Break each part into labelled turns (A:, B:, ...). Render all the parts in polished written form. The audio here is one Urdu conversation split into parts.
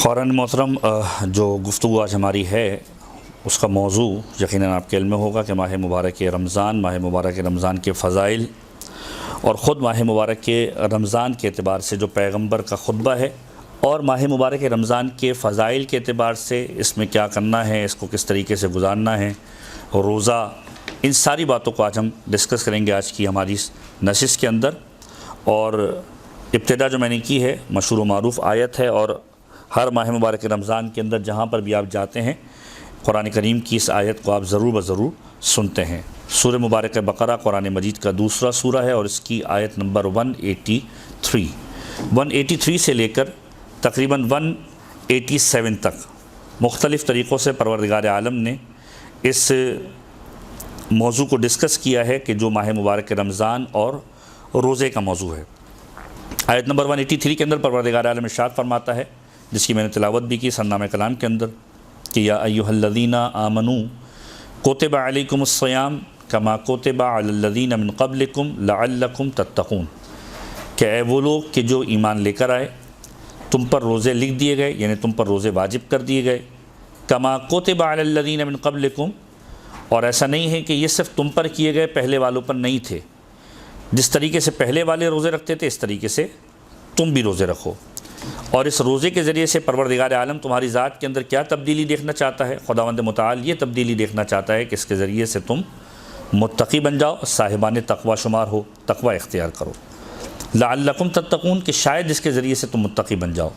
A: خواران محترم، جو گفتگو آج ہماری ہے اس کا موضوع یقیناً آپ کے علم میں ہوگا کہ ماہ مبارک رمضان کے فضائل اور خود ماہ مبارک کے رمضان کے اعتبار سے جو پیغمبر کا خطبہ ہے اور ماہ مبارک رمضان کے فضائل کے اعتبار سے اس میں کیا کرنا ہے، اس کو کس طریقے سے گزارنا ہے، روزہ، ان ساری باتوں کو آج ہم ڈسکس کریں گے آج کی ہماری اس نشست کے اندر۔ اور ابتدا جو میں نے کی ہے مشہور و معروف آیت ہے، اور ہر ماہ مبارک رمضان کے اندر جہاں پر بھی آپ جاتے ہیں قرآن کریم کی اس آیت کو آپ ضرور سنتے ہیں۔ سورہ مبارک بقرہ قرآن مجید کا دوسرا سورہ ہے اور اس کی آیت نمبر 183 سے لے کر تقریباً 187 تک مختلف طریقوں سے پروردگار عالم نے اس موضوع کو ڈسکس کیا ہے کہ جو ماہ مبارک رمضان اور روزے کا موضوع ہے۔ آیت نمبر 183 کے اندر پروردگار عالم ارشاد فرماتا ہے، جس کی میں نے تلاوت بھی کی سرنامہ کلام کے اندر، کہ یا ایھا الذین آمنوا کتب علیکم الصیام کما کتب علی الذین من قبلکم لعلکم تتقون، کہ اے وہ لوگ کہ جو ایمان لے کر آئے، تم پر روزے لکھ دیے گئے، یعنی تم پر روزے واجب کر دیے گئے، کما کتب علی الذین من قبلکم، اور ایسا نہیں ہے کہ یہ صرف تم پر کیے گئے، پہلے والوں پر نہیں تھے، جس طریقے سے پہلے والے روزے رکھتے تھے اس طریقے سے تم بھی روزے رکھو۔ اور اس روزے کے ذریعے سے پروردگار عالم تمہاری ذات کے اندر کیا تبدیلی دیکھنا چاہتا ہے؟ خداوند متعال یہ تبدیلی دیکھنا چاہتا ہے کہ اس کے ذریعے سے تم متقی بن جاؤ، صاحبان تقوی شمار ہو، تقوی اختیار کرو، لعلکم تتقون، کہ شاید اس کے ذریعے سے تم متقی بن جاؤ۔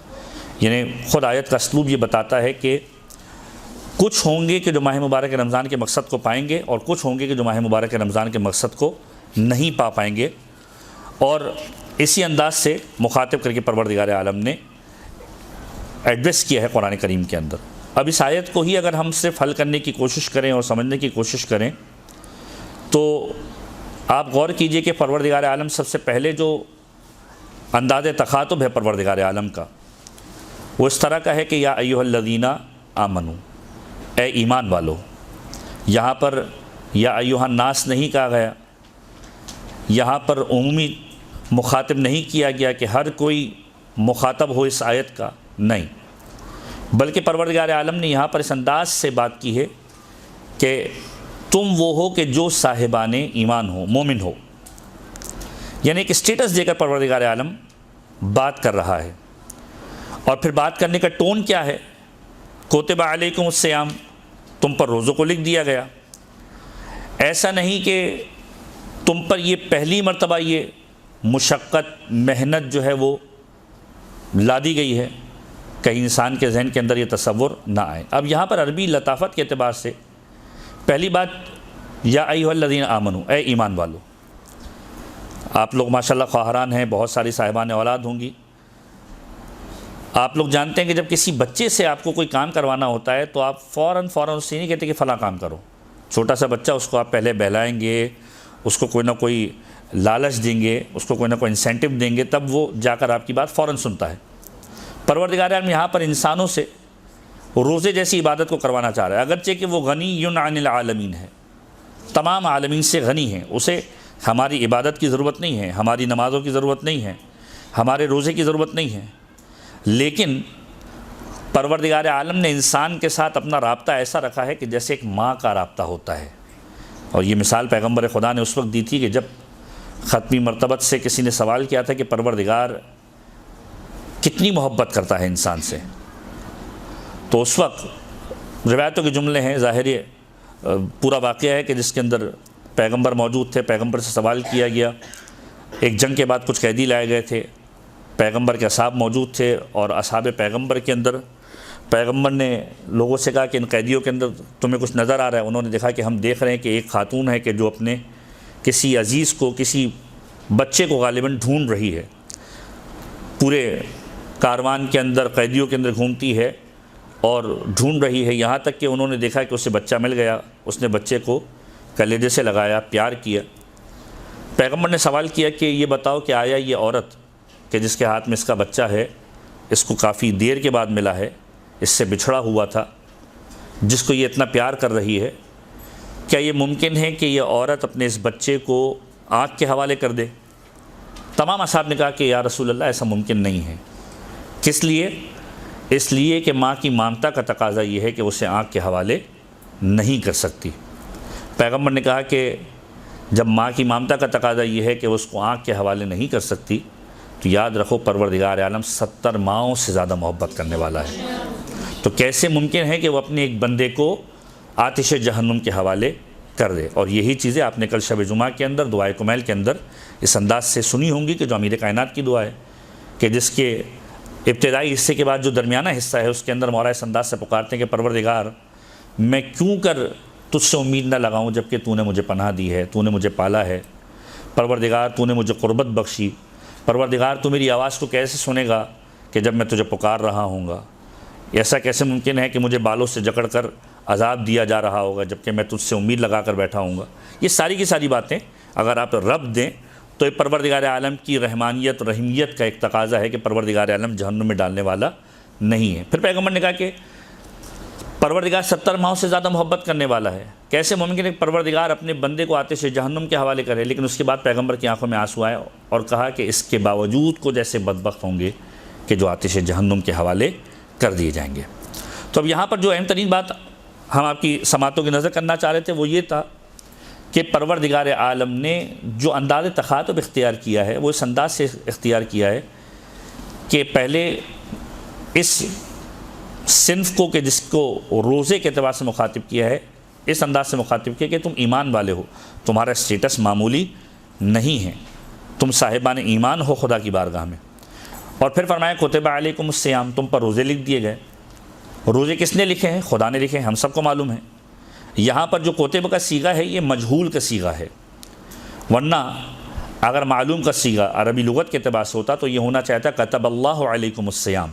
A: یعنی خود آیت کا اسلوب یہ بتاتا ہے کہ کچھ ہوں گے کہ جو ماہ مبارک رمضان کے مقصد کو پائیں گے، اور کچھ ہوں گے کہ جو ماہ مبارک رمضان کے مقصد کو نہیں پا پائیں گے، اور اسی انداز سے مخاطب کر کے پروردگار عالم نے ایڈریس کیا ہے قرآن کریم کے اندر۔ اب اس آیت کو ہی اگر ہم صرف حل کرنے کی کوشش کریں اور سمجھنے کی کوشش کریں تو آپ غور کیجئے کہ پروردگار عالم سب سے پہلے جو انداز تخاطب ہے پروردگار عالم کا، وہ اس طرح کا ہے کہ یا ایھا الذین آمنوا، اے ایمان والو۔ یہاں پر یا ایھا الناس نہیں کہا گیا، یہاں پر عمومی مخاطب نہیں کیا گیا کہ ہر کوئی مخاطب ہو اس آیت کا، نہیں، بلکہ پروردگار عالم نے یہاں پر اس انداز سے بات کی ہے کہ تم وہ ہو کہ جو صاحبان ایمان ہو، مومن ہو، یعنی ایک اسٹیٹس دے کر پروردگار عالم بات کر رہا ہے۔ اور پھر بات کرنے کا ٹون کیا ہے؟ کتب علیکم الصیام، تم پر روزوں کو لکھ دیا گیا۔ ایسا نہیں کہ تم پر یہ پہلی مرتبہ یہ مشقت، محنت جو ہے وہ لا دی گئی ہے، کہیں انسان کے ذہن کے اندر یہ تصور نہ آئے۔ اب یہاں پر عربی لطافت کے اعتبار سے پہلی بات، یا ایھا الذین آمنوا، اے ایمان والو۔ آپ لوگ ماشاءاللہ خواہران ہیں، بہت ساری صاحبان اولاد ہوں گی۔ آپ لوگ جانتے ہیں کہ جب کسی بچے سے آپ کو کوئی کام کروانا ہوتا ہے تو آپ فوراً اس سے نہیں کہتے کہ فلاں کام کرو۔ چھوٹا سا بچہ، اس کو آپ پہلے بہلائیں گے، اس کو کوئی نہ کوئی لالچ دیں گے، اس کو کوئی نہ کوئی انسینٹو دیں گے، تب وہ جا کر آپ کی بات فوراً سنتا ہے۔ پروردگار عالم یہاں پر انسانوں سے روزے جیسی عبادت کو کروانا چاہ رہا ہے، اگرچہ کہ وہ غنی عن العالمین ہے، تمام عالمین سے غنی ہے، اسے ہماری عبادت کی ضرورت نہیں ہے، ہماری نمازوں کی ضرورت نہیں ہے، ہمارے روزے کی ضرورت نہیں ہے، لیکن پروردگار عالم نے انسان کے ساتھ اپنا رابطہ ایسا رکھا ہے کہ جیسے ایک ماں کا رابطہ ہوتا ہے۔ اور یہ مثال پیغمبر خدا نے اس وقت دی تھی کہ جب ختمی مرتبت سے کسی نے سوال کیا تھا کہ پروردگار کتنی محبت کرتا ہے انسان سے، تو اس وقت روایتوں کے جملے ہیں، ظاہر پورا واقعہ ہے کہ جس کے اندر پیغمبر موجود تھے، پیغمبر سے سوال کیا گیا۔ ایک جنگ کے بعد کچھ قیدی لائے گئے تھے، پیغمبر کے اصحاب موجود تھے، اور اصحاب پیغمبر کے اندر پیغمبر نے لوگوں سے کہا کہ ان قیدیوں کے اندر تمہیں کچھ نظر آ رہا ہے؟ انہوں نے دیکھا کہ ہم دیکھ رہے ہیں کہ ایک خاتون ہے کہ جو اپنے کسی عزیز کو، کسی بچے کو غالباً ڈھونڈ رہی ہے، پورے کاروان کے اندر قیدیوں کے اندر گھومتی ہے اور ڈھونڈ رہی ہے، یہاں تک کہ انہوں نے دیکھا کہ اسے بچہ مل گیا، اس نے بچے کو کلیجے سے لگایا، پیار کیا۔ پیغمبر نے سوال کیا کہ یہ بتاؤ کہ آیا یہ عورت کہ جس کے ہاتھ میں اس کا بچہ ہے، اس کو کافی دیر کے بعد ملا ہے، اس سے بچھڑا ہوا تھا، جس کو یہ اتنا پیار کر رہی ہے، کیا یہ ممکن ہے کہ یہ عورت اپنے اس بچے کو آگ کے حوالے کر دے؟ تمام اصحاب نے کہا کہ یا رسول اللہ ایسا ممکن نہیں ہے۔ کس لیے؟ اس لیے کہ ماں کی ممتا کا تقاضا یہ ہے کہ اسے آنکھ کے حوالے نہیں کر سکتی۔ پیغمبر نے کہا کہ جب ماں کی ممتا کا تقاضا یہ ہے کہ اس کو آنکھ کے حوالے نہیں کر سکتی تو یاد رکھو پروردگار عالم 70 ماؤں سے زیادہ محبت کرنے والا ہے، تو کیسے ممکن ہے کہ وہ اپنے ایک بندے کو آتش جہنم کے حوالے کر دے؟ اور یہی چیزیں آپ نے کل شب جمعہ کے اندر دعائے کمیل کے اندر اس انداز سے سنی ہوں گی کہ جو امیر کائنات کی دعا ہے کہ جس کے ابتدائی حصے کے بعد جو درمیانہ حصہ ہے اس کے اندر مولا اس انداز سے پکارتے ہیں کہ پروردگار میں کیوں کر تجھ سے امید نہ لگاؤں جبکہ تو نے مجھے پناہ دی ہے، تو نے مجھے پالا ہے، پروردگار تو نے مجھے قربت بخشی، پروردگار تو میری آواز کو کیسے سنے گا کہ جب میں تجھے پکار رہا ہوں گا؟ ایسا کیسے ممکن ہے کہ مجھے بالوں سے جکڑ کر عذاب دیا جا رہا ہوگا جبکہ میں تجھ سے امید لگا کر بیٹھا ہوں گا؟ یہ ساری کی ساری باتیں اگر آپ رب دیں تو یہ پروردگار عالم کی رحمانیت رحمیت کا ایک تقاضا ہے کہ پروردگار عالم جہنم میں ڈالنے والا نہیں ہے۔ پھر پیغمبر نے کہا کہ پروردگار 70 ماؤں سے زیادہ محبت کرنے والا ہے، کیسے ممکن ہے کہ پروردگار اپنے بندے کو آتش جہنم کے حوالے کرے؟ لیکن اس کے بعد پیغمبر کی آنکھوں میں آنسو آئے اور کہا کہ اس کے باوجود کچھ ایسے بدبخت ہوں گے کہ جو آتش جہنم کے حوالے کر دیے جائیں گے۔ تو اب یہاں پر جو اہم ترین بات ہم آپ کی سماعتوں کی نظر کرنا چاہ رہے تھے وہ یہ تھا کہ پروردگار عالم نے جو انداز تخاطب اختیار کیا ہے وہ اس انداز سے اختیار کیا ہے کہ پہلے اس صنف کو کہ جس کو روزے کے اعتبار سے مخاطب کیا ہے اس انداز سے مخاطب کیا کہ تم ایمان والے ہو، تمہارا اسٹیٹس معمولی نہیں ہے، تم صاحبان ایمان ہو خدا کی بارگاہ میں۔ اور پھر فرمایا کتب علیکم الصیام، تم پر روزے لکھ دیے گئے۔ روزے کس نے لکھے ہیں؟ خدا نے لکھے ہیں، ہم سب کو معلوم ہے۔ یہاں پر جو کوتب کا صیغہ ہے یہ مجہول کا صیغہ ہے، ورنہ اگر معلوم کا صیغہ عربی لغت کے اعتبار سے ہوتا تو یہ ہونا چاہتا کتب اللہ علیکم الصیام،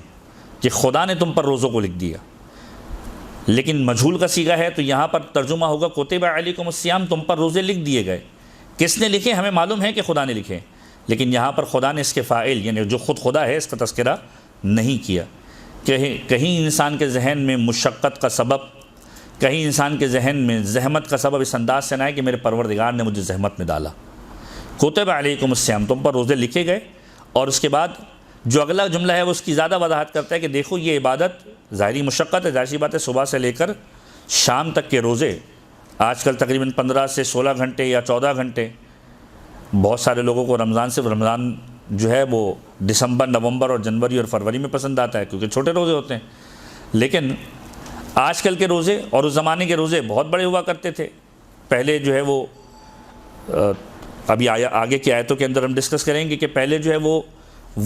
A: کہ خدا نے تم پر روزوں کو لکھ دیا، لیکن مجہول کا صیغہ ہے تو یہاں پر ترجمہ ہوگا کتب علیکم الصیام، تم پر روزے لکھ دیے گئے۔ کس نے لکھے؟ ہمیں معلوم ہے کہ خدا نے لکھے، لیکن یہاں پر خدا نے اس کے فاعل یعنی جو خود خدا ہے اس کا تذکرہ نہیں کیا۔ کہیں انسان کے ذہن میں مشقت کا سبب، کہیں انسان کے ذہن میں زحمت کا سبب اس انداز سے نہ ہے کہ میرے پروردگار نے مجھے زحمت میں ڈالا۔ کتب علیکم الصیام، تم پر روزے لکھے گئے، اور اس کے بعد جو اگلا جملہ ہے وہ اس کی زیادہ وضاحت کرتا ہے کہ دیکھو یہ عبادت ظاہری مشقت ہے، ظاہر سی بات ہے، صبح سے لے کر شام تک کے روزے، آج کل تقریباً 15 سے 16 گھنٹے یا 14 گھنٹے، بہت سارے لوگوں کو رمضان جو ہے وہ دسمبر، نومبر اور جنوری اور فروری میں پسند آتا ہے کیونکہ چھوٹے روزے ہوتے ہیں، لیکن آج کل کے روزے اور اس زمانے کے روزے بہت بڑے ہوا کرتے تھے۔ پہلے جو ہے وہ ابھی آگے کی آیتوں کے اندر ہم ڈسکس کریں گے کہ پہلے جو ہے وہ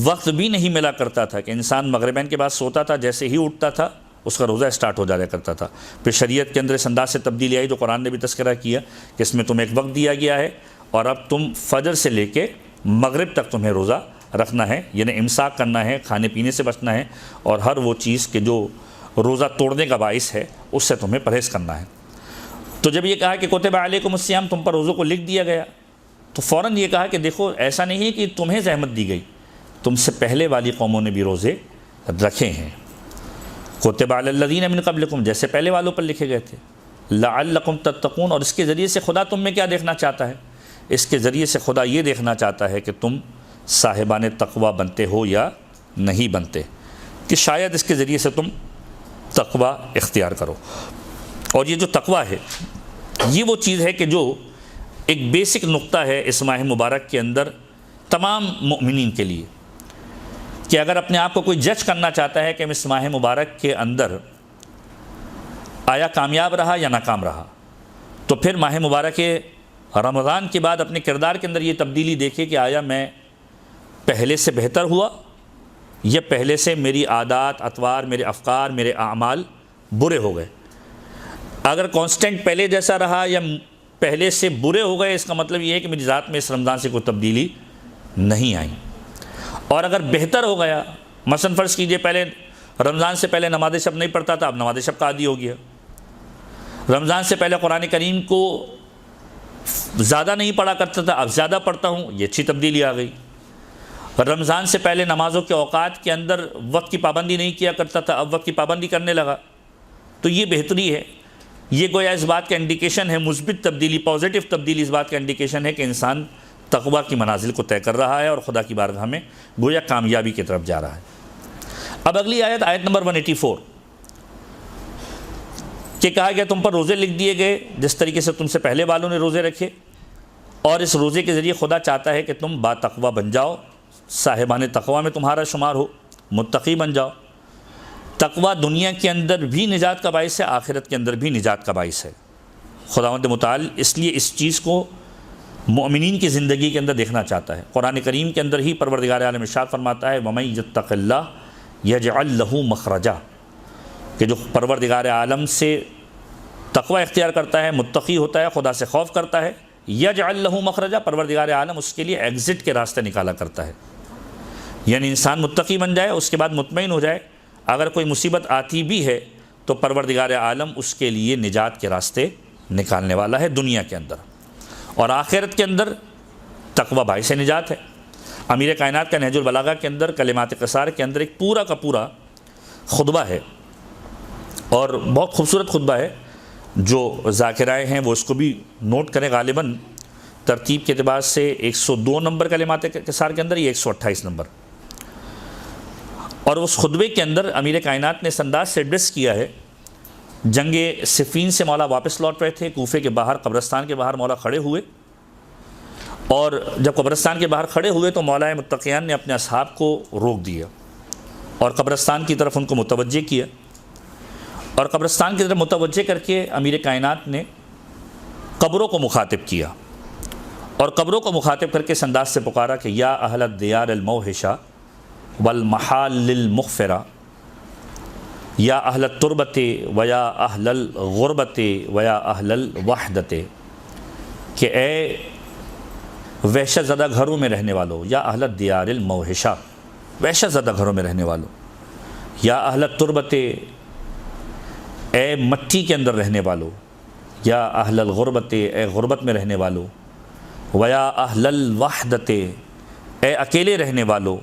A: وقت بھی نہیں ملا کرتا تھا کہ انسان مغربین کے بعد سوتا تھا، جیسے ہی اٹھتا تھا اس کا روزہ اسٹارٹ ہو جایا کرتا تھا۔ پھر شریعت کے اندر اس انداز سے تبدیلی آئی جو قرآن نے بھی تذکرہ کیا کہ اس میں تمہیں ایک وقت دیا گیا ہے اور اب تم فجر سے لے کے مغرب تک تمہیں روزہ رکھنا ہے، یعنی امساک کرنا ہے، کھانے پینے سے بچنا ہے، اور ہر وہ چیز کہ جو روزہ توڑنے کا باعث ہے اس سے تمہیں پرہیز کرنا ہے۔ تو جب یہ کہا کہ کتب علیکم الصیام، تم پر روزوں کو لکھ دیا گیا، تو فوراً یہ کہا کہ دیکھو ایسا نہیں ہے کہ تمہیں زحمت دی گئی، تم سے پہلے والی قوموں نے بھی روزے رکھے ہیں۔ کتب علی الذین من قبلکم، جیسے پہلے والوں پر لکھے گئے تھے، لعلکم تتقون، اور اس کے ذریعے سے خدا تم میں کیا دیکھنا چاہتا ہے؟ اس کے ذریعے سے خدا یہ دیکھنا چاہتا ہے کہ تم صاحبان تقوی بنتے ہو یا نہیں بنتے، کہ شاید اس کے ذریعے سے تم تقوی اختیار کرو۔ اور یہ جو تقوی ہے یہ وہ چیز ہے کہ جو ایک بیسک نقطہ ہے اس ماہ مبارک کے اندر تمام مؤمنین کے لیے، کہ اگر اپنے آپ کو کوئی جج کرنا چاہتا ہے کہ اس ماہ مبارک کے اندر آیا کامیاب رہا یا ناکام رہا، تو پھر ماہ مبارک رمضان کے بعد اپنے کردار کے اندر یہ تبدیلی دیکھے کہ آیا میں پہلے سے بہتر ہوا یا پہلے سے میری عادات، اطوار، میرے افکار، میرے اعمال برے ہو گئے۔ اگر کانسٹنٹ پہلے جیسا رہا یا پہلے سے برے ہو گئے، اس کا مطلب یہ ہے کہ میری ذات میں اس رمضان سے کوئی تبدیلی نہیں آئی۔ اور اگر بہتر ہو گیا، مثلا فرض کیجئے پہلے رمضان سے پہلے نماز شب نہیں پڑھتا تھا، اب نماز شب کا عادی ہو گیا۔ رمضان سے پہلے قرآن کریم کو زیادہ نہیں پڑھا کرتا تھا، اب زیادہ پڑھتا ہوں، یہ اچھی تبدیلی آ گئی۔ رمضان سے پہلے نمازوں کے اوقات کے اندر وقت کی پابندی نہیں کیا کرتا تھا، اب وقت کی پابندی کرنے لگا، تو یہ بہتری ہے۔ یہ گویا اس بات کا انڈیکیشن ہے، مثبت تبدیلی، پازیٹیو تبدیلی اس بات کا انڈیکیشن ہے کہ انسان تقوی کی منازل کو طے کر رہا ہے اور خدا کی بارگاہ میں گویا کامیابی کی طرف جا رہا ہے۔ اب اگلی آیت، آیت نمبر 184 کہ کہا گیا تم پر روزے لکھ دیے گئے جس طریقے سے تم سے پہلے والوں نے روزے رکھے، اور اس روزے کے ذریعے خدا چاہتا ہے کہ تم با تقوی بن جاؤ، صاحبان تقوی میں تمہارا شمار ہو، متقی بن جاؤ۔ تقوی دنیا کے اندر بھی نجات کا باعث ہے، آخرت کے اندر بھی نجات کا باعث ہے۔ خداوند متعال اس لیے اس چیز کو مومنین کی زندگی کے اندر دیکھنا چاہتا ہے۔ قرآن کریم کے اندر ہی پروردگار عالم ارشاد فرماتا ہے وَمَن یتق اللہ یجعل لہ مخرجا، کہ جو پروردگار عالم سے تقوی اختیار کرتا ہے، متقی ہوتا ہے، خدا سے خوف کرتا ہے، یجعل لہ مخرجا، پروردگار عالم اس کے لیے ایگزٹ کے راستے نکالا کرتا ہے۔ یعنی انسان متقی بن جائے، اس کے بعد مطمئن ہو جائے، اگر کوئی مصیبت آتی بھی ہے تو پروردگار عالم اس کے لیے نجات کے راستے نکالنے والا ہے دنیا کے اندر، اور آخرت کے اندر تقوی باعث نجات ہے۔ امیر کائنات کا نہج البلاغہ کے اندر کلمات قصار کے اندر ایک پورا کا پورا خطبہ ہے، اور بہت خوبصورت خطبہ ہے، جو ذاکرائے ہیں وہ اس کو بھی نوٹ کریں۔ غالباً ترتیب کے اعتبار سے 102 نمبر کلمات قصار کے اندر، یہ 128 نمبر، اور اس خطبے کے اندر امیر کائنات نے اس انداز سے ایڈریس کیا ہے۔ جنگ صفین سے مولا واپس لوٹ رہے تھے، کوفے کے باہر قبرستان کے باہر مولا کھڑے ہوئے، اور جب قبرستان کے باہر کھڑے ہوئے تو مولا متقیان نے اپنے اصحاب کو روک دیا اور قبرستان کی طرف ان کو متوجہ کیا، اور قبرستان کی طرف متوجہ کر کے امیر کائنات نے قبروں کو مخاطب کیا، اور قبروں کو مخاطب کر کے اس انداز سے پکارا کہ یا اہل الدیار الموحشہ والمحال المغفرہ، یا اہل التربت و یا اہل الغربت و یا اہل الوحدت، کہ اے وحشت زدہ گھروں میں رہنے والوں، یا اہل الدیار الموحشہ، وحشت زدہ گھروں میں رہنے والوں، یا اہل التربت، اے مٹی کے اندر رہنے والوں، یا اہل الغربت، اے غربت میں رہنے والوں، و یا اہل الوحدت، اے اکیلے رہنے والوں۔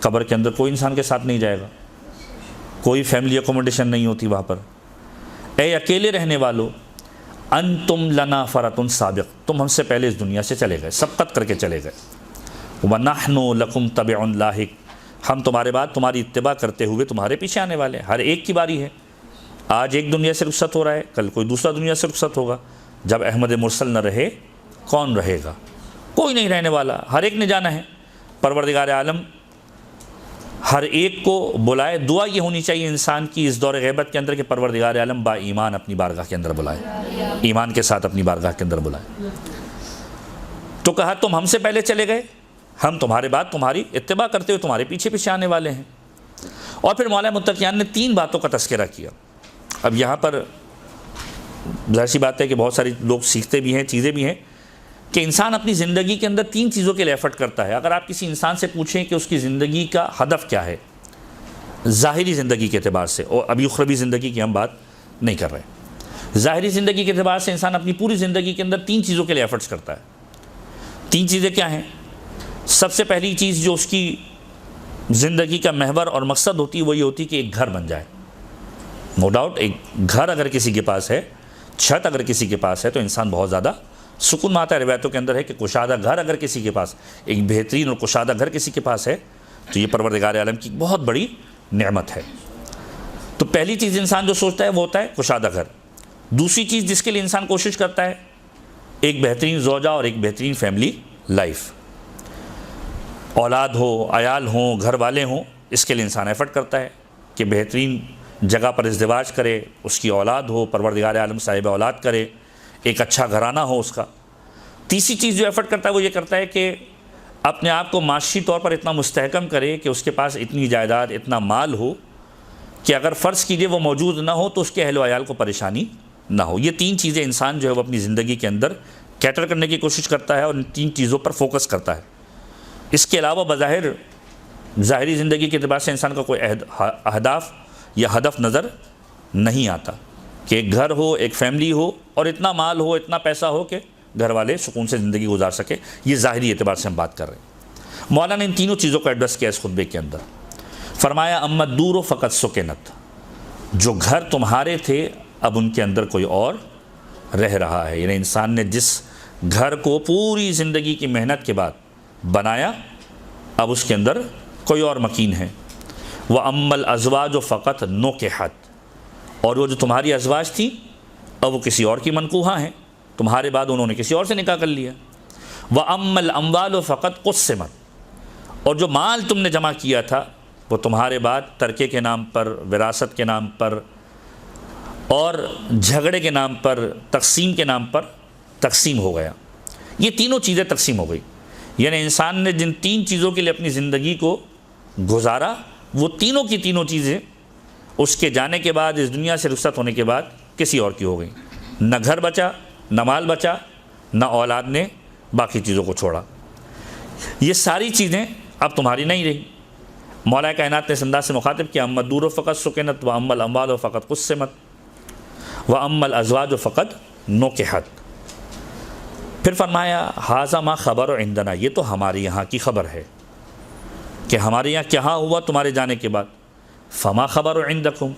A: قبر کے اندر کوئی انسان کے ساتھ نہیں جائے گا، کوئی فیملی اکوموڈیشن نہیں ہوتی وہاں پر۔ اے اکیلے رہنے والوں، انتم لنا فرتن سابق، تم ہم سے پہلے اس دنیا سے چلے گئے، سبقت کر کے چلے گئے۔ ونحن لکم تبع لاحق، ہم تمہارے بعد تمہاری اتباع کرتے ہوئے تمہارے پیچھے آنے والے ہیں۔ ہر ایک کی باری ہے، آج ایک دنیا سے رخصت ہو رہا ہے، کل کوئی دوسرا دنیا سے رخصت ہوگا۔ جب احمد مرسل نہ رہے کون رہے گا؟ کوئی نہیں رہنے والا، ہر ایک نے جانا ہے۔ پروردگار عالم ہر ایک کو بلائے۔ دعا یہ ہونی چاہیے انسان کی اس دور غیبت کے اندر کہ پروردگار عالم با ایمان اپنی بارگاہ کے اندر بلائے، ایمان کے ساتھ اپنی بارگاہ کے اندر بلائے۔ تو کہا تم ہم سے پہلے چلے گئے، ہم تمہارے بعد تمہاری اتباع کرتے ہوئے تمہارے پیچھے پیچھے آنے والے ہیں۔ اور پھر مولا متقیان نے 3 باتوں کا تذکرہ کیا۔ اب یہاں پر ظاہر سی بات ہے کہ بہت ساری لوگ سیکھتے بھی ہیں، چیزیں بھی ہیں، کہ انسان اپنی زندگی کے اندر 3 چیزوں کے لیے ایفرٹ کرتا ہے۔ اگر آپ کسی انسان سے پوچھیں کہ اس کی زندگی کا ہدف کیا ہے، ظاہری زندگی کے اعتبار سے، اور ابھی اخروی زندگی کی ہم بات نہیں کر رہے، ظاہری زندگی کے اعتبار سے انسان اپنی پوری زندگی کے اندر 3 چیزوں کے لیے ایفرٹس کرتا ہے۔ 3 چیزیں کیا ہیں؟ سب سے پہلی چیز جو اس کی زندگی کا محور اور مقصد ہوتی ہے وہ یہ ہوتی ہے کہ ایک گھر بن جائے۔ نو ڈاؤٹ، ایک گھر اگر کسی کے پاس ہے، چھت اگر کسی کے پاس ہے تو انسان بہت زیادہ سکون میں آتا ہے۔ روایتوں کے اندر ہے کہ کشادہ گھر اگر کسی کے پاس، ایک بہترین اور کشادہ گھر کسی کے پاس ہے تو یہ پروردگار عالم کی بہت بڑی نعمت ہے۔ تو پہلی چیز انسان جو سوچتا ہے وہ ہوتا ہے کشادہ گھر۔ دوسری چیز جس کے لیے انسان کوشش کرتا ہے، ایک بہترین زوجہ اور ایک بہترین فیملی لائف، اولاد ہو، عیال ہوں، گھر والے ہوں، اس کے لیے انسان ایفرٹ کرتا ہے کہ بہترین جگہ پر ازدواج کرے، اس کی اولاد ہو، پروردگار عالم صاحب اولاد کرے، ایک اچھا گھرانہ ہو اس کا۔ تیسری چیز جو ایفرٹ کرتا ہے وہ یہ کرتا ہے کہ اپنے آپ کو معاشی طور پر اتنا مستحکم کرے کہ اس کے پاس اتنی جائیداد، اتنا مال ہو کہ اگر فرض کیجئے وہ موجود نہ ہو تو اس کے اہل و عیال کو پریشانی نہ ہو۔ یہ 3 چیزیں انسان جو ہے وہ اپنی زندگی کے اندر کیٹر کرنے کی کوشش کرتا ہے اور ان 3 چیزوں پر فوکس کرتا ہے۔ اس کے علاوہ بظاہر ظاہری زندگی کے اعتبار سے انسان کا کوئی اہداف یا ہدف نظر نہیں آتا کہ ایک گھر ہو، ایک فیملی ہو اور اتنا مال ہو، اتنا پیسہ ہو کہ گھر والے سکون سے زندگی گزار سکے۔ یہ ظاہری اعتبار سے ہم بات کر رہے ہیں۔ مولانا نے ان تینوں چیزوں کو ایڈریس کیا اس خطبے کے اندر۔ فرمایا اما الدور فقط سکنت، جو گھر تمہارے تھے اب ان کے اندر کوئی اور رہ رہا ہے۔ یعنی انسان نے جس گھر کو پوری زندگی کی محنت کے بعد بنایا اب اس کے اندر کوئی اور مکین ہے۔ وَأَمَّا الْأَزْوَاجُ فَقَطْ نُكِحَتْ، اور وہ جو تمہاری ازواج تھیں اب وہ کسی اور کی منکوحہ ہیں، تمہارے بعد انہوں نے کسی اور سے نکاح کر لیا۔ وَأَمَّا الْأَمْوَالُ فَقَطْ قُسِّمَتْ، اور جو مال تم نے جمع کیا تھا وہ تمہارے بعد ترکے کے نام پر، وراثت کے نام پر اور جھگڑے کے نام پر، تقسیم کے نام پر تقسیم ہو گیا۔ یہ تینوں چیزیں تقسیم ہو گئی، یعنی انسان نے جن تین چیزوں کے لیے اپنی زندگی کو گزارا وہ تینوں کی تینوں چیزیں اس کے جانے کے بعد، اس دنیا سے رخصت ہونے کے بعد کسی اور کی ہو گئی۔ نہ گھر بچا، نہ مال بچا، نہ اولاد نے باقی چیزوں کو چھوڑا۔ یہ ساری چیزیں اب تمہاری نہیں رہی۔ مولا کائنات نے اس انداز سے مخاطب کیا، اما الدور فقط سکنت واما الاموال فقط قسمت واما الازواج فقط نکحت۔ پھر فرمایا ھذا ما خبر عندنا، یہ تو ہمارے یہاں کی خبر ہے کہ ہمارے یہاں کیا ہوا تمہارے جانے کے بعد۔ فما خبر عندکم،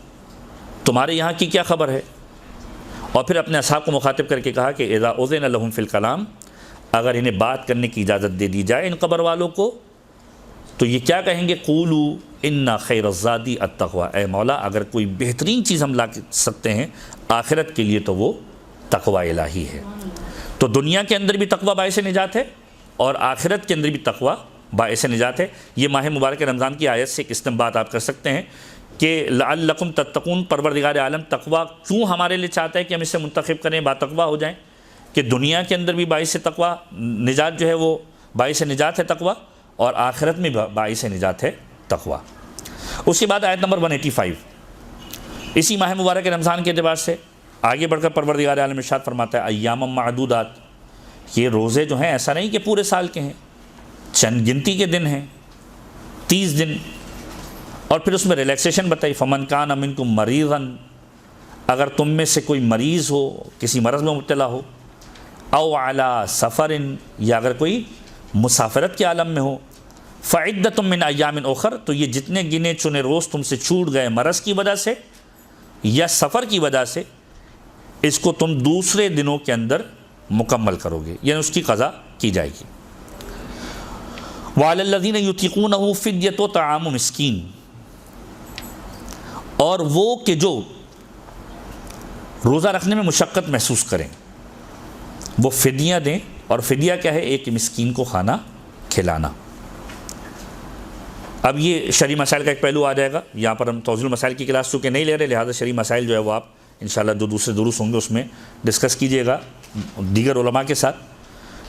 A: تمہارے یہاں کی کیا خبر ہے؟ اور پھر اپنے اصحاب کو مخاطب کر کے کہا کہ اذا اذن لهم فی الکلام، اگر انہیں بات کرنے کی اجازت دے دی جائے ان قبر والوں کو تو یہ کیا کہیں گے؟ قولوا ان خیر الزاد التقوی، اے مولا اگر کوئی بہترین چیز ہم لا سکتے ہیں آخرت کے لیے تو وہ تقوی الہی ہے۔ تو دنیا کے اندر بھی تقوی باعث نجات ہے اور آخرت کے اندر بھی تقوی باعث نجات ہے۔ یہ ماہ مبارک رمضان کی آیت سے ایک استنباط آپ کر سکتے ہیں کہ لعلکم تتقون، پروردگار عالم تقوی کیوں ہمارے لیے چاہتا ہے کہ ہم اس سے منتخب کریں، با تقوی ہو جائیں، کہ دنیا کے اندر بھی باعث تقوی نجات جو ہے وہ باعث نجات ہے تقوی، اور آخرت میں باعث نجات ہے تقوی۔ اس کے بعد آیت نمبر 185 اسی ماہ مبارک رمضان کے اعتبار سے آگے بڑھ کر پروردگار عالم ارشاد فرماتا ہے ایام معدودات، یہ روزے جو ہیں ایسا نہیں کہ پورے سال کے ہیں، چند گنتی کے دن ہیں، 30 دن، اور پھر اس میں ریلیکسیشن بتائی، فمن کان منکم مریضا، اگر تم میں سے کوئی مریض ہو، کسی مرض میں مبتلا ہو، او علی سفر، یا اگر کوئی مسافرت کے عالم میں ہو، فعدۃ من ایام اخر، تو یہ جتنے گنے چنے روز تم سے چھوٹ گئے مرض کی وجہ سے یا سفر کی وجہ سے، اس کو تم دوسرے دنوں کے اندر مکمل کرو گے، یعنی اس کی قضا کی جائے گی۔ وعلی الذین یطیقونہ فدیۃ طعام مسکین، اور وہ کہ جو روزہ رکھنے میں مشقت محسوس کریں وہ فدیہ دیں، اور فدیہ کیا ہے؟ ایک مسکین کو کھانا کھلانا۔ اب یہ شرعی مسائل کا ایک پہلو آ جائے گا، یہاں پر ہم توضیح المسائل کی کلاس چونکہ نہیں لے رہے، لہٰذا شرعی مسائل جو ہے وہ آپ انشاءاللہ جو دوسرے دروس ہوں گے اس میں ڈسکس کیجئے گا دیگر علماء کے ساتھ،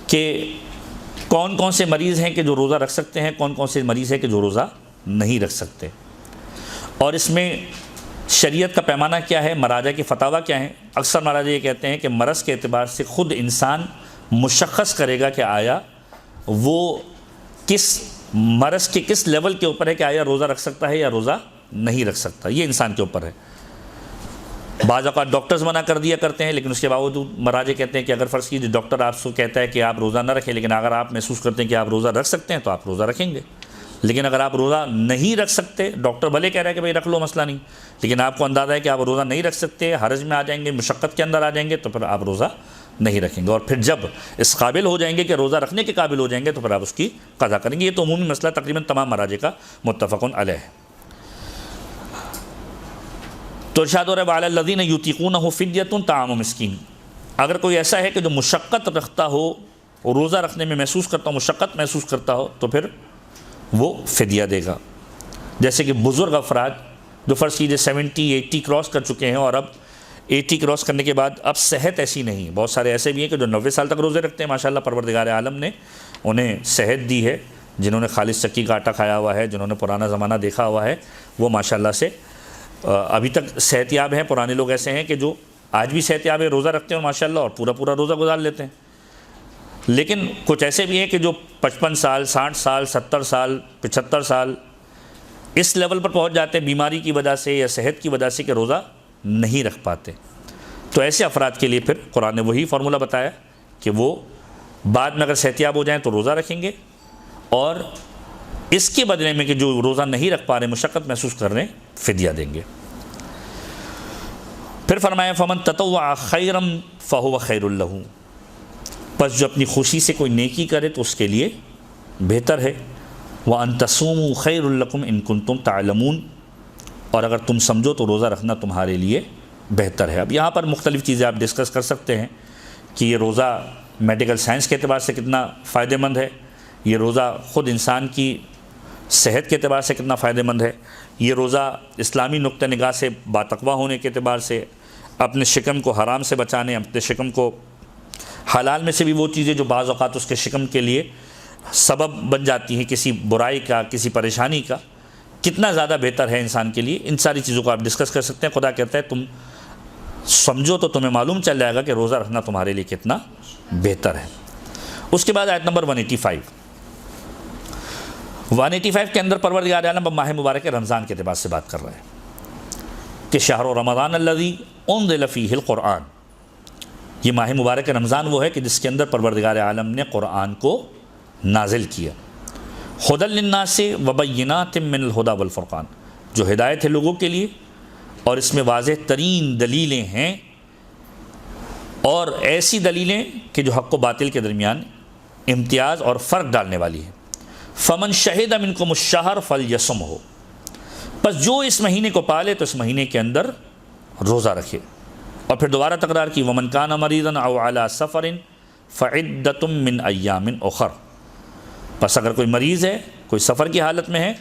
A: کہ کون کون سے مریض ہیں کہ جو روزہ رکھ سکتے ہیں، کون کون سے مریض ہیں کہ جو روزہ نہیں رکھ سکتے، اور اس میں شریعت کا پیمانہ کیا ہے، مراجع کے فتاویٰ کیا ہیں۔ اکثر مراجع یہ کہتے ہیں کہ مرض کے اعتبار سے خود انسان مشخص کرے گا کہ آیا وہ کس مرض کے کس لیول کے اوپر ہے کہ آیا روزہ رکھ سکتا ہے یا روزہ نہیں رکھ سکتا، یہ انسان کے اوپر ہے۔ بعض اوقات ڈاکٹرز منع کر دیا کرتے ہیں، لیکن اس کے باوجود مراجع کہتے ہیں کہ اگر فرض کیجیے ڈاکٹر آپ کو کہتا ہے کہ آپ روزہ نہ رکھیں، لیکن اگر آپ محسوس کرتے ہیں کہ آپ روزہ رکھ سکتے ہیں تو آپ روزہ رکھیں گے، لیکن اگر آپ روزہ نہیں رکھ سکتے، ڈاکٹر بھلے کہہ رہا ہے کہ بھائی رکھ لو مسئلہ نہیں، لیکن آپ کو اندازہ ہے کہ آپ روزہ نہیں رکھ سکتے، حرج میں آ جائیں گے، مشقت کے اندر آ جائیں گے، تو پھر آپ روزہ نہیں رکھیں گے، اور پھر جب اس قابل ہو جائیں گے کہ روزہ رکھنے کے قابل ہو جائیں گے تو پھر آپ اس کی قضا کریں گے۔ یہ تو عمومی مسئلہ تقریباً تمام مراجع کا متفق علیہ ہے۔ تو ارشاد ہو رہا ہے وعلی الذین یطیقونہ فدیۃ طعام مسکین، اگر کوئی ایسا ہے کہ جو مشقت رکھتا ہو، روزہ رکھنے میں محسوس کرتا ہو، مشقت محسوس کرتا ہو، تو پھر وہ فدیہ دے گا۔ جیسے کہ بزرگ افراد جو فرض کیجیے 70-80 کراس کر چکے ہیں، اور اب 80 کراس کرنے کے بعد اب صحت ایسی نہیں، بہت سارے ایسے بھی ہیں کہ جو 90 سال تک روزے رکھتے ہیں، ماشاءاللہ پروردگار عالم نے انہیں صحت دی ہے، جنہوں نے خالص چکی کا آٹا کھایا ہوا ہے، جنہوں نے پرانا زمانہ دیکھا ہوا ہے، وہ ماشاءاللہ سے ابھی تک صحت یاب ہیں۔ پرانے لوگ ایسے ہیں کہ جو آج بھی صحت یاب ہے، روزہ رکھتے ہیں ماشاءاللہ، اور پورا روزہ گزار لیتے ہیں۔ لیکن کچھ ایسے بھی ہیں کہ جو 55 سال 60 سال 70 سال 75 سال اس لیول پر پہنچ جاتے ہیں بیماری کی وجہ سے یا صحت کی وجہ سے کہ روزہ نہیں رکھ پاتے۔ تو ایسے افراد کے لیے پھر قرآن نے وہی فارمولہ بتایا کہ وہ بعد میں اگر صحتیاب ہو جائیں تو روزہ رکھیں گے، اور اس کے بدلے میں کہ جو روزہ نہیں رکھ پا رہے، مشقت محسوس کر رہے ہیں، فدیہ دیں گے۔ پھر فرمایا فمن تطوع خیرا فہو خیر لہ، پس جو اپنی خوشی سے کوئی نیکی کرے تو اس کے لیے بہتر ہے۔ وَأَن تَصُومُوا خَيْرٌ لَكُمْ إِن كُنتُمْ تَعْلَمُونَ، اور اگر تم سمجھو تو روزہ رکھنا تمہارے لیے بہتر ہے۔ اب یہاں پر مختلف چیزیں آپ ڈسکس کر سکتے ہیں کہ یہ روزہ میڈیکل سائنس کے اعتبار سے کتنا فائدہ مند ہے، یہ روزہ خود انسان کی صحت کے اعتبار سے کتنا فائدہ مند ہے، یہ روزہ اسلامی نقطہ نگاہ سے باتقویٰ ہونے کے اعتبار سے، اپنے شکم کو حرام سے بچانے، اپنے شکم کو حلال میں سے بھی وہ چیزیں جو بعض اوقات اس کے شکم کے لیے سبب بن جاتی ہیں کسی برائی کا، کسی پریشانی کا، کتنا زیادہ بہتر ہے انسان کے لیے، ان ساری چیزوں کو آپ ڈسکس کر سکتے ہیں۔ خدا کہتا ہے تم سمجھو تو تمہیں معلوم چل جائے گا کہ روزہ رکھنا تمہارے لیے کتنا بہتر ہے۔ اس کے بعد آیت نمبر 185 کے اندر پروردگار عالم اب ماہ مبارک رمضان کے اعتبار سے بات کر رہے ہیں کہ شہر رمضان الذی انزل فیہ القرآن، یہ ماہ مبارک رمضان وہ ہے کہ جس کے اندر پروردگار عالم نے قرآن کو نازل کیا، ھدی للناس وبینات من الھدی والفرقان، جو ہدایت ہے لوگوں کے لیے اور اس میں واضح ترین دلیلیں ہیں، اور ایسی دلیلیں کہ جو حق و باطل کے درمیان امتیاز اور فرق ڈالنے والی ہیں۔ فمن شہد منکم الشہر فلیصمہ، پس جو اس مہینے کو پالے تو اس مہینے کے اندر روزہ رکھے۔ اور پھر دوبارہ تکرار کی، ومن کان مریضا او علی سفر فعدۃ من ایام اخر، پس اگر کوئی مریض ہے، کوئی سفر کی حالت میں ہے،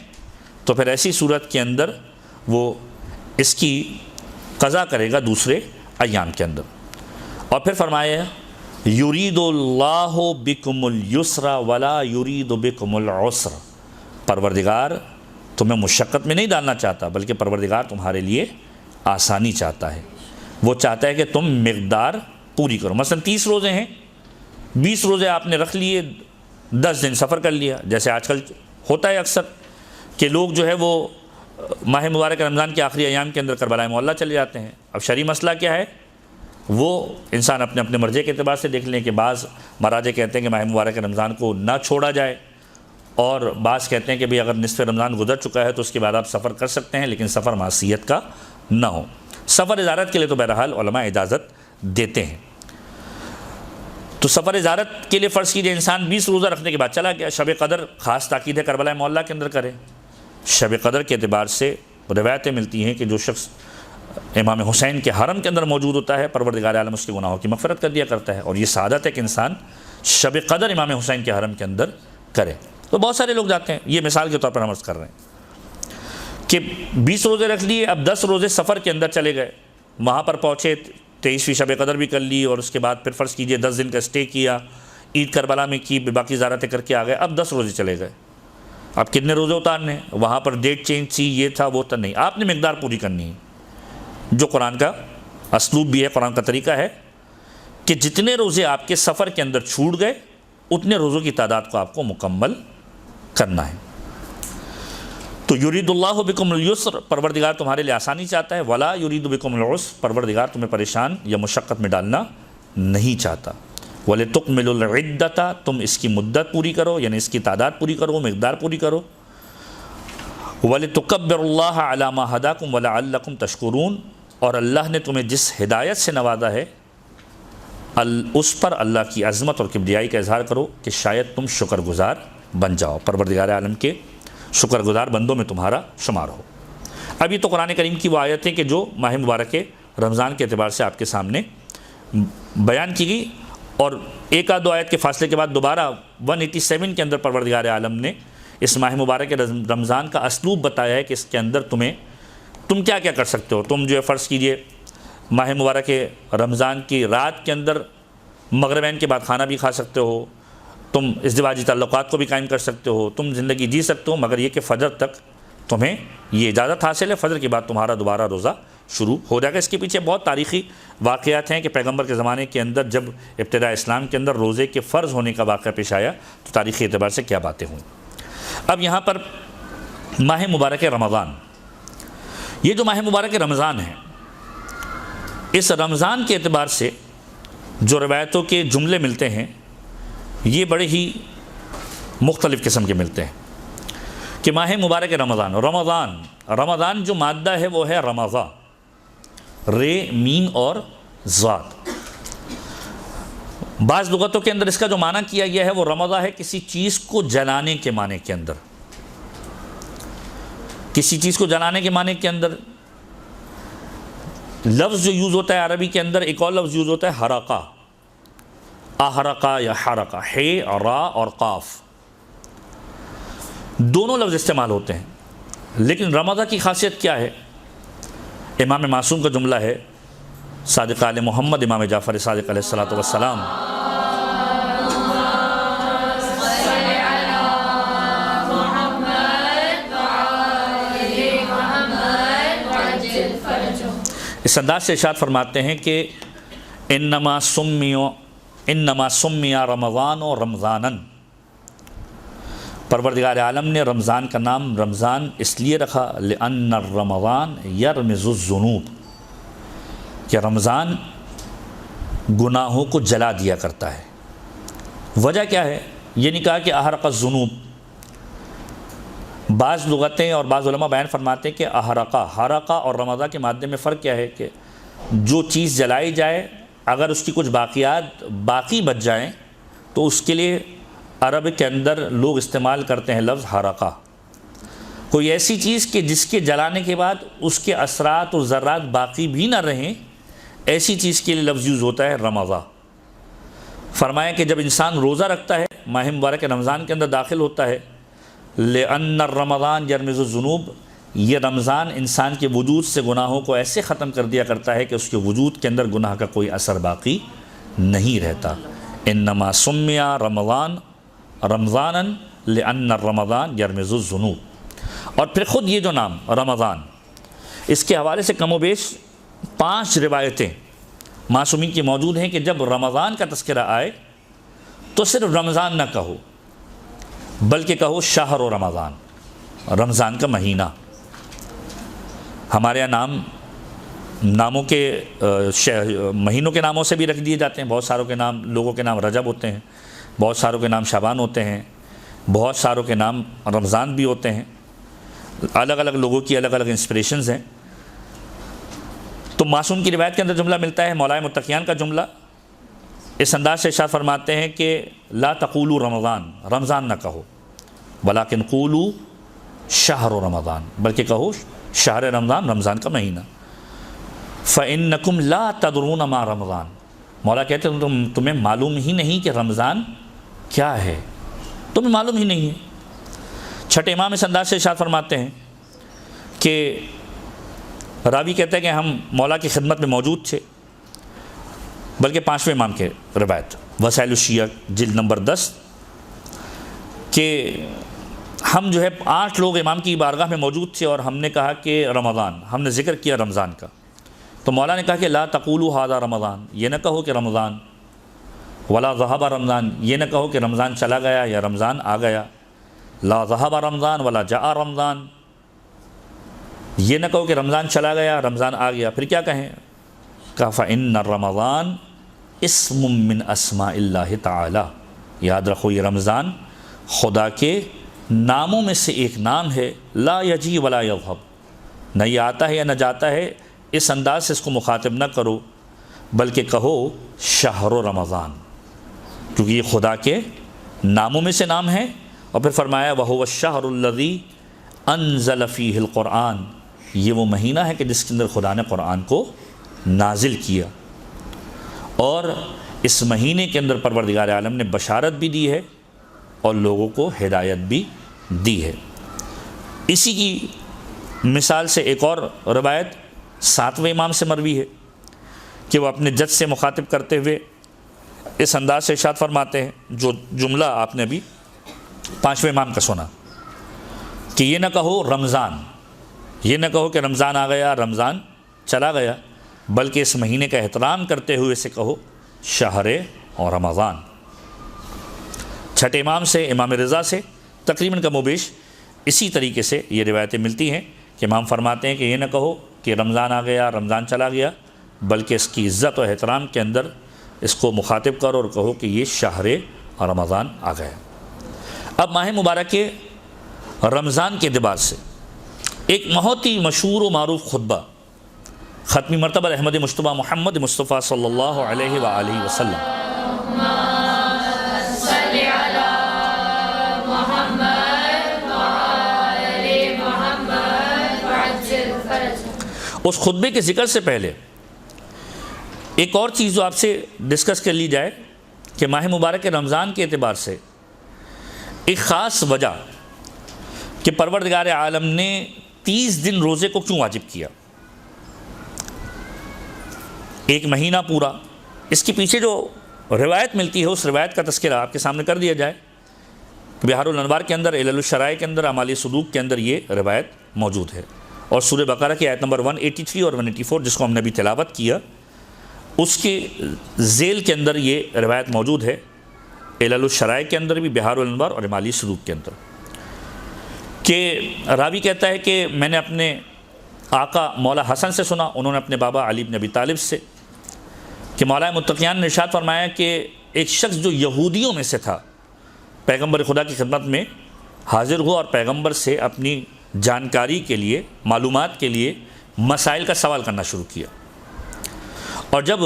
A: تو پھر ایسی صورت کے اندر وہ اس کی قضا کرے گا دوسرے ایام کے اندر۔ اور پھر فرمایا یرید اللہ بکم الیسر ولا یرید بکم العسر، پروردگار تمہیں مشقت میں نہیں ڈالنا چاہتا بلکہ پروردگار تمہارے لیے آسانی چاہتا ہے، وہ چاہتا ہے کہ تم مقدار پوری کرو۔ مثلا 30 روزے ہیں، 20 روزے آپ نے رکھ لیے، 10 دن سفر کر لیا، جیسے آج کل ہوتا ہے اکثر کہ لوگ جو ہے وہ ماہ مبارک رمضان کے آخری ایام کے اندر کربلا معلیٰ چلے جاتے ہیں۔ اب شرعی مسئلہ کیا ہے وہ انسان اپنے اپنے مرضی کے اعتبار سے دیکھ لیں کہ بعض مراجع کہتے ہیں کہ ماہ مبارک رمضان کو نہ چھوڑا جائے، اور بعض کہتے ہیں کہ بھی اگر نصف رمضان گزر چکا ہے تو اس کے بعد آپ سفر کر سکتے ہیں، لیکن سفر معصیت کا نہ ہو۔ سفر زیارت کے لیے تو بہرحال علماء اجازت دیتے ہیں۔ تو سفر زیارت کے لیے فرض کیجئے انسان 20 روزہ رکھنے کے بعد چلا گیا، شب قدر خاص تاکید ہے کربلا معلیٰ کے اندر کرے۔ شب قدر کے اعتبار سے روایتیں ملتی ہیں کہ جو شخص امام حسین کے حرم کے اندر موجود ہوتا ہے، پروردگار عالم اس کے گناہوں کی مغفرت کر دیا کرتا ہے، اور یہ سعادت ہے کہ انسان شب قدر امام حسین کے حرم کے اندر کرے۔ تو بہت سارے لوگ جاتے ہیں، یہ مثال کے طور پر ہم عرض کر رہے ہیں کہ 20 روزے رکھ لیے، اب 10 روزے سفر کے اندر چلے گئے، وہاں پر پہنچے 23ویں شب قدر بھی کر لی، اور اس کے بعد پھر فرض کیجئے 10 دن کا اسٹے کیا، عید کربلا میں کی، باقی زیارتیں کر کے آ گئے، اب 10 روزے چلے گئے۔ اب کتنے روزے اتارنے؟ وہاں پر ڈیٹ چینج تھی، یہ تھا وہ تھا، نہیں، آپ نے مقدار پوری کرنی ہے، جو قرآن کا اسلوب بھی ہے، قرآن کا طریقہ ہے کہ جتنے روزے آپ کے سفر کے اندر چھوٹ گئے اتنے روزوں کی تعداد کو آپ کو مکمل کرنا ہے۔ تو یرید اللہ بکم الیسر، پروردگار تمہارے لیے آسانی چاہتا ہے، ولا یرید بکم العسر، پروردگار تمہیں پریشان یا مشقت میں ڈالنا نہیں چاہتا۔ وَلِتُكْمِلُوا الْعِدَّةَ، تم اس کی مدت پوری کرو، یعنی اس کی تعداد پوری کرو، مقدار پوری کرو۔ وَلِتُكَبِّرُوا اللَّهَ عَلَى مَا هَدَاكُمْ وَلَعَلَّكُمْ تَشْكُرُونَ، اور اللہ نے تمہیں جس ہدایت سے نوازا ہے اس پر اللہ کی عظمت اور کبریائی کا اظہار کرو کہ شاید تم شکر گزار بن جاؤ، پروردگار عالم کے شکر گزار بندوں میں تمہارا شمار ہو۔ اب یہ تو قرآن کریم کی وہ آیتیں کہ جو ماہ مبارک رمضان کے اعتبار سے آپ کے سامنے بیان کی گئی، اور ایک آدھ دو آیت کے فاصلے کے بعد دوبارہ 187 کے اندر پروردگار عالم نے اس ماہ مبارک رمضان کا اسلوب بتایا ہے کہ اس کے اندر تم کیا کیا کر سکتے ہو۔ تم جو ہے فرض کیجئے ماہ مبارک رمضان کی رات کے اندر مغربین کے بعد کھانا بھی کھا سکتے ہو، تم ازدواجی تعلقات کو بھی قائم کر سکتے ہو، تم زندگی جی سکتے ہو، مگر یہ کہ فجر تک تمہیں یہ اجازت حاصل ہے، فجر کے بعد تمہارا دوبارہ روزہ شروع ہو جائے گا۔ اس کے پیچھے بہت تاریخی واقعات ہیں کہ پیغمبر کے زمانے کے اندر جب ابتداء اسلام کے اندر روزے کے فرض ہونے کا واقعہ پیش آیا تو تاریخی اعتبار سے کیا باتیں ہوئیں۔ اب یہاں پر ماہ مبارک رمضان، یہ جو ماہ مبارک رمضان ہے، اس رمضان کے اعتبار سے جو روایتوں کے جملے ملتے ہیں یہ بڑے ہی مختلف قسم کے ملتے ہیں کہ ماہ مبارک رمضان جو مادہ ہے وہ ہے رمضا، رے میم اور ضاد۔ بعض لغتوں کے اندر اس کا جو معنی کیا گیا ہے وہ رمضا ہے کسی چیز کو جلانے کے معنی کے اندر، کسی چیز کو جلانے کے معنی کے اندر لفظ جو یوز ہوتا ہے عربی کے اندر، ایک اور لفظ یوز ہوتا ہے حرقہ، احرقہ یا حرقہ، ہے را اور قاف دونوں لفظ استعمال ہوتے ہیں۔ لیکن رمضہ کی خاصیت کیا ہے؟ امام معصوم کا جملہ ہے، صادق آل محمد امام جعفر صادق علیہ الصلوۃ والسلام، اس انداز سے ارشاد فرماتے ہیں کہ انما سمی رمضان و رمضانن، پروردگار عالم نے رمضان کا نام رمضان اس لیے رکھا لأن الرمضان یرمز الذنوب، کہ رمضان گناہوں کو جلا دیا کرتا ہے۔ وجہ کیا ہے؟ یہ نہیں کہا کہ احرق الذنوب، بعض لغتیں اور بعض علماء بیان فرماتے ہیں کہ حرقہ اور رمضہ کے مادے میں فرق کیا ہے کہ جو چیز جلائی جائے اگر اس کی کچھ باقیات باقی بچ جائیں تو اس کے لیے عرب کے اندر لوگ استعمال کرتے ہیں لفظ حرقہ، کوئی ایسی چیز کہ جس کے جلانے کے بعد اس کے اثرات اور ذرات باقی بھی نہ رہیں، ایسی چیز کے لیے لفظ یوز ہوتا ہے رمضہ۔ فرمایا کہ جب انسان روزہ رکھتا ہے، ماہ مبارک رمضان کے اندر داخل ہوتا ہے، لأن الرمضان یرمز الذنوب، یہ رمضان انسان کے وجود سے گناہوں کو ایسے ختم کر دیا کرتا ہے کہ اس کے وجود کے اندر گناہ کا کوئی اثر باقی نہیں رہتا۔ انما سمی رمضان رمضانا لأن الرمضان یرمز الذنوب۔ اور پھر خود یہ جو نام رمضان، اس کے حوالے سے کم و بیش 5 روایتیں معصومین کی موجود ہیں کہ جب رمضان کا تذکرہ آئے تو صرف رمضان نہ کہو بلکہ کہو شہر و رمضان، رمضان کا مہینہ۔ ہمارے یہاں ناموں کے مہینوں کے ناموں سے بھی رکھ دیے جاتے ہیں، بہت ساروں کے نام، لوگوں کے نام رجب ہوتے ہیں، بہت ساروں کے نام شعبان ہوتے ہیں، بہت ساروں کے نام رمضان بھی ہوتے ہیں، الگ الگ لوگوں کی الگ الگ انسپریشنز ہیں۔ تو معصوم کی روایت کے اندر جملہ ملتا ہے، مولا متقیان کا جملہ، اس انداز سے ارشاد فرماتے ہیں کہ لا تقولوا رمضان، رمضان نہ کہو، ولیکن قولوا شہر رمضان، بلکہ کہو شہر رمضان، رمضان کا مہینہ۔ فإنکم لا تدرون ما رمضان، مولا کہتے ہیں تمہیں معلوم ہی نہیں کہ رمضان کیا ہے، تمہیں معلوم ہی نہیں ہے۔ چھٹے امام اس انداز سے ارشاد فرماتے ہیں کہ راوی کہتے ہیں کہ ہم مولا کی خدمت میں موجود تھے، بلکہ 5ویں امام کے روایت وسائل الشیعہ جلد نمبر 10، کہ ہم جو ہے 8 لوگ امام کی بارگاہ میں موجود تھے اور ہم نے کہا کہ رمضان، ہم نے ذکر کیا رمضان کا، تو مولا نے کہا کہ لا تقولوا ھذا رمضان، یہ نہ کہو کہ رمضان، ولا ذهب رمضان، یہ نہ کہو کہ رمضان چلا گیا یا رمضان آ گیا، لا ذهب رمضان ولا جاء رمضان، یہ نہ کہو کہ رمضان چلا گیا رمضان آ گیا، پھر کیا کہیں؟ کہا فإن الرمضان اسم من اسماء اللہ تعالی، یاد رکھو یہ رمضان خدا کے ناموں میں سے ایک نام ہے، لا یجی ولا یذهب، نہ یہ آتا ہے یا نہ جاتا ہے، اس انداز سے اس کو مخاطب نہ کرو بلکہ کہو شہر رمضان، کیونکہ یہ خدا کے ناموں میں سے نام ہے۔ اور پھر فرمایا وَهُوَ الشَّهْرُ الَّذِي أَنزَلَ فِيهِ الْقُرْآنَ، یہ وہ مہینہ ہے کہ جس کے اندر خدا نے قرآن کو نازل کیا، اور اس مہینے کے اندر پروردگار عالم نے بشارت بھی دی ہے اور لوگوں کو ہدایت بھی دی ہے۔ اسی کی مثال سے ایک اور روایت 7ویں امام سے مروی ہے کہ وہ اپنے جد سے مخاطب کرتے ہوئے اس انداز سے ارشاد فرماتے ہیں، جو جملہ آپ نے ابھی 5ویں امام کا سنا، کہ یہ نہ کہو رمضان، یہ نہ کہو کہ رمضان آ گیا رمضان چلا گیا، بلکہ اس مہینے کا احترام کرتے ہوئے اسے کہو شہر اور رمضان۔ چھٹے امام سے، امام رضا سے تقریباً کم و بیش اسی طریقے سے یہ روایتیں ملتی ہیں کہ امام فرماتے ہیں کہ یہ نہ کہو کہ رمضان آ گیا رمضان چلا گیا، بلکہ اس کی عزت و احترام کے اندر اس کو مخاطب کرو اور کہو کہ یہ شہر اور رمضان آ گیا۔ اب ماہ مبارک رمضان کے اعتبار سے ایک بہت ہی مشہور و معروف خطبہ ختمی مرتبہ احمد مجتبیٰ محمد مصطفیٰ صلی اللہ علیہ وآلہ وسلم اس خطبے کے ذکر سے پہلے ایک اور چیز جو آپ سے ڈسکس کر لی جائے کہ ماہ مبارک رمضان کے اعتبار سے ایک خاص وجہ کہ پروردگار عالم نے 30 دن روزے کو کیوں واجب کیا، ایک مہینہ پورا، اس کے پیچھے جو روایت ملتی ہے اس روایت کا تذکرہ آپ کے سامنے کر دیا جائے۔ بہار الانوار کے اندر، علل الشرائع کے اندر، اعمال سلوک کے اندر یہ روایت موجود ہے، اور سورہ بقرہ کی آیت نمبر 183 اور 184 جس کو ہم نے بھی تلاوت کیا، اس کے ذیل کے اندر یہ روایت موجود ہے، علل الشرائع کے اندر بھی، بہار الانوار اور اعمال سلوک کے اندر، کہ راوی کہتا ہے کہ میں نے اپنے آقا مولا حسن سے سنا، انہوں نے اپنے بابا علی بن ابی طالب سے، کہ مولا متقیان نے ارشاد فرمایا کہ ایک شخص جو یہودیوں میں سے تھا پیغمبر خدا کی خدمت میں حاضر ہوا اور پیغمبر سے اپنی جانکاری کے لیے، معلومات کے لیے مسائل کا سوال کرنا شروع کیا، اور جب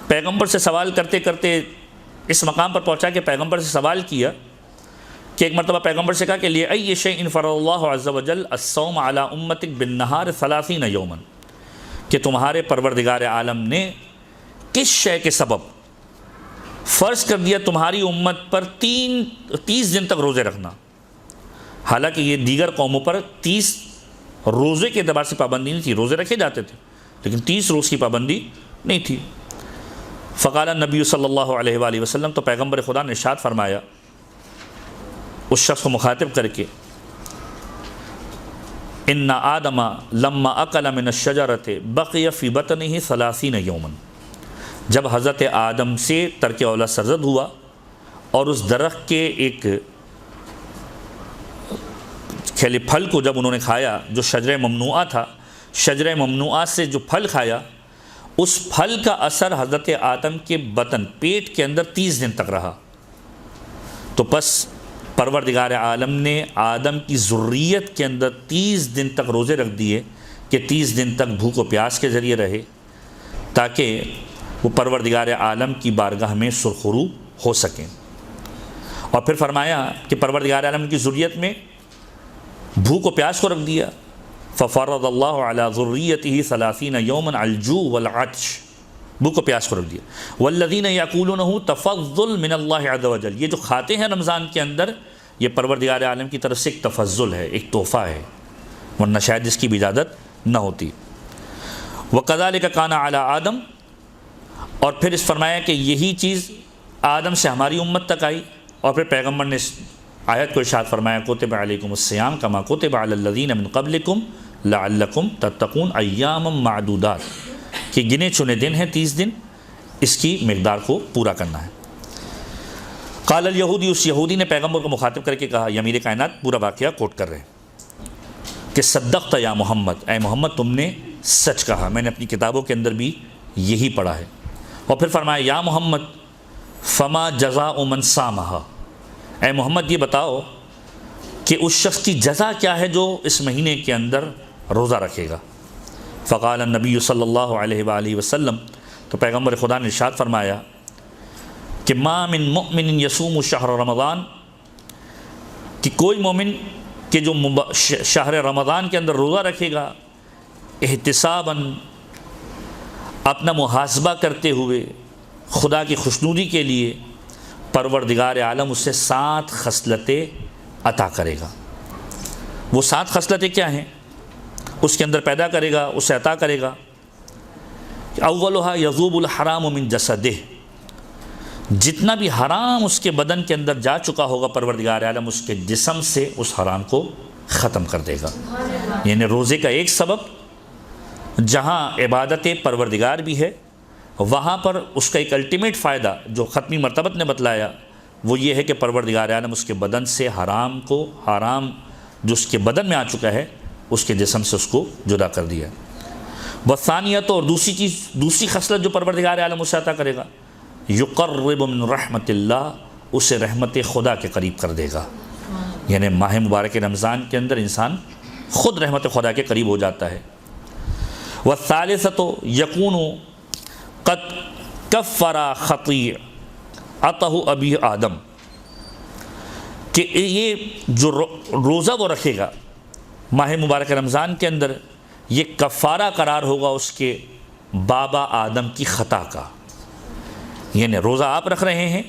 A: پیغمبر سے سوال کرتے کرتے اس مقام پر پہنچا کہ پیغمبر سے سوال کیا کہ ایک مرتبہ پیغمبر سے کہا کہ لِأَيِّ شَيْءٍ فَرَضَ اللَّهُ عَزَّ وَجَلَّ الصَّوْمَ عَلَىٰ أُمَّتِكَ بِالنَّهَارِ 30 يَوْمًا، کہ تمہارے پروردگار عالم نے کس شے کے سبب فرض کر دیا تمہاری امت پر 30 دن تک روزے رکھنا، حالانکہ یہ دیگر قوموں پر 30 روزے کے اعتبار سے پابندی نہیں تھی، روزے رکھے جاتے تھے لیکن 30 روز کی پابندی نہیں تھی۔ فقال النبی صلی اللہ علیہ وآلہ وسلم، تو پیغمبر خدا نے ارشاد فرمایا اس شخص کو مخاطب کر کے، ان آدم لما اکل من الشجرۃ بقی فی بطنہ 30 یوما، جب حضرت آدم سے ترک اولا سرزد ہوا اور اس درخت کے ایک کھیلے پھل کو جب انہوں نے کھایا جو شجرہ ممنوعہ تھا، شجرہ ممنوعہ سے جو پھل کھایا، اس پھل کا اثر حضرت آدم کے بطن پیٹ کے اندر 30 دن تک رہا، تو پس پروردگار عالم نے آدم کی ذریت کے اندر 30 دن تک روزے رکھ دیے کہ 30 دن تک بھوک و پیاس کے ذریعے رہے، تاکہ وہ پروردگار عالم کی بارگاہ میں سرخرو ہو سکیں۔ اور پھر فرمایا کہ پروردگار عالم کی ذریت میں بھوک و پیاس کو رکھ دیا، ففرض اللہ علی ذریتہ 30 یوما الجوع والعطش، بھوک و پیاس کو رکھ دیا۔ والذین یأکلونہ تفضل من اللہ عز وجل، یہ جو کھاتے ہیں رمضان کے اندر یہ پروردگار عالم کی طرف سے ایک تفضل ہے، ایک تحفہ ہے، ورنہ شاید اس کی بھی اجازت نہ ہوتی۔ وَكَذَلِكَ كَانَ عَلَىٰ آدم، اور پھر اس فرمایا کہ یہی چیز آدم سے ہماری امت تک آئی، اور پھر پیغمبر نے آیت کو ارشاد فرمایا کتب علیکم الصیام کما کتب علی الذین من قبلکم لعلکم تتقون ایاما معدودات، کہ گنے چنے دن ہیں 30 دن، اس کی مقدار کو پورا کرنا ہے۔ قال الیہودی، اس یہودی نے پیغمبر کو مخاطب کر کے کہا، یا امیر کائنات پورا واقعہ کوٹ کر رہے ہیں، کہ صدقت یا محمد، اے محمد تم نے سچ کہا، میں نے اپنی کتابوں کے اندر بھی یہی پڑھا ہے۔ اور پھر فرمایا یا محمد فما جزاء من صامہا، اے محمد یہ بتاؤ کہ اس شخص کی جزا کیا ہے جو اس مہینے کے اندر روزہ رکھے گا۔ فقال النبی صلی اللہ علیہ وآلہ وسلم، تو پیغمبر خدا نے ارشاد فرمایا کہ ما من مؤمن یصوم شہر رمضان، کہ کوئی مومن کہ جو شہر رمضان کے اندر روزہ رکھے گا احتساباً، اپنا محاسبہ کرتے ہوئے خدا کی خوشنودی کے لیے، پروردگار عالم اس سے 7 خصلتیں عطا کرے گا۔ وہ 7 خصلتیں کیا ہیں؟ اس کے اندر پیدا کرے گا، اسے عطا کرے گا۔ اولھا یذوب الحرام من جسدہ، جتنا بھی حرام اس کے بدن کے اندر جا چکا ہوگا پروردگار عالم اس کے جسم سے اس حرام کو ختم کر دے گا۔ یعنی روزے کا ایک سبب جہاں عبادت پروردگار بھی ہے، وہاں پر اس کا ایک الٹیمیٹ فائدہ جو ختمی مرتبت نے بتلایا وہ یہ ہے کہ پروردگار عالم اس کے بدن سے حرام جو اس کے بدن میں آ چکا ہے اس کے جسم سے اس کو جدا کر دیا۔ والثانیۃ، اور دوسری خصلت جو پروردگار عالم اسے عطا کرے گا، یقرب من رحمت اللہ، اسے رحمت خدا کے قریب کر دے گا۔ یعنی ماہ مبارک رمضان کے اندر انسان خود رحمت خدا کے قریب ہو جاتا ہے۔ والثالثۃ یکون قد کفر خطیئتہ ابی آدم، کہ یہ جو روزہ وہ رکھے گا ماہ مبارک رمضان کے اندر، یہ کفارہ قرار ہوگا اس کے بابا آدم کی خطا کا. یعنی روزہ آپ رکھ رہے ہیں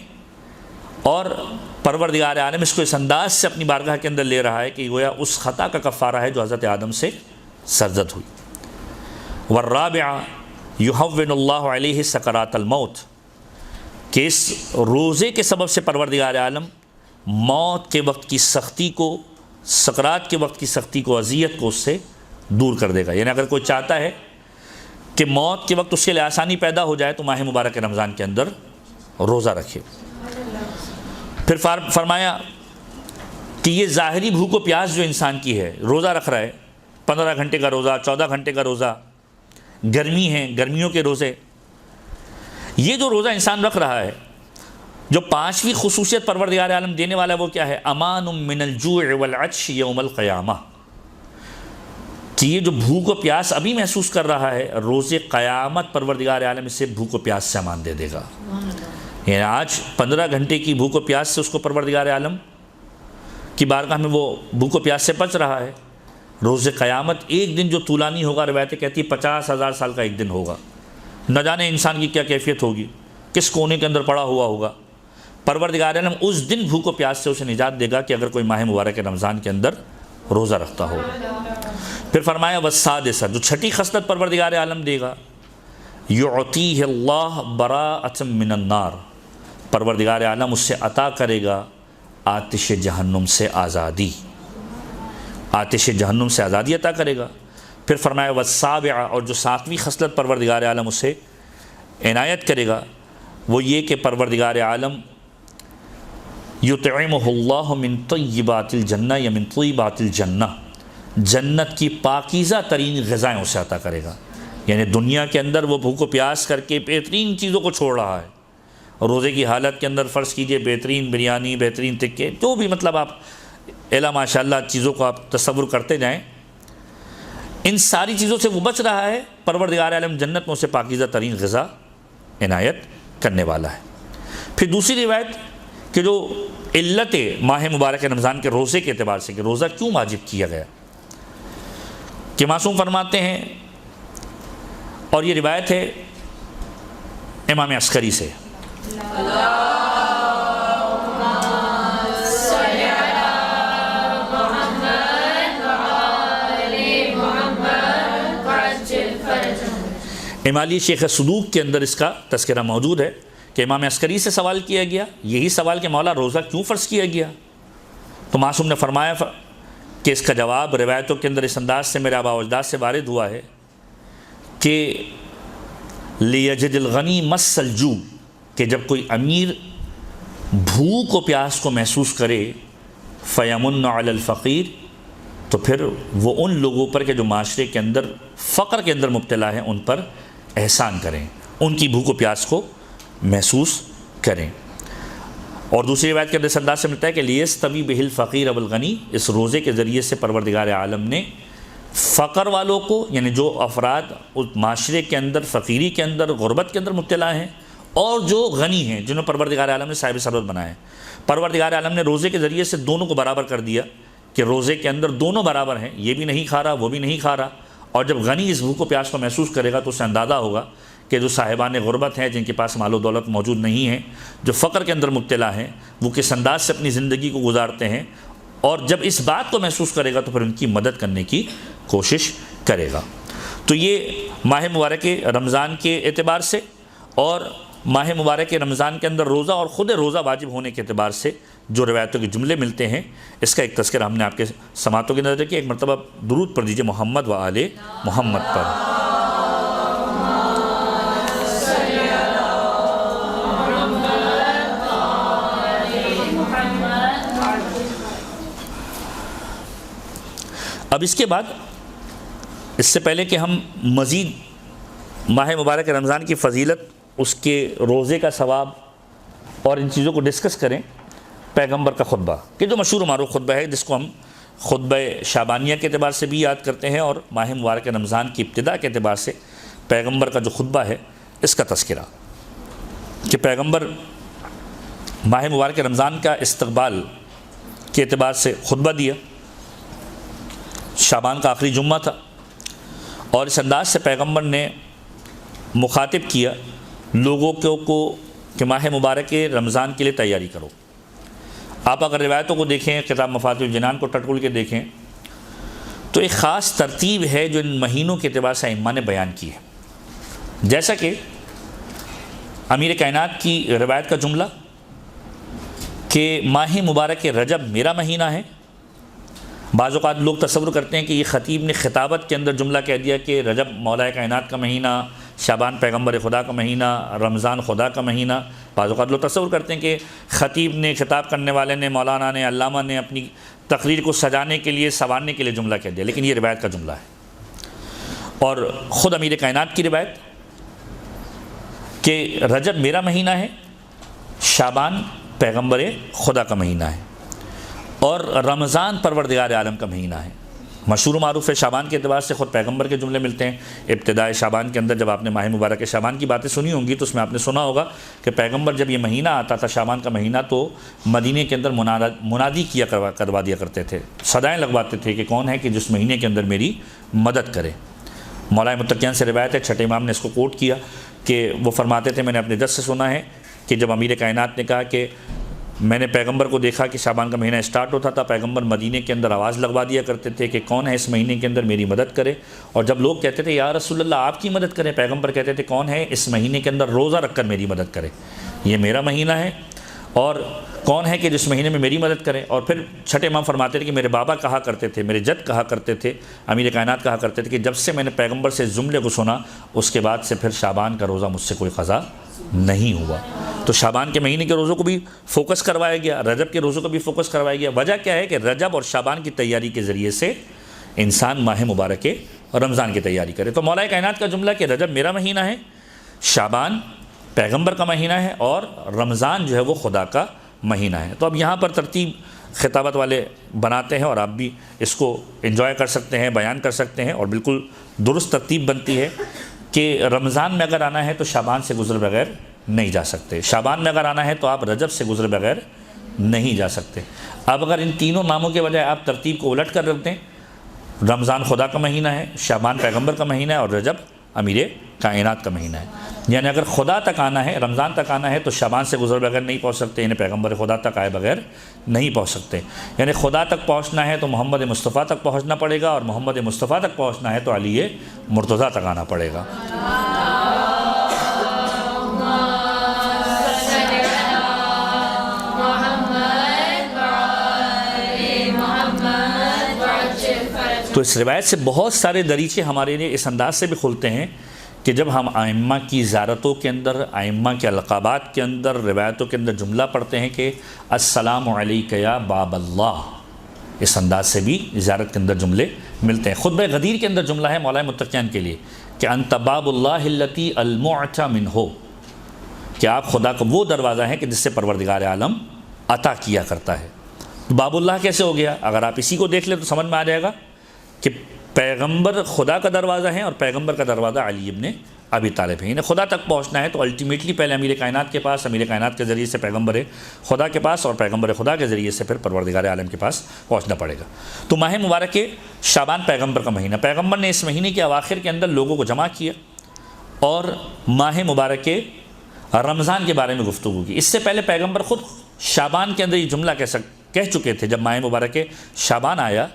A: اور پروردگار عالم اس کو اس انداز سے اپنی بارگاہ کے اندر لے رہا ہے کہ گویا اس خطا کا کفارہ ہے جو حضرت آدم سے سرزد ہوئی. والرابعہ یہون اللہ علیہ سکرات الموت، کہ اس روزے کے سبب سے پروردگار عالم موت کے وقت کی سختی کو، سکرات کے وقت کی سختی کو، اذیت کو اس سے دور کر دے گا. یعنی اگر کوئی چاہتا ہے کہ موت کے وقت اس کے لیے آسانی پیدا ہو جائے تو ماہ مبارک رمضان کے اندر روزہ رکھے. پھر فرمایا کہ یہ ظاہری بھوک و پیاس جو انسان کی ہے، روزہ رکھ رہا ہے، 15 گھنٹے کا روزہ، 14 گھنٹے کا روزہ، گرمی ہے، گرمیوں کے روزے، یہ جو روزہ انسان رکھ رہا ہے، جو 5ویں خصوصیت پروردگار عالم دینے والا ہے وہ کیا ہے؟ امان من الجوع والعطش یوم القیامہ، کہ یہ جو بھوک و پیاس ابھی محسوس کر رہا ہے، روز قیامت پروردگار عالم اسے بھوک و پیاس سے امان دے دے گا. یعنی آج 15 گھنٹے کی بھوک و پیاس سے اس کو پروردگار عالم کی بارگاہ میں وہ بھوک و پیاس سے بچ رہا ہے. روز قیامت ایک دن جو طولانی ہوگا، روایتیں کہتی ہیں 50,000 سال کا ایک دن ہوگا. نہ جانے انسان کی کیا کیفیت ہوگی، کس کونے کے اندر پڑا ہوا ہوگا. پروردگار عالم اس دن بھوک و پیاس سے اسے نجات دے گا کہ اگر کوئی ماہ مبارک رمضان کے اندر روزہ رکھتا ہو. پھر فرمایا والسادسہ، جو چھٹی خصلت پروردگار عالم دے گا، یعطیہ اللہ براءۃ من النار، پروردگار عالم اس سے عطا کرے گا آتش جہنم سے آزادی، آتش جہنم سے آزادی عطا کرے گا. پھر فرمایا والسابعہ، اور جو 7ویں خصلت پروردگار عالم اسے عنایت کرے گا وہ یہ کہ پروردگار عالم یطعمہ اللہ من طیبات الجنہ یا من طیبات الجنہ، جنت کی پاکیزہ ترین غذائیں اسے عطا کرے گا. یعنی دنیا کے اندر وہ بھوک و پیاس کر کے بہترین چیزوں کو چھوڑ رہا ہے، روزے کی حالت کے اندر فرض کیجئے بہترین بریانی، بہترین تکے، جو بھی مطلب آپ الا ماشاء اللہ چیزوں کو آپ تصور کرتے جائیں، ان ساری چیزوں سے وہ بچ رہا ہے. پروردگار عالم جنت میں اسے پاکیزہ ترین غذا عنایت کرنے والا ہے. پھر دوسری روایت کہ جو علت ماہ مبارک رمضان کے روزے کے اعتبار سے کہ روزہ کیوں واجب کیا گیا، کہ معصوم فرماتے ہیں، اور یہ روایت ہے امام عسکری سے، امالی شیخ صدوق کے اندر اس کا تذکرہ موجود ہے کہ امام عسکری سے سوال کیا گیا یہی سوال کہ مولا روزہ کیوں فرض کیا گیا، تو معصوم نے فرمایا کہ اس کا جواب روایتوں کے اندر اس انداز سے میرے آباء و اجداد سے وارد ہوا ہے کہ لیجد الغنی مس الجوع، کہ جب کوئی امیر بھوک و پیاس کو محسوس کرے، فیمن علی الفقیر، تو پھر وہ ان لوگوں پر کہ جو معاشرے کے اندر فقر کے اندر مبتلا ہیں ان پر احسان کریں، ان کی بھوک و پیاس کو محسوس کریں. اور دوسری روایت کے اندر اس انداز سے ملتا ہے کہ لیستوی بہ الفقیر والغنی، اس روزے کے ذریعے سے پروردگار عالم نے فقر والوں کو، یعنی جو افراد اس معاشرے کے اندر فقیری کے اندر غربت کے اندر مبتلا ہیں، اور جو غنی ہیں جنہوں پروردگار عالم نے صاحب ثروت بنائے ہیں، پروردگار عالم نے روزے کے ذریعے سے دونوں کو برابر کر دیا کہ روزے کے اندر دونوں برابر ہیں، یہ بھی نہیں کھا رہا وہ بھی نہیں کھا رہا. اور جب غنی اس بھوک و پیاس کو محسوس کرے گا تو اسے اندازہ ہوگا کہ جو صاحبان غربت ہیں، جن کے پاس مال و دولت موجود نہیں ہے، جو فقر کے اندر مبتلا ہیں، وہ کس انداز سے اپنی زندگی کو گزارتے ہیں، اور جب اس بات کو محسوس کرے گا تو پھر ان کی مدد کرنے کی کوشش کرے گا. تو یہ ماہ مبارک رمضان کے اعتبار سے اور ماہ مبارک رمضان کے اندر روزہ اور خود روزہ واجب ہونے کے اعتبار سے جو روایتوں کے جملے ملتے ہیں، اس کا ایک تذکرہ ہم نے آپ کے سماعتوں کی نظر کیا. ایک مرتبہ درود پڑھ دیجئے محمد و آل محمد پر. اب اس کے بعد، اس سے پہلے کہ ہم مزید ماہ مبارک رمضان کی فضیلت، اس کے روزے کا ثواب اور ان چیزوں کو ڈسکس کریں، پیغمبر کا خطبہ، کہ جو مشہور و معروف خطبہ ہے، جس کو ہم خطبہ شعبانیہ کے اعتبار سے بھی یاد کرتے ہیں، اور ماہ مبارک رمضان کی ابتدا کے اعتبار سے پیغمبر کا جو خطبہ ہے اس کا تذکرہ، کہ پیغمبر ماہ مبارک رمضان کا استقبال کے اعتبار سے خطبہ دیا. شعبان کا آخری جمعہ تھا، اور اس انداز سے پیغمبر نے مخاطب کیا لوگوں کو کہ ماہ مبارک رمضان کے لیے تیاری کرو۔ آپ اگر روایتوں کو دیکھیں، کتاب مفاتیح الجنان کو ٹٹول کے دیکھیں تو ایک خاص ترتیب ہے جو ان مہینوں کے اعتبار سے ائمہ نے بیان کی ہے، جیسا کہ امیر کائنات کی روایت کا جملہ کہ ماہ مبارک رجب میرا مہینہ ہے۔ بعض اوقات لوگ تصور کرتے ہیں کہ یہ خطیب نے خطابت کے اندر جملہ کہہ دیا کہ رجب مولا کائنات کا مہینہ، شعبان پیغمبر خدا کا مہینہ، رمضان خدا کا مہینہ۔ بعض اوقات لوگ تصور کرتے ہیں کہ خطیب نے، خطاب کرنے والے نے، مولانا نے، علامہ نے اپنی تقریر کو سجانے کے لیے، سنوارنے کے لیے جملہ کہہ دیا، لیکن یہ روایت کا جملہ ہے۔ اور خود امیر کائنات کی روایت کہ رجب میرا مہینہ ہے، شعبان پیغمبر خدا کا مہینہ ہے، اور رمضان پروردگار عالم کا مہینہ ہے۔ مشہور و معروف ہے، شعبان کے اعتبار سے خود پیغمبر کے جملے ملتے ہیں۔ ابتدائے شعبان کے اندر جب آپ نے ماہ مبارک شعبان کی باتیں سنی ہوں گی تو اس میں آپ نے سنا ہوگا کہ پیغمبر جب یہ مہینہ آتا تھا شعبان کا مہینہ تو مدینے کے اندر منادی کروا دیا کرتے تھے، صدائیں لگواتے تھے کہ کون ہے کہ جس مہینے کے اندر میری مدد کرے۔ مولا متقیان سے روایت ہے، چھٹے امام نے اس کو کوٹ کیا کہ وہ فرماتے تھے، میں نے اپنے جد سے سنا ہے کہ جب امیر کائنات نے کہا کہ میں نے پیغمبر کو دیکھا کہ شعبان کا مہینہ اسٹارٹ ہوتا تھا، پیغمبر مدینے کے اندر آواز لگوا دیا کرتے تھے کہ کون ہے اس مہینے کے اندر میری مدد کرے، اور جب لوگ کہتے تھے یا رسول اللہ آپ کی مدد کریں، پیغمبر کہتے تھے کون ہے اس مہینے کے اندر روزہ رکھ کر میری مدد کرے، یہ میرا مہینہ ہے، اور کون ہے کہ جس مہینے میں میری مدد کرے۔ اور پھر چھٹے امام فرماتے تھے کہ میرے بابا کہا کرتے تھے، میرے جد کہا کرتے تھے، امیر کائنات کہا کرتے تھے کہ جب سے میں نے پیغمبر سے جملے کو سنا اس کے بعد سے پھر شعبان کا روزہ مجھ سے کوئی قضا نہیں ہوا۔ تو شعبان کے مہینے کے روزوں کو بھی فوکس کروایا گیا، رجب کے روزوں کو بھی فوکس کروایا گیا۔ وجہ کیا ہے کہ رجب اور شعبان کی تیاری کے ذریعے سے انسان ماہ مبارک اور رمضان کی تیاری کرے۔ تو مولا کائنات کا جملہ کہ رجب میرا مہینہ ہے، شعبان پیغمبر کا مہینہ ہے، اور رمضان جو ہے وہ خدا کا مہینہ ہے۔ تو اب یہاں پر ترتیب خطابت والے بناتے ہیں اور آپ بھی اس کو انجوائے کر سکتے ہیں، بیان کر سکتے ہیں، اور بالکل درست ترتیب بنتی ہے کہ رمضان میں اگر آنا ہے تو شعبان سے گزر بغیر نہیں جا سکتے، شعبان میں اگر آنا ہے تو آپ رجب سے گزر بغیر نہیں جا سکتے۔ اب اگر ان تینوں ناموں کے بجائے آپ ترتیب کو الٹ کر رکھ دیں، رمضان خدا کا مہینہ ہے، شعبان پیغمبر کا مہینہ ہے، اور رجب امیر کائنات کا مہینہ ہے، یعنی اگر خدا تک آنا ہے، رمضان تک آنا ہے تو شعبان سے گزر بغیر نہیں پہنچ سکتے، یعنی پیغمبر خدا تک آئے بغیر نہیں پہنچ سکتے، یعنی خدا تک پہنچنا ہے تو محمد مصطفیٰ تک پہنچنا پڑے گا، اور محمد مصطفیٰ تک پہنچنا ہے تو علی مرتضیٰ تک آنا پڑے گا۔ تو اس روایت سے بہت سارے دریچے ہمارے لیے اس انداز سے بھی کھلتے ہیں کہ جب ہم ائمہ کی زیارتوں کے اندر، ائمہ کے القابات کے اندر، روایتوں کے اندر جملہ پڑھتے ہیں کہ السلام علیک یا باب اللہ، اس انداز سے بھی زیارت کے اندر جملے ملتے ہیں۔ خطبہ غدیر کے اندر جملہ ہے مولا متقیان کے لیے کہ انت باب اللہ التی المعطى منہ، کہ آپ خدا کا وہ دروازہ ہیں کہ جس سے پروردگار عالم عطا کیا کرتا ہے۔ باب اللہ کیسے ہو گیا؟ اگر آپ اسی کو دیکھ لیں تو سمجھ میں آ جائے گا کہ پیغمبر خدا کا دروازہ ہے اور پیغمبر کا دروازہ علی ابن ابی طالب ہے، یعنی خدا تک پہنچنا ہے تو الٹیمیٹلی پہلے امیر کائنات کے پاس، امیر کائنات کے ذریعے سے پیغمبر خدا کے پاس، اور پیغمبر خدا کے ذریعے سے پھر پروردگار عالم کے پاس پہنچنا پڑے گا۔ تو ماہ مبارک شعبان پیغمبر کا مہینہ، پیغمبر نے اس مہینے کے اواخر کے اندر لوگوں کو جمع کیا اور ماہ مبارک رمضان کے بارے میں گفتگو کی۔ اس سے پہلے پیغمبر خود شعبان کے اندر یہ جملہ کہہ چکے تھے۔ جب ماہ مبارک شعبان آیا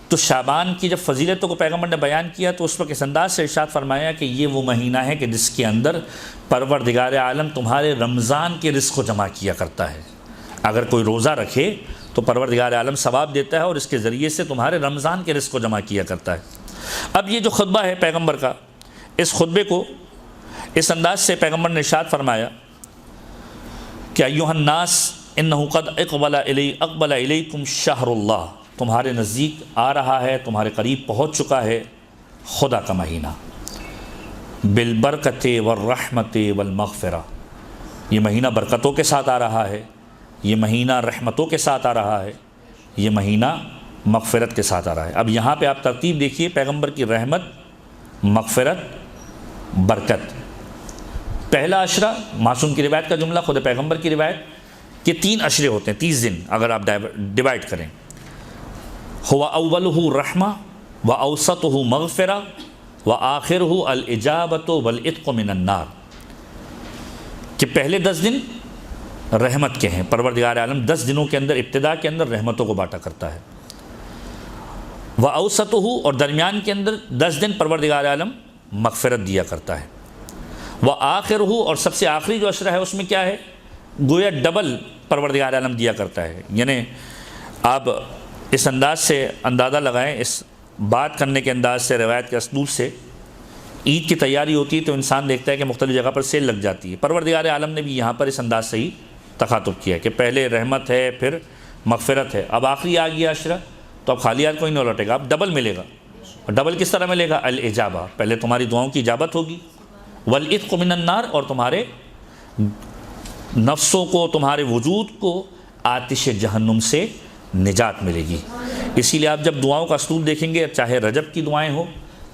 A: تو شعبان کی جب فضیلتوں کو پیغمبر نے بیان کیا تو اس وقت اس انداز سے ارشاد فرمایا کہ یہ وہ مہینہ ہے کہ جس کے اندر پروردگار عالم تمہارے رمضان کے رزق کو جمع کیا کرتا ہے۔ اگر کوئی روزہ رکھے تو پروردگار عالم ثواب دیتا ہے اور اس کے ذریعے سے تمہارے رمضان کے رزق کو جمع کیا کرتا ہے۔ اب یہ جو خطبہ ہے پیغمبر کا، اس خطبے کو اس انداز سے پیغمبر نے ارشاد فرمایا کہ ایھا الناس انہ قد اقبل الیکم شہر اللہ، تمہارے نزدیک آ رہا ہے، تمہارے قریب پہنچ چکا ہے خدا کا مہینہ، بالبرکت والرحمت والمغفرہ، یہ مہینہ برکتوں کے ساتھ آ رہا ہے، یہ مہینہ رحمتوں کے ساتھ آ رہا ہے، یہ مہینہ مغفرت کے ساتھ آ رہا ہے۔ اب یہاں پہ آپ ترتیب دیکھیے، پیغمبر کی رحمت، مغفرت، برکت۔ پہلا عشرہ معصوم کی روایت کا جملہ، خود پیغمبر کی روایت کہ 3 عشرے ہوتے ہیں، 30 دن اگر آپ ڈیوائڈ کریں، ہوا اولہ رحمہ و اوسطہ مغفرہ وآخرہ الاجابۃ والعتق من النار، کہ پہلے 10 دن رحمت کے ہیں، پروردگار عالم 10 دنوں کے اندر ابتدا کے اندر رحمتوں کو بانٹا کرتا ہے، وأوسطہ، اور درمیان کے اندر 10 دن پروردگار عالم مغفرت دیا کرتا ہے، وآخرہ، اور سب سے آخری جو عشرہ ہے اس میں کیا ہے، گویا ڈبل پروردگار عالم دیا کرتا ہے۔ یعنی آپ اس انداز سے اندازہ لگائیں، اس بات کرنے کے انداز سے، روایت کے اسلوب سے، عید کی تیاری ہوتی ہے تو انسان دیکھتا ہے کہ مختلف جگہ پر سیل لگ جاتی ہے، پروردگار عالم نے بھی یہاں پر اس انداز سے ہی تخاطب کیا کہ پہلے رحمت ہے، پھر مغفرت ہے، اب آخری آ گیا عشرہ تو اب خالی ہاتھ کوئی نہیں لوٹے گا، اب ڈبل ملے گا۔ اور ڈبل کس طرح ملے گا؟ الاجابہ، پہلے تمہاری دعاؤں کی اجابت ہوگی، والعتق من النار، اور تمہارے نفسوں کو، تمہارے وجود کو آتش جہنم سے نجات ملے گی۔ اسی لیے آپ جب دعاؤں کا اسلوب دیکھیں گے، چاہے رجب کی دعائیں ہوں،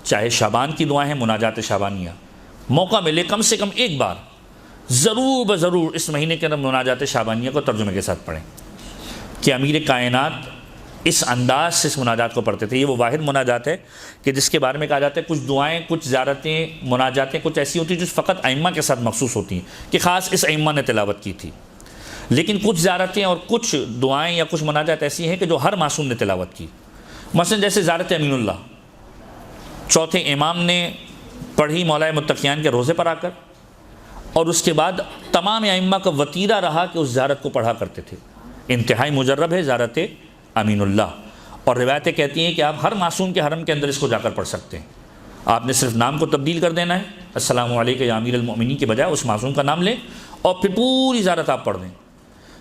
A: چاہے شعبان کی دعائیں ہیں، مناجات شعبانیہ، موقع ملے کم سے کم ایک بار ضرور بضرور اس مہینے کے اندر مناجات شعبانیہ کو ترجمے کے ساتھ پڑھیں، کہ امیر کائنات اس انداز سے اس مناجات کو پڑھتے تھے۔ یہ وہ واحد مناجات ہے کہ جس کے بارے میں کہا جاتا ہے کچھ دعائیں، کچھ زیارتیں، مناجاتیں کچھ ایسی ہوتی ہیں جو فقط ائمہ کے ساتھ مخصوص ہوتی ہیں کہ خاص اس ائمہ نے تلاوت کی تھی، لیکن کچھ زیارتیں اور کچھ دعائیں یا کچھ مناجات ایسی ہیں کہ جو ہر معصوم نے تلاوت کی۔ مثلا جیسے زیارت امین اللہ، چوتھے امام نے پڑھی مولا متقیان کے روزے پر آ کر، اور اس کے بعد تمام ائمہ کا وتیرہ رہا کہ اس زیارت کو پڑھا کرتے تھے۔ انتہائی مجرب ہے زیارت امین اللہ، اور روایتیں کہتی ہیں کہ آپ ہر معصوم کے حرم کے اندر اس کو جا کر پڑھ سکتے ہیں، آپ نے صرف نام کو تبدیل کر دینا ہے، السلام علیکم یا امیر المؤمنین کے بجائے اس معصوم کا نام لیں اور پھر پوری زیارت آپ پڑھ دیں۔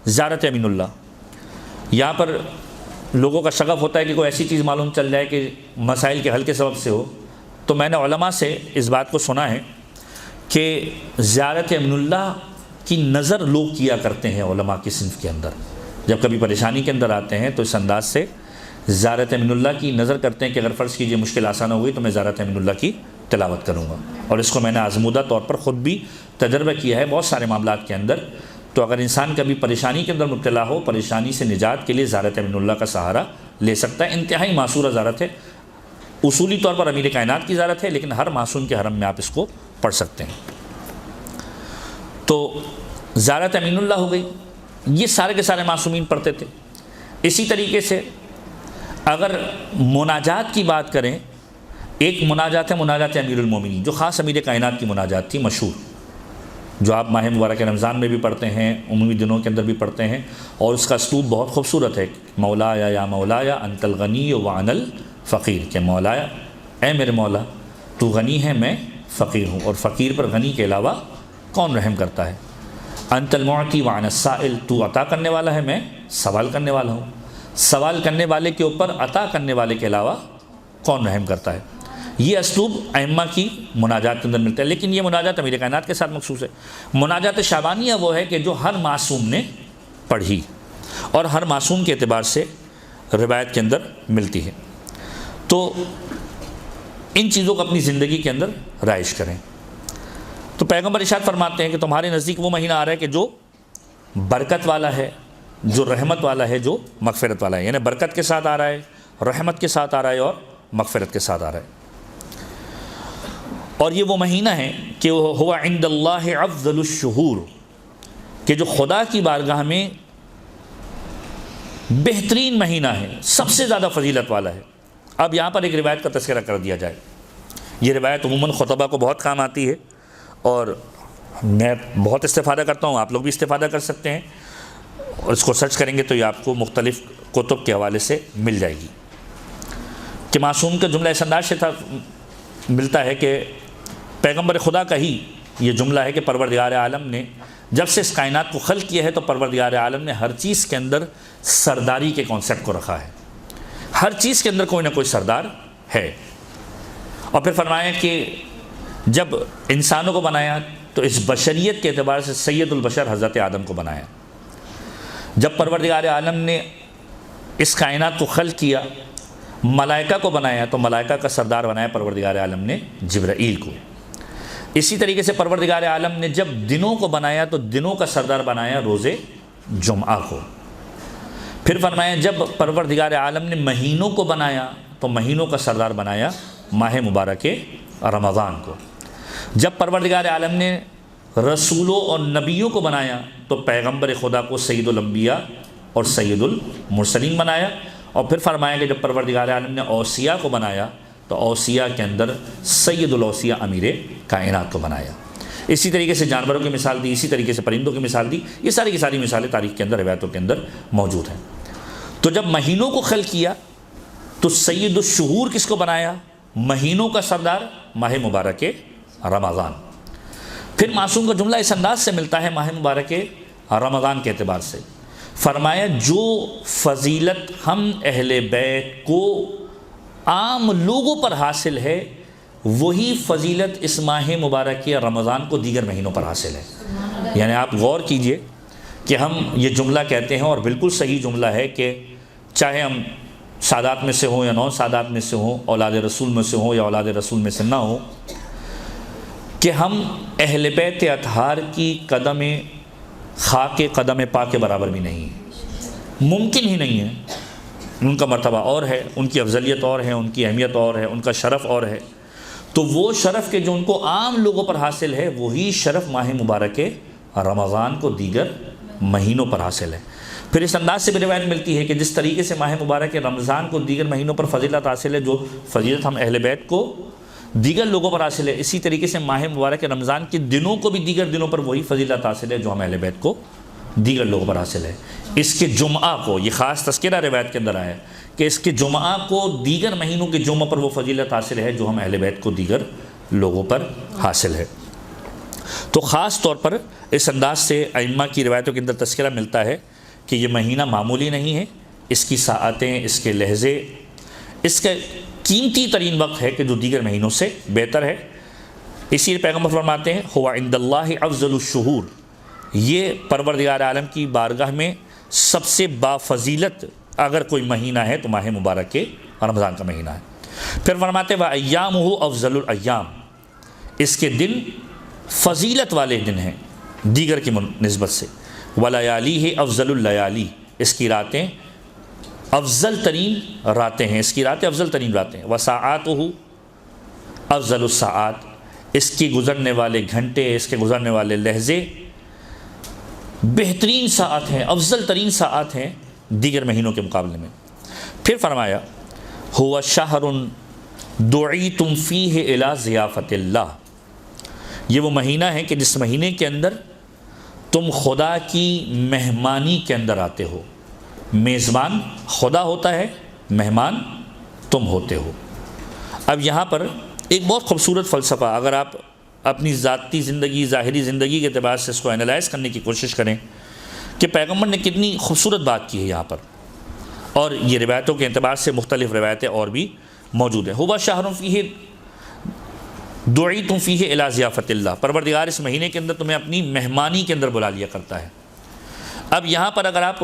A: زیارت امین اللہ، یہاں پر لوگوں کا شغف ہوتا ہے کہ کوئی ایسی چیز معلوم چل جائے کہ مسائل کے حل کے سبب سے ہو، تو میں نے علماء سے اس بات کو سنا ہے کہ زیارت امین اللہ کی نظر لوگ کیا کرتے ہیں علماء کی صنف کے اندر، جب کبھی پریشانی کے اندر آتے ہیں تو اس انداز سے زیارت امین اللہ کی نظر کرتے ہیں کہ اگر فرض کیجئے مشکل آسان ہو گئی تو میں زیارت امین اللہ کی تلاوت کروں گا، اور اس کو میں نے آزمودہ طور پر خود بھی تجربہ کیا ہے بہت سارے معاملات کے اندر۔ تو اگر انسان کبھی پریشانی کے اندر مبتلا ہو، پریشانی سے نجات کے لیے زیارت امین اللہ کا سہارا لے سکتا ہے۔ انتہائی معصورہ زیارت ہے، اصولی طور پر امیر کائنات کی زیارت ہے، لیکن ہر معصوم کے حرم میں آپ اس کو پڑھ سکتے ہیں۔ تو زیارت امین اللہ ہو گئی، یہ سارے کے سارے معصومین پڑھتے تھے۔ اسی طریقے سے اگر مناجات کی بات کریں، ایک مناجات ہے مناجات امیر المومنین، جو خاص امیر کائنات کی مناجات تھی، مشہور، جو آپ ماہ مبارک رمضان میں بھی پڑھتے ہیں، عمومی دنوں کے اندر بھی پڑھتے ہیں، اور اس کا اسلوب بہت خوبصورت ہے، مولایا یا مولایا انت الغنی وانا الفقیر، کہ مولایا اے میرے مولا تو غنی ہے میں فقیر ہوں، اور فقیر پر غنی کے علاوہ کون رحم کرتا ہے، انت المعطی وانا السائل، تو عطا کرنے والا ہے میں سوال کرنے والا ہوں، سوال کرنے والے کے اوپر عطا کرنے والے کے علاوہ کون رحم کرتا ہے۔ یہ اسلوب ائمہ کی مناجات کے اندر ملتا ہے، لیکن یہ مناجات امیر کائنات کے ساتھ مخصوص ہے۔ مناجات شعبانیہ وہ ہے کہ جو ہر معصوم نے پڑھی اور ہر معصوم کے اعتبار سے روایت کے اندر ملتی ہے، تو ان چیزوں کو اپنی زندگی کے اندر رائج کریں۔ تو پیغمبر ارشاد فرماتے ہیں کہ تمہارے نزدیک وہ مہینہ آ رہا ہے کہ جو برکت والا ہے، جو رحمت والا ہے، جو مغفرت والا ہے، یعنی برکت کے ساتھ آ رہا ہے، رحمت کے ساتھ آ رہا ہے، اور مغفرت کے ساتھ آ رہا ہے۔ اور یہ وہ مہینہ ہے کہ ہوا عند اللہ افضل الشہور، کہ جو خدا کی بارگاہ میں بہترین مہینہ ہے، سب سے زیادہ فضیلت والا ہے۔ اب یہاں پر ایک روایت کا تذکرہ کر دیا جائے، یہ روایت عموماً خطبہ کو بہت کام آتی ہے، اور میں بہت استفادہ کرتا ہوں، آپ لوگ بھی استفادہ کر سکتے ہیں، اور اس کو سرچ کریں گے تو یہ آپ کو مختلف کتب کے حوالے سے مل جائے گی، کہ معصوم کا جملہ اس انداز سے ملتا ہے کہ پیغمبر خدا کا ہی یہ جملہ ہے کہ پروردگار عالم نے جب سے اس کائنات کو خلق کیا ہے تو پروردگار عالم نے ہر چیز کے اندر سرداری کے کانسیپٹ کو رکھا ہے، ہر چیز کے اندر کوئی نہ کوئی سردار ہے۔ اور پھر فرمایا کہ جب انسانوں کو بنایا تو اس بشریت کے اعتبار سے سید البشر حضرت آدم کو بنایا، جب پروردگار عالم نے اس کائنات کو خلق کیا، ملائکہ کو بنایا تو ملائکہ کا سردار بنایا پروردگار عالم نے جبرائیل کو۔ اسی طریقے سے پروردگار عالم نے جب دنوں کو بنایا تو دنوں کا سردار بنایا روز جمعہ کو۔ پھر فرمایا جب پروردگار عالم نے مہینوں کو بنایا تو مہینوں کا سردار بنایا ماہ مبارک رمضان کو۔ جب پروردگار عالم نے رسولوں اور نبیوں کو بنایا تو پیغمبر خدا کو سید الانبیاء اور سید المرسلین بنایا، اور پھر فرمایا کہ جب پروردگار عالم نے اوصیاء کو بنایا تو اوصیاء کے اندر سید الاوصیاء امیر کائنات کو بنایا۔ اسی طریقے سے جانوروں کی مثال دی، اسی طریقے سے پرندوں کی مثال دی، یہ ساری کی ساری مثالیں تاریخ کے اندر، روایتوں کے اندر موجود ہیں۔ تو جب مہینوں کو خلق کیا تو سید الشہور کس کو بنایا؟ مہینوں کا سردار ماہ مبارک رمضان۔ پھر معصوم کا جملہ اس انداز سے ملتا ہے ماہ مبارک رمضان کے اعتبار سے، فرمایا جو فضیلت ہم اہل بیت کو عام لوگوں پر حاصل ہے وہی فضیلت اس ماہ مبارک رمضان کو دیگر مہینوں پر حاصل ہے۔ یعنی آپ غور کیجئے کہ ہم یہ جملہ کہتے ہیں، اور بالکل صحیح جملہ ہے، کہ چاہے ہم سادات میں سے ہوں یا نون سادات میں سے ہوں، اولاد رسول میں سے ہوں یا اولاد رسول میں سے نہ ہوں، کہ ہم اہل بیت اطہار کی قدم خاک قدم پاک کے برابر بھی نہیں ہیں، ممکن ہی نہیں ہے۔ ان کا مرتبہ اور ہے، ان کی افضلیت اور ہے، ان کی اہمیت اور ہے، ان کا شرف اور ہے۔ تو وہ شرف کے جو ان کو عام لوگوں پر حاصل ہے وہی شرف ماہ مبارک رمضان کو دیگر مہینوں پر حاصل ہے۔ پھر اس انداز سے بھی روایت ملتی ہے کہ جس طریقے سے ماہ مبارک رمضان کو دیگر مہینوں پر فضیلت حاصل ہے، جو فضیلت ہم اہل بیت کو دیگر لوگوں پر حاصل ہے، اسی طریقے سے ماہ مبارک رمضان کے دنوں کو بھی دیگر دنوں پر وہی فضیلت حاصل ہے جو ہم اہل بیت کو دیگر لوگوں پر حاصل ہے۔ اس کے جمعہ کو، یہ خاص تذکرہ روایت کے اندر آیا ہے کہ اس کے جمعہ کو دیگر مہینوں کے جمعہ پر وہ فضیلت حاصل ہے جو ہم اہل بیت کو دیگر لوگوں پر حاصل ہے۔ تو خاص طور پر اس انداز سے ائمہ کی روایتوں کے اندر تذکرہ ملتا ہے کہ یہ مہینہ معمولی نہیں ہے، اس کی ساعتیں، اس کے لحظے، اس کا قیمتی ترین وقت ہے کہ جو دیگر مہینوں سے بہتر ہے۔ اسی لیے پیغمبر فرماتے ہیں ہوا عند اللہ افضل الشہور، یہ پروردگار عالم کی بارگاہ میں سب سے بافضیلت اگر کوئی مہینہ ہے تو ماہ مبارک کے رمضان کا مہینہ ہے۔ پھر فرماتے ہیں وَأَيَّامُهُ أَفْضَلُ الْأَيَّامِ، اس کے دن فضیلت والے دن ہیں دیگر کی نسبت سے۔ وَلَيَالِهِ أَفْضَلُ اللَّيَالِي، اس کی راتیں افضل ترین راتیں ہیں، اس کی راتیں افضل ترین راتیں ہیں۔ وَسَاعَاتُهُ أَفْضَلُ السَّاعَات، اس کی گزرنے والے گھنٹے، اس کے گزرنے والے لحظے بہترین ساعت ہیں، افضل ترین ساعت ہیں دیگر مہینوں کے مقابلے میں۔ پھر فرمایا ہوا شہر دعیتم فیہ الی ضیافت اللہ، یہ وہ مہینہ ہے کہ جس مہینے کے اندر تم خدا کی مہمانی کے اندر آتے ہو۔ میزبان خدا ہوتا ہے، مہمان تم ہوتے ہو۔ اب یہاں پر ایک بہت خوبصورت فلسفہ، اگر آپ اپنی ذاتی زندگی، ظاہری زندگی کے اعتبار سے اس کو انالائز کرنے کی کوشش کریں کہ پیغمبر نے کتنی خوبصورت بات کی ہے یہاں پر، اور یہ روایتوں کے اعتبار سے مختلف روایتیں اور بھی موجود ہیں۔ ہوا شہر فیہ دعیتم فیہ الی ضیافت اللہ، پروردگار اس مہینے کے اندر تمہیں اپنی مہمانی کے اندر بلا لیا کرتا ہے۔ اب یہاں پر اگر آپ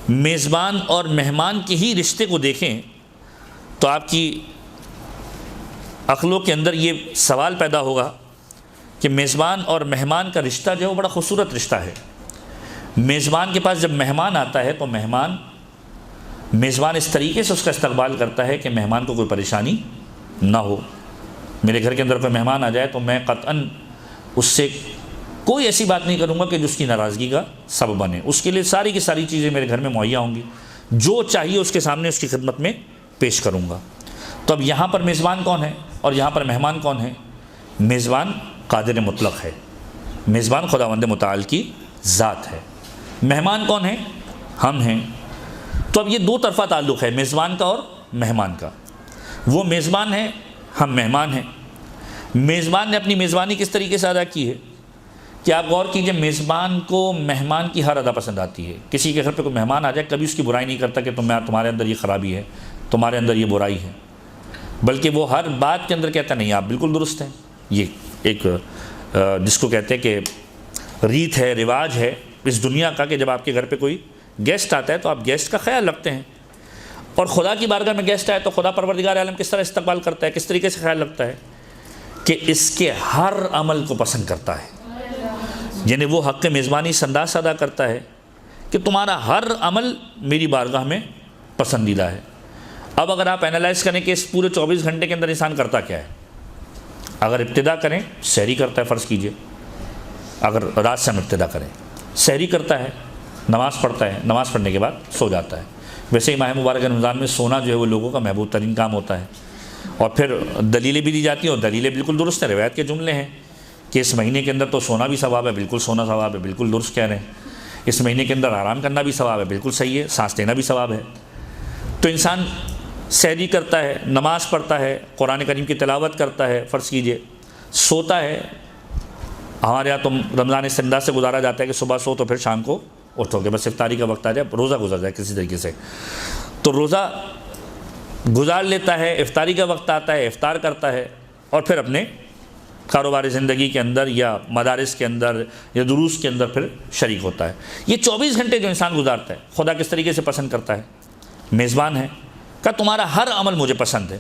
A: میزبان اور مہمان کے ہی رشتے کو دیکھیں تو آپ کی عقلوں کے اندر یہ سوال پیدا ہوگا کہ میزبان اور مہمان کا رشتہ جو ہے وہ بڑا خوبصورت رشتہ ہے۔ میزبان کے پاس جب مہمان آتا ہے تو میزبان اس طریقے سے اس کا استقبال کرتا ہے کہ مہمان کو کوئی پریشانی نہ ہو۔ میرے گھر کے اندر کوئی مہمان آ جائے تو میں قطعاً اس سے کوئی ایسی بات نہیں کروں گا کہ جس کی ناراضگی کا سبب بنے، اس کے لیے ساری کی ساری چیزیں میرے گھر میں مہیا ہوں گی، جو چاہیے اس کے سامنے اس کی خدمت میں پیش کروں گا۔ تو اب یہاں پر میزبان کون ہے اور یہاں پر مہمان کون ہے؟ میزبان قادر مطلق ہے، میزبان خداوند متعال کی ذات ہے۔ مہمان کون ہے؟ ہم ہیں۔ تو اب یہ دو طرفہ تعلق ہے میزبان کا اور مہمان کا۔ وہ میزبان ہے، ہم مہمان ہیں۔ میزبان نے اپنی میزبانی کس طریقے سے ادا کی ہے کہ آپ غور کیجئے، میزبان کو مہمان کی ہر ادا پسند آتی ہے۔ کسی کے گھر پہ کوئی مہمان آ جائے کبھی اس کی برائی نہیں کرتا کہ تمہارے اندر یہ خرابی ہے، تمہارے اندر یہ برائی ہے، بلکہ وہ ہر بات کے اندر کہتا نہیں آپ بالکل درست ہیں۔ یہ ایک جس کو کہتے ہیں کہ ریت ہے، رواج ہے اس دنیا کا، کہ جب آپ کے گھر پہ کوئی گیسٹ آتا ہے تو آپ گیسٹ کا خیال رکھتے ہیں، اور خدا کی بارگاہ میں گیسٹ آئے تو خدا پروردگار عالم کس طرح استقبال کرتا ہے، کس طریقے سے خیال رکھتا ہے کہ اس کے ہر عمل کو پسند کرتا ہے۔ یعنی وہ حق میزبانی اس انداز سے ادا کرتا ہے کہ تمہارا ہر عمل میری بارگاہ میں پسندیدہ ہے۔ اب اگر آپ انالائز کریں کہ اس پورے 24 گھنٹے کے اندر انسان کرتا کیا ہے، اگر ابتدا کریں سحری کرتا ہے، فرض کیجئے اگر رات سے ہم ابتدا کریں، سحری کرتا ہے، نماز پڑھتا ہے، نماز پڑھنے کے بعد سو جاتا ہے۔ ویسے ہی ماہ مبارک رمضان میں سونا جو ہے وہ لوگوں کا محبوب ترین کام ہوتا ہے، اور پھر دلیلیں بھی دی جاتی ہیں، اور دلیلیں بالکل درست ہیں، روایت کے جملے ہیں کہ اس مہینے کے اندر تو سونا بھی ثواب ہے، بالکل سونا ثواب ہے، بالکل درست کہہ رہے ہیں۔ اس مہینے کے اندر آرام کرنا بھی ثواب ہے، بالکل صحیح ہے، سانس لینا بھی ثواب ہے۔ تو انسان سحری کرتا ہے، نماز پڑھتا ہے، قرآن کریم کی تلاوت کرتا ہے، فرض کیجئے سوتا ہے۔ ہمارے یہاں تو رمضان اس انداز سے گزارا جاتا ہے کہ صبح سو تو پھر شام کو اٹھو گے، بس افطاری کا وقت آ جائے، روزہ گزر جائے کسی طریقے سے، تو روزہ گزار لیتا ہے، افطاری کا وقت آتا ہے، افطار کرتا ہے، اور پھر اپنے کاروباری زندگی کے اندر یا مدارس کے اندر یا دروس کے اندر پھر شریک ہوتا ہے۔ یہ 24 گھنٹے جو انسان گزارتا ہے، خدا کس طریقے سے پسند کرتا ہے؟ میزبان ہے، کہ تمہارا ہر عمل مجھے پسند ہے۔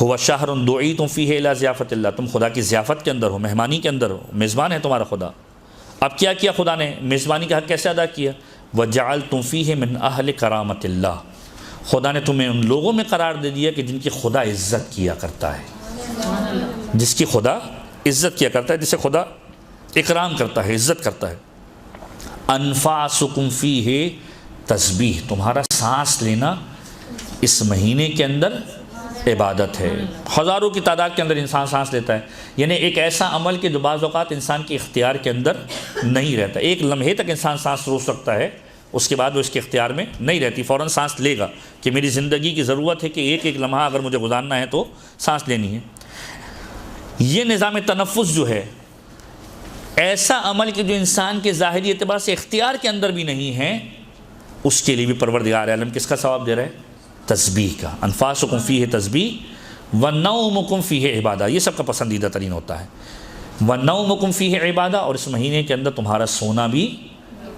A: ہوا شہر دعیتم فیہ الی ضیافت اللہ، تم خدا کی ضیافت کے اندر ہو، مہمانی کے اندر ہو، میزبان ہے تمہارا خدا۔ اب کیا کیا خدا نے؟ میزبانی کا حق کیسے ادا کیا؟ وجعلتم فیہ من اہل کرامت اللہ، خدا نے تمہیں ان لوگوں میں قرار دے دیا کہ جن کی خدا عزت کیا کرتا ہے، جس کی خدا عزت کیا کرتا ہے، جسے خدا اکرام کرتا ہے، عزت کرتا ہے۔ انفاسکم فیہ تسبیح، تمہارا سانس لینا اس مہینے کے اندر عبادت ہے۔ ہزاروں کی تعداد کے اندر انسان سانس لیتا ہے، یعنی ایک ایسا عمل کہ جو بعض اوقات انسان کے اختیار کے اندر نہیں رہتا، ایک لمحے تک انسان سانس روک سکتا ہے، اس کے بعد وہ اس کے اختیار میں نہیں رہتی، فوراً سانس لے گا کہ میری زندگی کی ضرورت ہے کہ ایک ایک لمحہ اگر مجھے گزارنا ہے تو سانس لینی ہے۔ یہ نظام تنفس جو ہے، ایسا عمل کہ جو انسان کے ظاہری اعتبار سے اختیار کے اندر بھی نہیں ہے، اس کے لیے بھی پروردگار عالم کس کا ثواب دے رہا ہے؟ تسبیح کا۔ انفاسکم فیہ تسبیح ونومکم فیہ عبادہ، یہ سب کا پسندیدہ ترین ہوتا ہے۔ ونومکم فیہ عبادہ، اور اس مہینے کے اندر تمہارا سونا بھی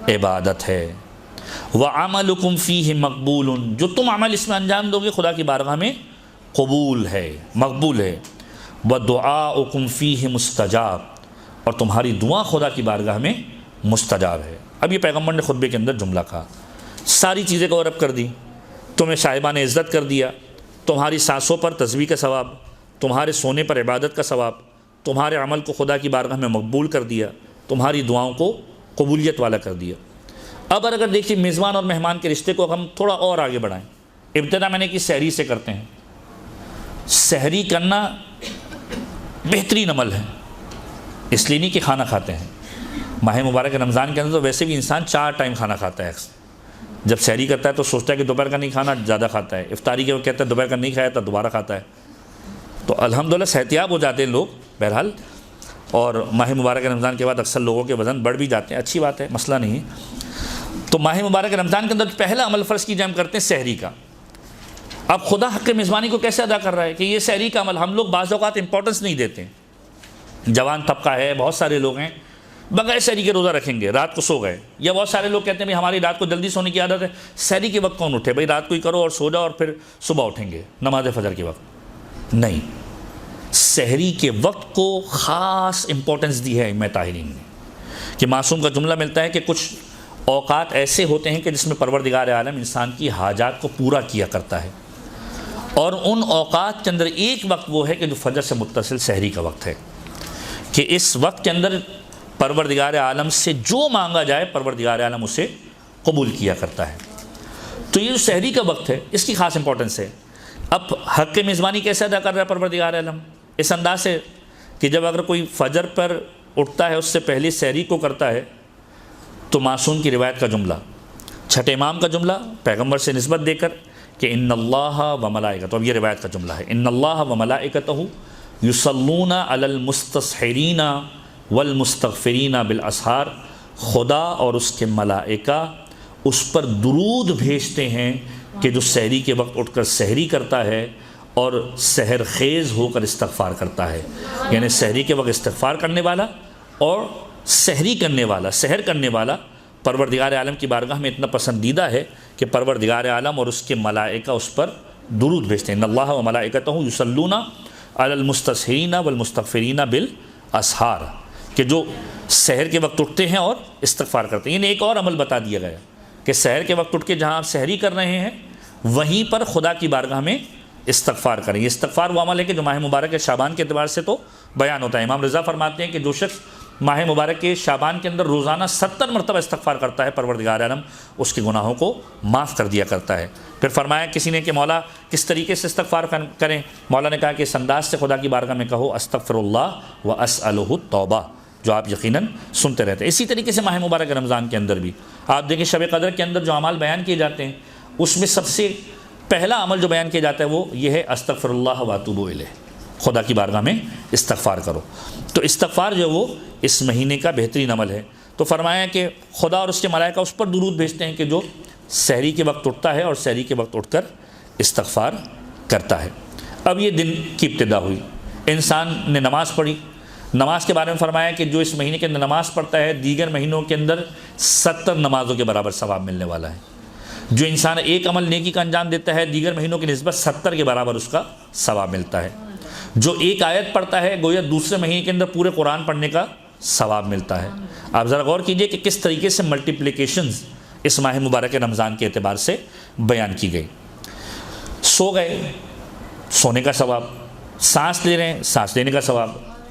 A: عبادت ہے۔ وعملکم فیہ مقبول، جو تم عمل اس میں انجام دو گے خدا کی بارگاہ میں قبول ہے، مقبول ہے۔ ودعاؤکم فیہ مستجاب، اور تمہاری دعا خدا کی بارگاہ میں مستجاب ہے۔ اب یہ پیغمبر نے خطبے کے اندر جملہ کہا، ساری چیزیں کور اپ کر دی، تمہیں صاحبان عزت کر دیا، تمہاری سانسوں پر تسبیح کا ثواب، تمہارے سونے پر عبادت کا ثواب، تمہارے عمل کو خدا کی بارگاہ میں مقبول کر دیا، تمہاری دعاؤں کو قبولیت والا کر دیا۔ اب اگر دیکھیے میزبان اور مہمان کے رشتے کو ہم تھوڑا اور آگے بڑھائیں، ابتدا میں نے کی سحری سے کرتے ہیں۔ سحری کرنا بہترین عمل ہے، اس لیے نہیں کہ کھانا کھاتے ہیں، ماہ مبارک رمضان کے اندر تو ویسے بھی انسان 4 ٹائم کھانا کھاتا ہے۔ جب سحری کرتا ہے تو سوچتا ہے کہ دوپہر کا نہیں کھانا، زیادہ کھاتا ہے۔ افطاری کے وہ کہتا ہے دوپہر کا نہیں کھایا تو دوبارہ کھاتا ہے۔ تو الحمدللہ صحتیاب ہو جاتے ہیں لوگ بہرحال، اور ماہ مبارک رمضان کے بعد اکثر لوگوں کے وزن بڑھ بھی جاتے ہیں، اچھی بات ہے، مسئلہ نہیں ہے۔ تو ماہ مبارک رمضان کے اندر پہلا عمل فرض کیجئے ہم کرتے ہیں سحری کا۔ اب خدا حق میزبانی کو کیسے ادا کر رہا ہے کہ یہ سحری کا عمل ہم لوگ بعض اوقات امپورٹنس نہیں دیتے ہیں۔ جوان طبقہ ہے، بہت سارے لوگ ہیں بغیر سحری کے روزہ رکھیں گے، رات کو سو گئے، یا بہت سارے لوگ کہتے ہیں بھائی ہماری رات کو جلدی سونے کی عادت ہے، سحری کے وقت کون اٹھے بھائی، رات کو ہی کرو اور سو جاؤ اور پھر صبح اٹھیں گے نماز فجر کے وقت۔ نہیں، سحری کے وقت کو خاص امپورٹنس دی ہے ائمہ طاہرین نے، کہ معصوم کا جملہ ملتا ہے کہ کچھ اوقات ایسے ہوتے ہیں کہ جس میں پروردگار عالم انسان کی حاجات کو پورا کیا کرتا ہے، اور ان اوقات کے اندر ایک وقت وہ ہے کہ جو فجر سے متصل سحری کا وقت ہے، کہ اس وقت کے اندر پروردگار عالم سے جو مانگا جائے پروردگار عالم اسے قبول کیا کرتا ہے۔ تو یہ جو سحری کا وقت ہے اس کی خاص امپورٹنس ہے۔ اب حق میزبانی کیسے ادا کر رہا ہے پروردگار عالم؟ اس انداز سے کہ جب اگر کوئی فجر پر اٹھتا ہے اس سے پہلے سحری کو کرتا ہے تو معصوم کی روایت کا جملہ، چھٹے امام کا جملہ پیغمبر سے نسبت دے کر کہ ان اللہ و ملائکتہ، اب یہ روایت کا جملہ ہے، ان اللہ و ملائکتہ یصلون علی المستسحرین والمستغفرین بالاسحار، خدا اور اس کے ملائکہ اس پر درود بھیجتے ہیں کہ جو سحری کے وقت اٹھ کر سحری کرتا ہے اور سحر خیز ہو کر استغفار کرتا ہے، یعنی سحری کے وقت استغفار کرنے والا اور سحری کرنے والا، سحر کرنے والا پروردگار عالم کی بارگاہ میں اتنا پسندیدہ ہے کہ پروردگار عالم اور اس کے ملائکہ اس پر درود بھیجتے ہیں۔ ان اللہ و ملائکتہ یصلون علی المستسحرین والمستغفرین بالاسحار، کہ جو سحر کے وقت اٹھتے ہیں اور استغفار کرتے ہیں۔ یعنی ایک اور عمل بتا دیا گیا کہ سحر کے وقت اٹھ کے جہاں آپ سحری کر رہے ہیں وہیں پر خدا کی بارگاہ میں استغفار کریں۔ یہ استغفار وہ عمل ہے کہ جو ماہ مبارک کے شعبان کے اعتبار سے تو بیان ہوتا ہے۔ امام رضا فرماتے ہیں کہ جو شخص ماہ مبارک کے شعبان کے اندر روزانہ 70 مرتبہ استغفار کرتا ہے، پروردگار عالم اس کے گناہوں کو معاف کر دیا کرتا ہے۔ پھر فرمایا کسی نے کہ مولا کس طریقے سے استغفار کریں؟ مولا نے کہا کہ اس انداز سے خدا کی بارگاہ میں کہو استغفر اللہ و اسألہ التوبہ، جو آپ یقیناً سنتے رہتے ہیں۔ اسی طریقے سے ماہ مبارک رمضان کے اندر بھی آپ دیکھیں شب قدر کے اندر جو اعمال بیان کیے جاتے ہیں اس میں سب سے پہلا عمل جو بیان کیا جاتا ہے وہ یہ ہے استغفر اللہ و اتوب الیہ، خدا کی بارگاہ میں استغفار کرو۔ تو استغفار جو وہ اس مہینے کا بہترین عمل ہے۔ تو فرمایا کہ خدا اور اس کے ملائکہ اس پر درود بھیجتے ہیں کہ جو سحری کے وقت اٹھتا ہے اور سحری کے وقت اٹھ کر استغفار کرتا ہے۔ اب یہ دن کی ابتدا ہوئی، انسان نے نماز پڑھی۔ نماز کے بارے میں فرمایا کہ جو اس مہینے کے اندر نماز پڑھتا ہے دیگر مہینوں کے اندر 70 نمازوں کے برابر ثواب ملنے والا ہے۔ جو انسان ایک عمل نیکی کا انجام دیتا ہے دیگر مہینوں کی نسبت 70 کے برابر اس کا ثواب ملتا ہے۔ جو ایک آیت پڑھتا ہے گویا دوسرے مہینے کے اندر پورے قرآن پڑھنے کا ثواب ملتا ہے۔ آپ ذرا غور کیجئے کہ کس طریقے سے ملٹیپلیکیشنز اس ماہ مبارک رمضان کے اعتبار سے بیان کی گئی۔ سو گئے، سونے کا ثواب، سانس لے رہے ہیں، سانس لینے کا ثواب،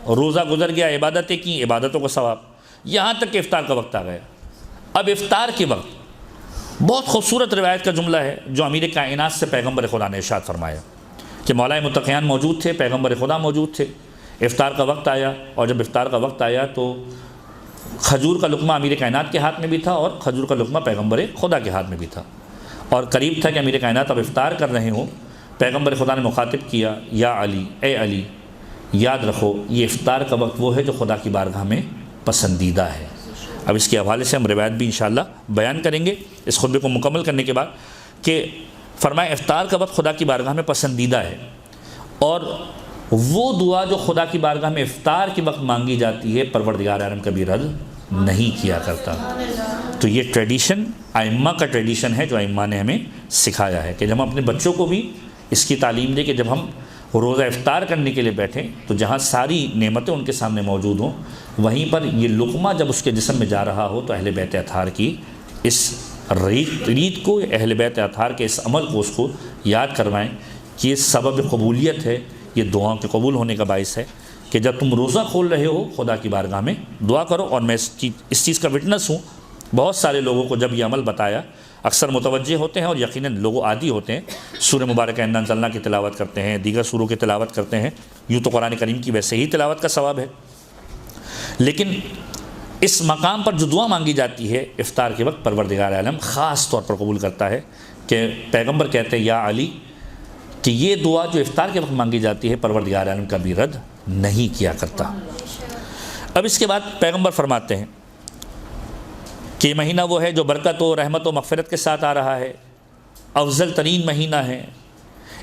A: روزہ گزر گیا، عبادتیں کی، عبادتوں کا ثواب، یہاں تک کہ افطار کا وقت آ گیا۔ اب افطار کے وقت بہت خوبصورت روایت کا جملہ ہے جو امیر کائنات سے پیغمبر خدا نے ارشاد فرمایا کہ مولا متقیان موجود تھے، پیغمبر خدا موجود تھے، افطار کا وقت آیا، اور جب افطار کا وقت آیا تو کھجور کا لقمہ امیر کائنات کے ہاتھ میں بھی تھا اور کھجور کا لقمہ پیغمبر خدا کے ہاتھ میں بھی تھا، اور قریب تھا کہ امیر کائنات اب افطار کر رہے ہوں۔ پیغمبر خدا نے مخاطب کیا، یا علی، اے علی، یاد رکھو یہ افطار کا وقت وہ ہے جو خدا کی بارگاہ میں پسندیدہ ہے۔ اب اس کے حوالے سے ہم روایت بھی انشاءاللہ بیان کریں گے اس خطبے کو مکمل کرنے کے بعد، کہ فرمایا افطار کا وقت خدا کی بارگاہ میں پسندیدہ ہے، اور وہ دعا جو خدا کی بارگاہ میں افطار کے وقت مانگی جاتی ہے پروردگار عالم کبھی رد نہیں کیا کرتا۔ تو یہ ٹریڈیشن ائمہ کا ٹریڈیشن ہے جو ائمہ نے ہمیں سکھایا ہے کہ جب ہم اپنے بچوں کو بھی اس کی تعلیم دیں کہ جب ہم روزہ افطار کرنے کے لیے بیٹھیں تو جہاں ساری نعمتیں ان کے سامنے موجود ہوں وہیں پر یہ لقمہ جب اس کے جسم میں جا رہا ہو تو اہل بیت اطہار کی اس ریت کو، اہل بیت اطہار کے اس عمل کو اس کو یاد کروائیں کہ یہ سبب قبولیت ہے، یہ دعاؤں کے قبول ہونے کا باعث ہے کہ جب تم روزہ کھول رہے ہو خدا کی بارگاہ میں دعا کرو۔ اور میں اس چیز کا وٹنس ہوں، بہت سارے لوگوں کو جب یہ عمل بتایا اکثر متوجہ ہوتے ہیں اور یقیناً لوگ عادی ہوتے ہیں، سورہ مبارکہ انا انزلنا کی تلاوت کرتے ہیں، دیگر سوروں کی تلاوت کرتے ہیں، یوں تو قرآن کریم کی ویسے ہی تلاوت کا ثواب ہے، لیکن اس مقام پر جو دعا مانگی جاتی ہے افطار کے وقت پروردگار عالم خاص طور پر قبول کرتا ہے کہ پیغمبر کہتے ہیں یا علی کہ یہ دعا جو افطار کے وقت مانگی جاتی ہے پروردگار عالم کبھی رد نہیں کیا کرتا۔ اب اس کے بعد پیغمبر فرماتے ہیں کہ یہ مہینہ وہ ہے جو برکت و رحمت و مغفرت کے ساتھ آ رہا ہے، افضل ترین مہینہ ہے،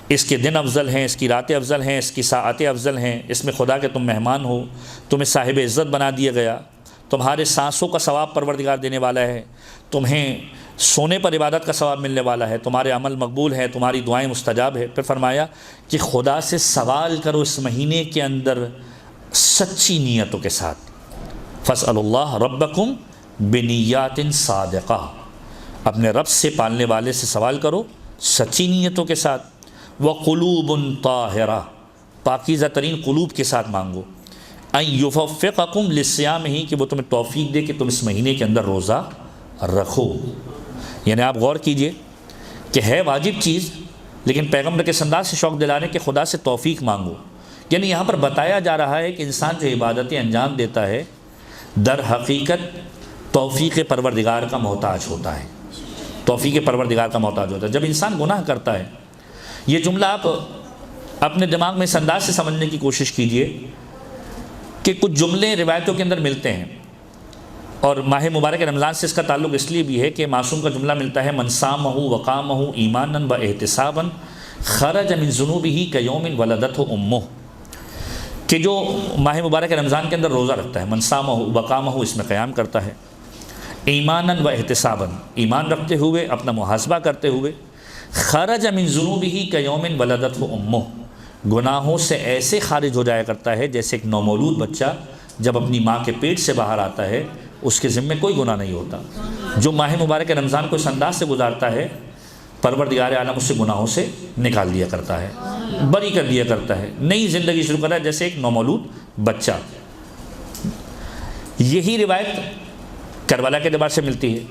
A: اس کے دن افضل ہیں، اس کی راتیں افضل ہیں، اس کی ساعتیں افضل ہیں، اس میں خدا کے تم مہمان ہو، تمہیں صاحب عزت بنا دیا گیا، تمہارے سانسوں کا ثواب پروردگار دینے والا ہے، تمہیں سونے پر عبادت کا ثواب ملنے والا ہے، تمہارے عمل مقبول ہیں، تمہاری دعائیں مستجاب ہے۔ پھر فرمایا کہ خدا سے سوال کرو اس مہینے کے اندر سچی نیتوں کے ساتھ، فاسألوا اللہ ربکم بنیات صادقہ، اپنے رب سے پالنے والے سے سوال کرو سچی نیتوں کے ساتھ، وقلوب طاہرہ، پاکیزہ ترین قلوب کے ساتھ مانگو، ان یوفقکم للصیام، ہی کہ وہ تمہیں توفیق دے کہ تم اس مہینے کے اندر روزہ رکھو۔ یعنی آپ غور کیجئے کہ ہے واجب چیز لیکن پیغمبر کے انداز سے شوق دلانے کہ خدا سے توفیق مانگو، یعنی یہاں پر بتایا جا رہا ہے کہ انسان جو عبادتیں انجام دیتا ہے در حقیقت توفیق پروردگار کا محتاج ہوتا ہے، توفیق پروردگار کا محتاج ہوتا ہے۔ جب انسان گناہ کرتا ہے، یہ جملہ آپ اپنے دماغ میں اس انداز سے سمجھنے کی کوشش کیجئے کہ کچھ جملے روایتوں کے اندر ملتے ہیں، اور ماہ مبارک رمضان سے اس کا تعلق اس لیے بھی ہے کہ معصوم کا جملہ ملتا ہے من صامہ وقامہ ایمانا و احتسابا خرج من ذنوبہ کیوم ولدتہ امہ، کہ جو ماہ مبارک رمضان کے اندر روزہ رکھتا ہے، من صامہ وقامہ اس میں قیام کرتا ہے، ایمانا و احتسابا ایمان رکھتے ہوئے اپنا محاسبہ کرتے ہوئے، خرج من ذنوبہ کیوم ولدتہ امہ گناہوں سے ایسے خارج ہو جایا کرتا ہے جیسے ایک نومولود بچہ جب اپنی ماں کے پیٹ سے باہر آتا ہے اس کے ذمے کوئی گناہ نہیں ہوتا۔ جو ماہ مبارک رمضان کو اس انداز سے گزارتا ہے پروردگار عالم اس سے گناہوں سے نکال دیا کرتا ہے۔ بری کر دیا کرتا ہے، نئی زندگی شروع کرتا ہے جیسے ایک نومولود بچہ۔ یہی روایت کربلا کے اعتبار سے ملتی ہے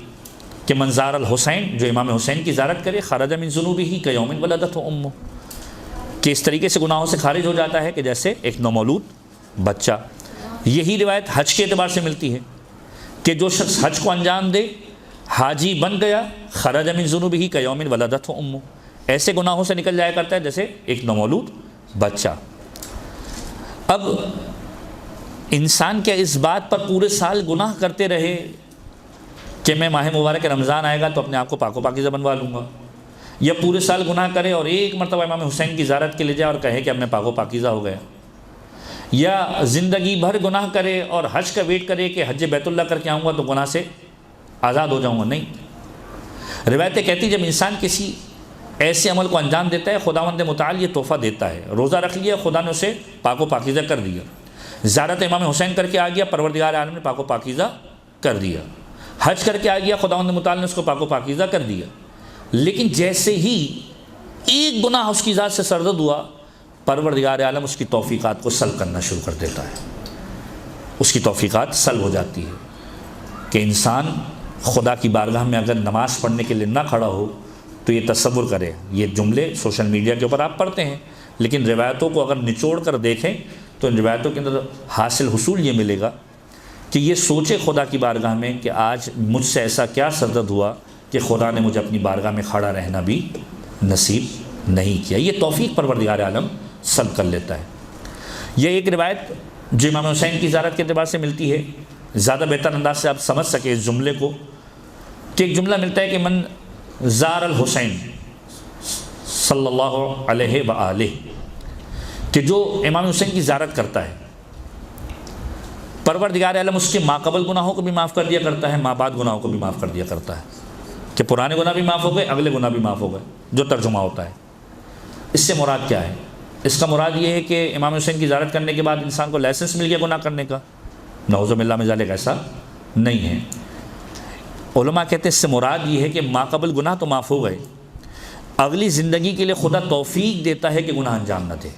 A: کہ من زار الحسین، جو امام حسین کی زیارت کرے، خرج من ذنوبہ کیوم ولدتہ امہ، کہ اس طریقے سے گناہوں سے خارج ہو جاتا ہے کہ جیسے ایک نومولود بچہ۔ یہی روایت حج کے اعتبار سے ملتی ہے کہ جو شخص حج کو انجام دے، حاجی بن گیا، خرج من ذنوبہ کیوم ولدتہ امہ، ایسے گناہوں سے نکل جایا کرتا ہے جیسے ایک نومولود بچہ۔ اب انسان کیا اس بات پر پورے سال گناہ کرتے رہے کہ میں ماہ مبارک رمضان آئے گا تو اپنے آپ کو پاک و پاکیزہ بنوا لوں گا، یا پورے سال گناہ کرے اور ایک مرتبہ امام حسین کی زیارت کے لے جائے اور کہے کہ اب میں پاک و پاکیزہ ہو گیا، یا زندگی بھر گناہ کرے اور حج کا ویٹ کرے کہ حج بیت اللہ کر کے آؤں گا تو گناہ سے آزاد ہو جاؤں گا؟ نہیں، روایتیں کہتی جب انسان کسی ایسے عمل کو انجام دیتا ہے، خداوند متعال یہ تحفہ دیتا ہے، روزہ رکھ لیا، خدا نے اسے پاک و پاکیزہ کر دیا، زیارت امام حسین کر کے آ گیا، پروردگار عالم نے پاک و پاکیزہ کر دیا، حج کر کے آ گیا، خداوند متعال نے اس کو پاک و پاکیزہ کر دیا۔ لیکن جیسے ہی ایک گناہ اس کی ذات سے سرزد ہوا، پروردگار عالم اس کی توفیقات کو سلب کرنا شروع کر دیتا ہے، اس کی توفیقات سلب ہو جاتی ہے کہ انسان خدا کی بارگاہ میں اگر نماز پڑھنے کے لیے نہ کھڑا ہو تو یہ تصور کرے، یہ جملے سوشل میڈیا کے اوپر آپ پڑھتے ہیں، لیکن روایتوں کو اگر نچوڑ کر دیکھیں تو ان روایتوں کے اندر حصول یہ ملے گا کہ یہ سوچے خدا کی بارگاہ میں کہ آج مجھ سے ایسا کیا سرزد ہوا کہ خدا نے مجھے اپنی بارگاہ میں کھڑا رہنا بھی نصیب نہیں کیا۔ یہ توفیق پروردگار عالم سلب کر لیتا ہے۔ یہ ایک روایت جو امام حسین کی زیارت کے اعتبار سے ملتی ہے، زیادہ بہتر انداز سے آپ سمجھ سکیں اس جملے کو، کہ ایک جملہ ملتا ہے کہ من زار الحسین صلی اللہ علیہ وآلہ، کہ جو امام حسین کی زیارت کرتا ہے، پروردگار عالم اس کے ما قبل گناہوں کو بھی معاف کر دیا کرتا ہے، ما بعد گناہوں کو بھی معاف کر دیا کرتا ہے، کہ پرانے گناہ بھی معاف ہو گئے، اگلے گناہ بھی معاف ہو گئے، جو ترجمہ ہوتا ہے۔ اس سے مراد کیا ہے؟ اس کا مراد یہ ہے کہ امام حسین کی زیارت کرنے کے بعد انسان کو لائسنس مل گیا گناہ کرنے کا؟ نعوذ باللہ من ذالک، ایسا نہیں ہے۔ علماء کہتے ہیں اس سے مراد یہ ہے کہ ما قبل گناہ تو معاف ہو گئے، اگلی زندگی کے لیے خدا توفیق دیتا ہے کہ گناہ انجام نہ دے۔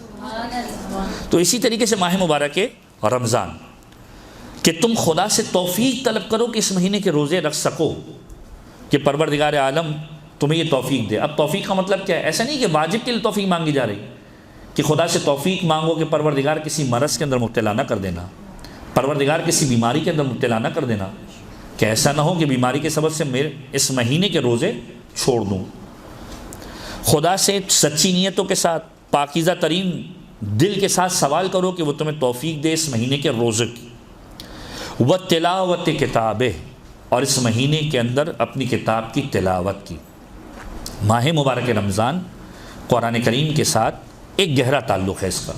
A: تو اسی طریقے سے ماہ مبارک رمضان، کہ تم خدا سے توفیق طلب کرو کہ اس مہینے کے روزے رکھ سکو، کہ پروردگار عالم تمہیں یہ توفیق دے۔ اب توفیق کا مطلب کیا ہے؟ ایسا نہیں کہ واجب کے لیے توفیق مانگی جا رہی، کہ خدا سے توفیق مانگو کہ پروردگار کسی مرض کے اندر مبتلا نہ کر دینا، پروردگار کسی بیماری کے اندر مبتلا نہ کر دینا، کہ ایسا نہ ہو کہ بیماری کے سبب سے میں اس مہینے کے روزے چھوڑ دوں۔ خدا سے سچی نیتوں کے ساتھ، پاکیزہ ترین دل کے ساتھ سوال کرو کہ وہ تمہیں توفیق دے اس مہینے کے روزے کی، وَتِلَاوَتِ کتابہ، اور اس مہینے کے اندر اپنی کتاب کی تلاوت کی۔ ماہ مبارک رمضان قرآن کریم کے ساتھ ایک گہرا تعلق ہے اس کا۔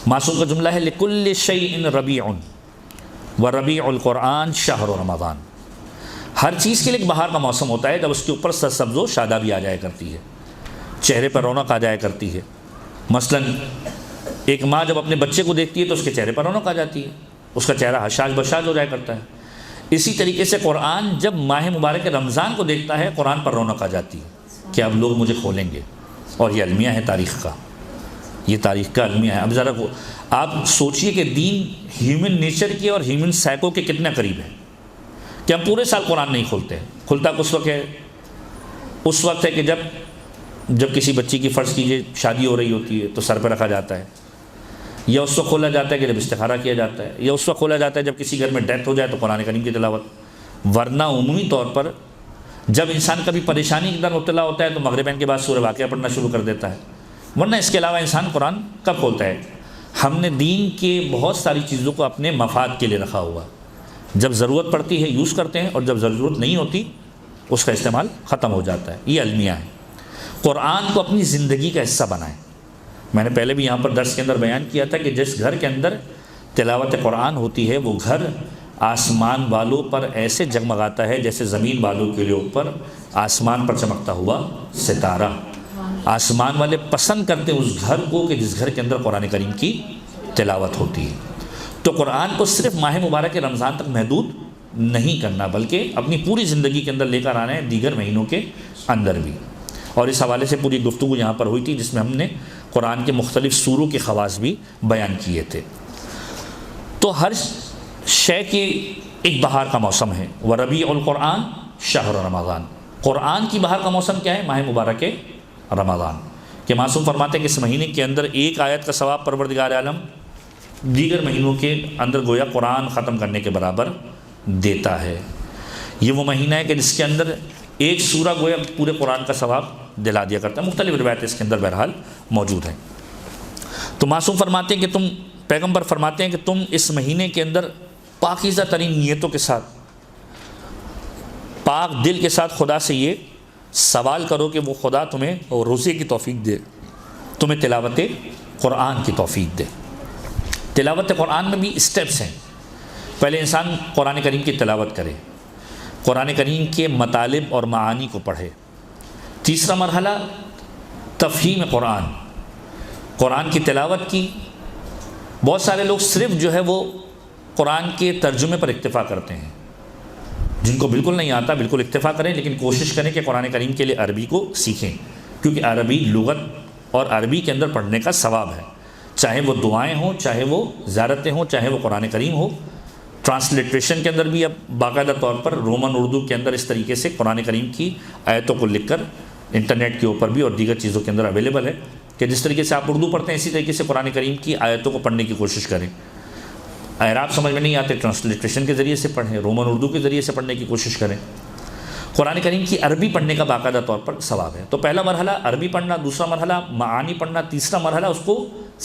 A: معصوم کا جملہ ہے لِكُلِّ شَيْءٍ رَبِيعٌ وَرَبِيعُ الْقُرْآنِ شَهْرُ رمضان، ہر چیز کے لیے ایک بہار کا موسم ہوتا ہے جب اس کے اوپر سرسبز و شادابی آ جایا کرتی ہے، چہرے پر رونق آ جایا کرتی ہے۔ مثلا ایک ماں جب اپنے بچے کو دیکھتی ہے تو اس کے چہرے پر رونق آ جاتی ہے، اس کا چہرہ حشاش بشاش ہو جایا کرتا ہے۔ اسی طریقے سے قرآن جب ماہ مبارک رمضان کو دیکھتا ہے، قرآن پر رونق آ جاتی ہے کہ اب لوگ مجھے کھولیں گے۔ اور یہ المیہ ہے تاریخ کا، یہ تاریخ کا المیہ ہے۔ اب ذرا آپ سوچئے کہ دین ہیومن نیچر کی اور ہیومن سائیکو کے کتنے قریب ہے، کہ ہم پورے سال قرآن نہیں کھولتے۔ کھلتا کس وقت ہے؟ اس وقت ہے کہ جب کسی بچی کی فرض کیجئے شادی ہو رہی ہوتی ہے تو سر پہ رکھا جاتا ہے، یا اس وقت کھولا جاتا ہے کہ جب استخارہ کیا جاتا ہے، یا اس وقت کھولا جاتا ہے جب کسی گھر میں ڈیتھ ہو جائے تو قرآن کریم کی تلاوت۔ ورنہ عمومی طور پر جب انسان کبھی پریشانی کے اندر مبتلا ہوتا ہے تو مغربین کے بعد سورہ واقعہ پڑھنا شروع کر دیتا ہے، ورنہ اس کے علاوہ انسان قرآن کب کھولتا ہے؟ ہم نے دین کے بہت ساری چیزوں کو اپنے مفاد کے لیے رکھا ہوا، جب ضرورت پڑتی ہے یوز کرتے ہیں، اور جب ضرورت نہیں ہوتی اس کا استعمال ختم ہو جاتا ہے۔ یہ المیہ ہے۔ قرآن کو اپنی زندگی کا حصہ بنائیں۔ میں نے پہلے بھی یہاں پر درس کے اندر بیان کیا تھا کہ جس گھر کے اندر تلاوت قرآن ہوتی ہے وہ گھر آسمان والوں پر ایسے جگمگاتا ہے جیسے زمین والوں کے لیے اوپر آسمان پر چمکتا ہوا ستارہ۔ آسمان والے پسند کرتے ہیں اس گھر کو کہ جس گھر کے اندر قرآن کریم کی تلاوت ہوتی ہے۔ تو قرآن کو صرف ماہ مبارک رمضان تک محدود نہیں کرنا، بلکہ اپنی پوری زندگی کے اندر لے کر آنا ہے دیگر مہینوں کے اندر بھی۔ اور اس حوالے سے پوری گفتگو یہاں پر ہوئی تھی جس میں ہم نے قرآن کے مختلف سوروں کے خواص بھی بیان کیے تھے۔ تو ہر شے کے ایک بہار کا موسم ہے، وربیع القرآن شہر رمضان، قرآن کی بہار کا موسم کیا ہے؟ ماہ مبارک رمضان، کہ معصوم فرماتے ہیں کہ اس مہینے کے اندر ایک آیت کا ثواب پروردگار عالم دیگر مہینوں کے اندر گویا قرآن ختم کرنے کے برابر دیتا ہے۔ یہ وہ مہینہ ہے کہ جس کے اندر ایک سورہ گویا پورے قرآن کا ثواب دلا دیا کرتا ہے۔ مختلف روایتیں اس کے اندر بہرحال موجود ہیں۔ تو معصوم فرماتے ہیں کہ پیغمبر فرماتے ہیں کہ تم اس مہینے کے اندر پاکیزہ ترین نیتوں کے ساتھ، پاک دل کے ساتھ خدا سے یہ سوال کرو کہ وہ خدا تمہیں روزے کی توفیق دے، تمہیں تلاوت قرآن کی توفیق دے۔ تلاوت قرآن میں بھی اسٹیپس ہیں۔ پہلے انسان قرآن کریم کی تلاوت کرے، قرآن کریم کے مطالب اور معانی کو پڑھے۔ تیسرا مرحلہ تفہیم قرآن، قرآن کی تلاوت کی۔ بہت سارے لوگ صرف جو ہے وہ قرآن کے ترجمے پر اکتفا کرتے ہیں، جن کو بالکل نہیں آتا بالکل اکتفا کریں، لیکن کوشش کریں کہ قرآن کریم کے لیے عربی کو سیکھیں، کیونکہ عربی لغت اور عربی کے اندر پڑھنے کا ثواب ہے، چاہے وہ دعائیں ہوں، چاہے وہ زیارتیں ہوں، چاہے وہ قرآن کریم ہو۔ ٹرانسلیٹریشن کے اندر بھی اب باقاعدہ طور پر رومن اردو کے اندر اس طریقے سے قرآن کریم کی آیتوں کو لکھ کر انٹرنیٹ کے اوپر بھی اور دیگر چیزوں کے اندر اویلیبل ہے، کہ جس طریقے سے آپ اردو پڑھتے ہیں اسی طریقے سے قرآن کریم کی آیتوں کو پڑھنے کی کوشش کریں۔ اعراب سمجھ میں نہیں آتے، ٹرانسلیٹریشن کے ذریعے سے پڑھیں، رومن اردو کے ذریعے سے پڑھنے کی کوشش کریں۔ قرآن کریم کی عربی پڑھنے کا باقاعدہ طور پر ثواب ہے۔ تو پہلا مرحلہ عربی پڑھنا، دوسرا مرحلہ معانی پڑھنا، تیسرا مرحلہ اس کو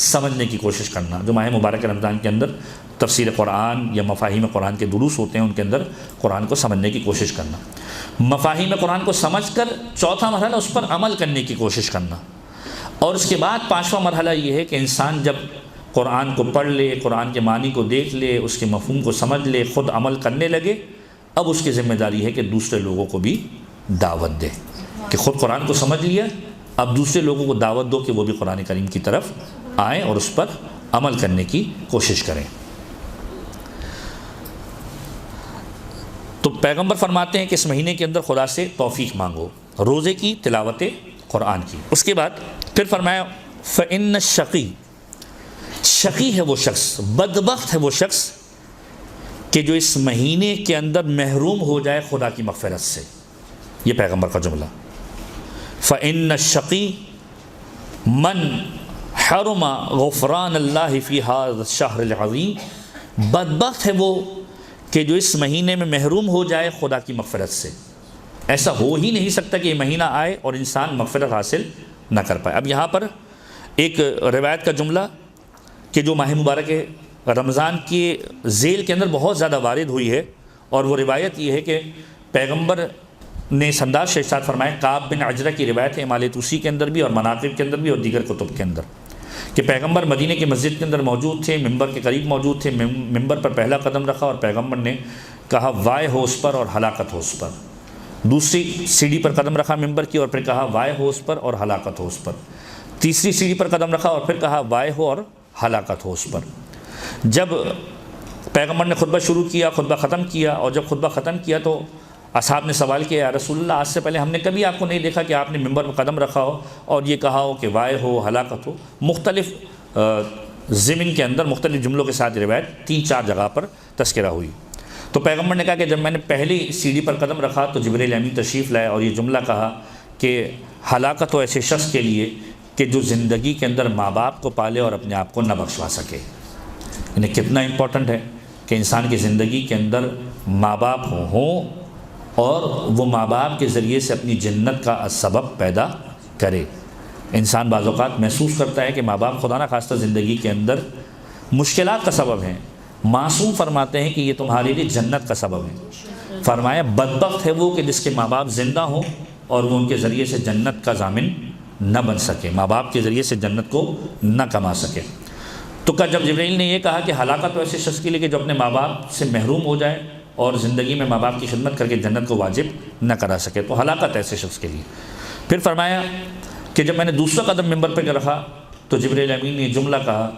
A: سمجھنے کی کوشش کرنا۔ جو ماہ مبارک رمضان کے اندر تفسیر قرآن یا مفاہیم قرآن کے دروس ہوتے ہیں ان کے اندر قرآن کو سمجھنے کی کوشش کرنا، مفاہیم قرآن کو سمجھ کر چوتھا مرحلہ اس پر عمل کرنے کی کوشش کرنا۔ اور اس کے بعد پانچواں مرحلہ یہ ہے کہ انسان جب قرآن کو پڑھ لے، قرآن کے معنی کو دیکھ لے، اس کے مفہوم کو سمجھ لے، خود عمل کرنے لگے، اب اس کی ذمہ داری ہے کہ دوسرے لوگوں کو بھی دعوت دے، کہ خود قرآن کو سمجھ لیا، اب دوسرے لوگوں کو دعوت دو کہ وہ بھی قرآن کریم کی طرف آئیں اور اس پر عمل کرنے کی کوشش کریں۔ تو پیغمبر فرماتے ہیں کہ اس مہینے کے اندر خدا سے توفیق مانگو، روزے کی، تلاوت قرآن کی۔ اس کے بعد پھر فرمایا فَإِنَّ الشَّقِي، شقی ہے وہ شخص، بدبخت ہے وہ شخص کہ جو اس مہینے کے اندر محروم ہو جائے خدا کی مغفرت سے۔ یہ پیغمبر کا جملہ، فَإِنَّ الشَّقِي مَنْ حَرُمَ غُفْرَانَ اللَّهِ فِي هَذَا الشَّهْرِ الْعَظِيمِ، بدبخت ہے وہ کہ جو اس مہینے میں محروم ہو جائے خدا کی مغفرت سے۔ ایسا ہو ہی نہیں سکتا کہ یہ مہینہ آئے اور انسان مغفرت حاصل نہ کر پائے۔ اب یہاں پر ایک روایت کا جملہ کہ جو ماہ مبارک رمضان کے ذیل کے اندر بہت زیادہ وارد ہوئی ہے، اور وہ روایت یہ ہے کہ پیغمبر نے اس انداز سے ارشاد فرمایا، کعب بن عجرہ کی روایت ہے امال توسی کے اندر بھی اور مناقب کے اندر بھی اور دیگر کتب کے اندر، کہ پیغمبر مدینہ کی مسجد کے اندر موجود تھے، ممبر کے قریب موجود تھے، ممبر پر پہلا قدم رکھا اور پیغمبر نے کہا وائے ہو اس پر اور ہلاکت ہو اس پر، دوسری سیڑھی پر قدم رکھا ممبر کی اور پھر کہا وائے ہو اس پر اور ہلاکت ہو اس پر، تیسری سیڑھی پر قدم رکھا اور پھر کہا وائے ہو اور ہلاکت ہو اس پر۔ جب پیغمبر نے خطبہ شروع کیا، خطبہ ختم کیا، اور جب خطبہ ختم کیا تو اصحاب نے سوال کیا، یا رسول اللہ آج سے پہلے ہم نے کبھی آپ کو نہیں دیکھا کہ آپ نے ممبر پر قدم رکھا ہو اور یہ کہا ہو کہ وائے ہو ہلاکت ہو۔ مختلف ضمن کے اندر مختلف جملوں کے ساتھ روایت 3-4 جگہ پر تذکرہ ہوئی۔ تو پیغمبر نے کہا کہ جب میں نے پہلی سیڑھی پر قدم رکھا تو جبریل امین تشریف لائے اور یہ جملہ کہا کہ ہلاکت ہو ایسے شخص کے لیے کہ جو زندگی کے اندر ماں باپ کو پالے اور اپنے آپ کو نہ بخشوا سکے۔ یعنی کتنا امپورٹنٹ ہے کہ انسان کی زندگی کے اندر ماں باپ ہوں اور وہ ماں باپ کے ذریعے سے اپنی جنت کا سبب پیدا کرے۔ انسان بعض اوقات محسوس کرتا ہے کہ ماں باپ خدا نہ خواستہ زندگی کے اندر مشکلات کا سبب ہیں، معصوم فرماتے ہیں کہ یہ تمہارے لیے جنت کا سبب ہے۔ فرمایا بدبخت ہے وہ کہ جس کے ماں باپ زندہ ہوں اور وہ ان کے ذریعے سے جنت کا ضامن نہ بن سکے، ماں باپ کے ذریعے سے جنت کو نہ کما سکے۔ تو جب جبرائیل نے یہ کہا کہ ہلاکت ایسے شخص کے لیے کہ جو اپنے ماں باپ سے محروم ہو جائے اور زندگی میں ماں باپ کی خدمت کر کے جنت کو واجب نہ کرا سکے، تو ہلاکت ایسے شخص کے لیے۔ پھر فرمایا کہ جب میں نے دوسرا قدم ممبر پہ رکھا تو جبرائیل امین نے جملہ کہا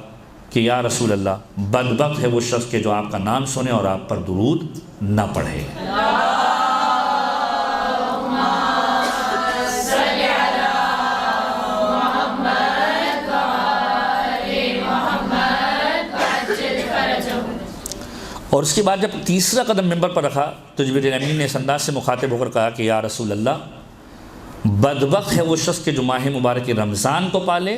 A: کہ یا رسول اللہ بدبخت ہے وہ شخص کہ جو آپ کا نام سنے اور آپ پر درود نہ پڑھے۔
B: اللہم صلی علی
A: اور اس کے بعد جب تیسرا قدم منبر پر رکھا تو جبریل امین نے اس انداز سے مخاطب ہو کر کہا کہ یا رسول اللہ، بدبخت ہے وہ شخص کہ جو ماہ مبارک رمضان کو پالے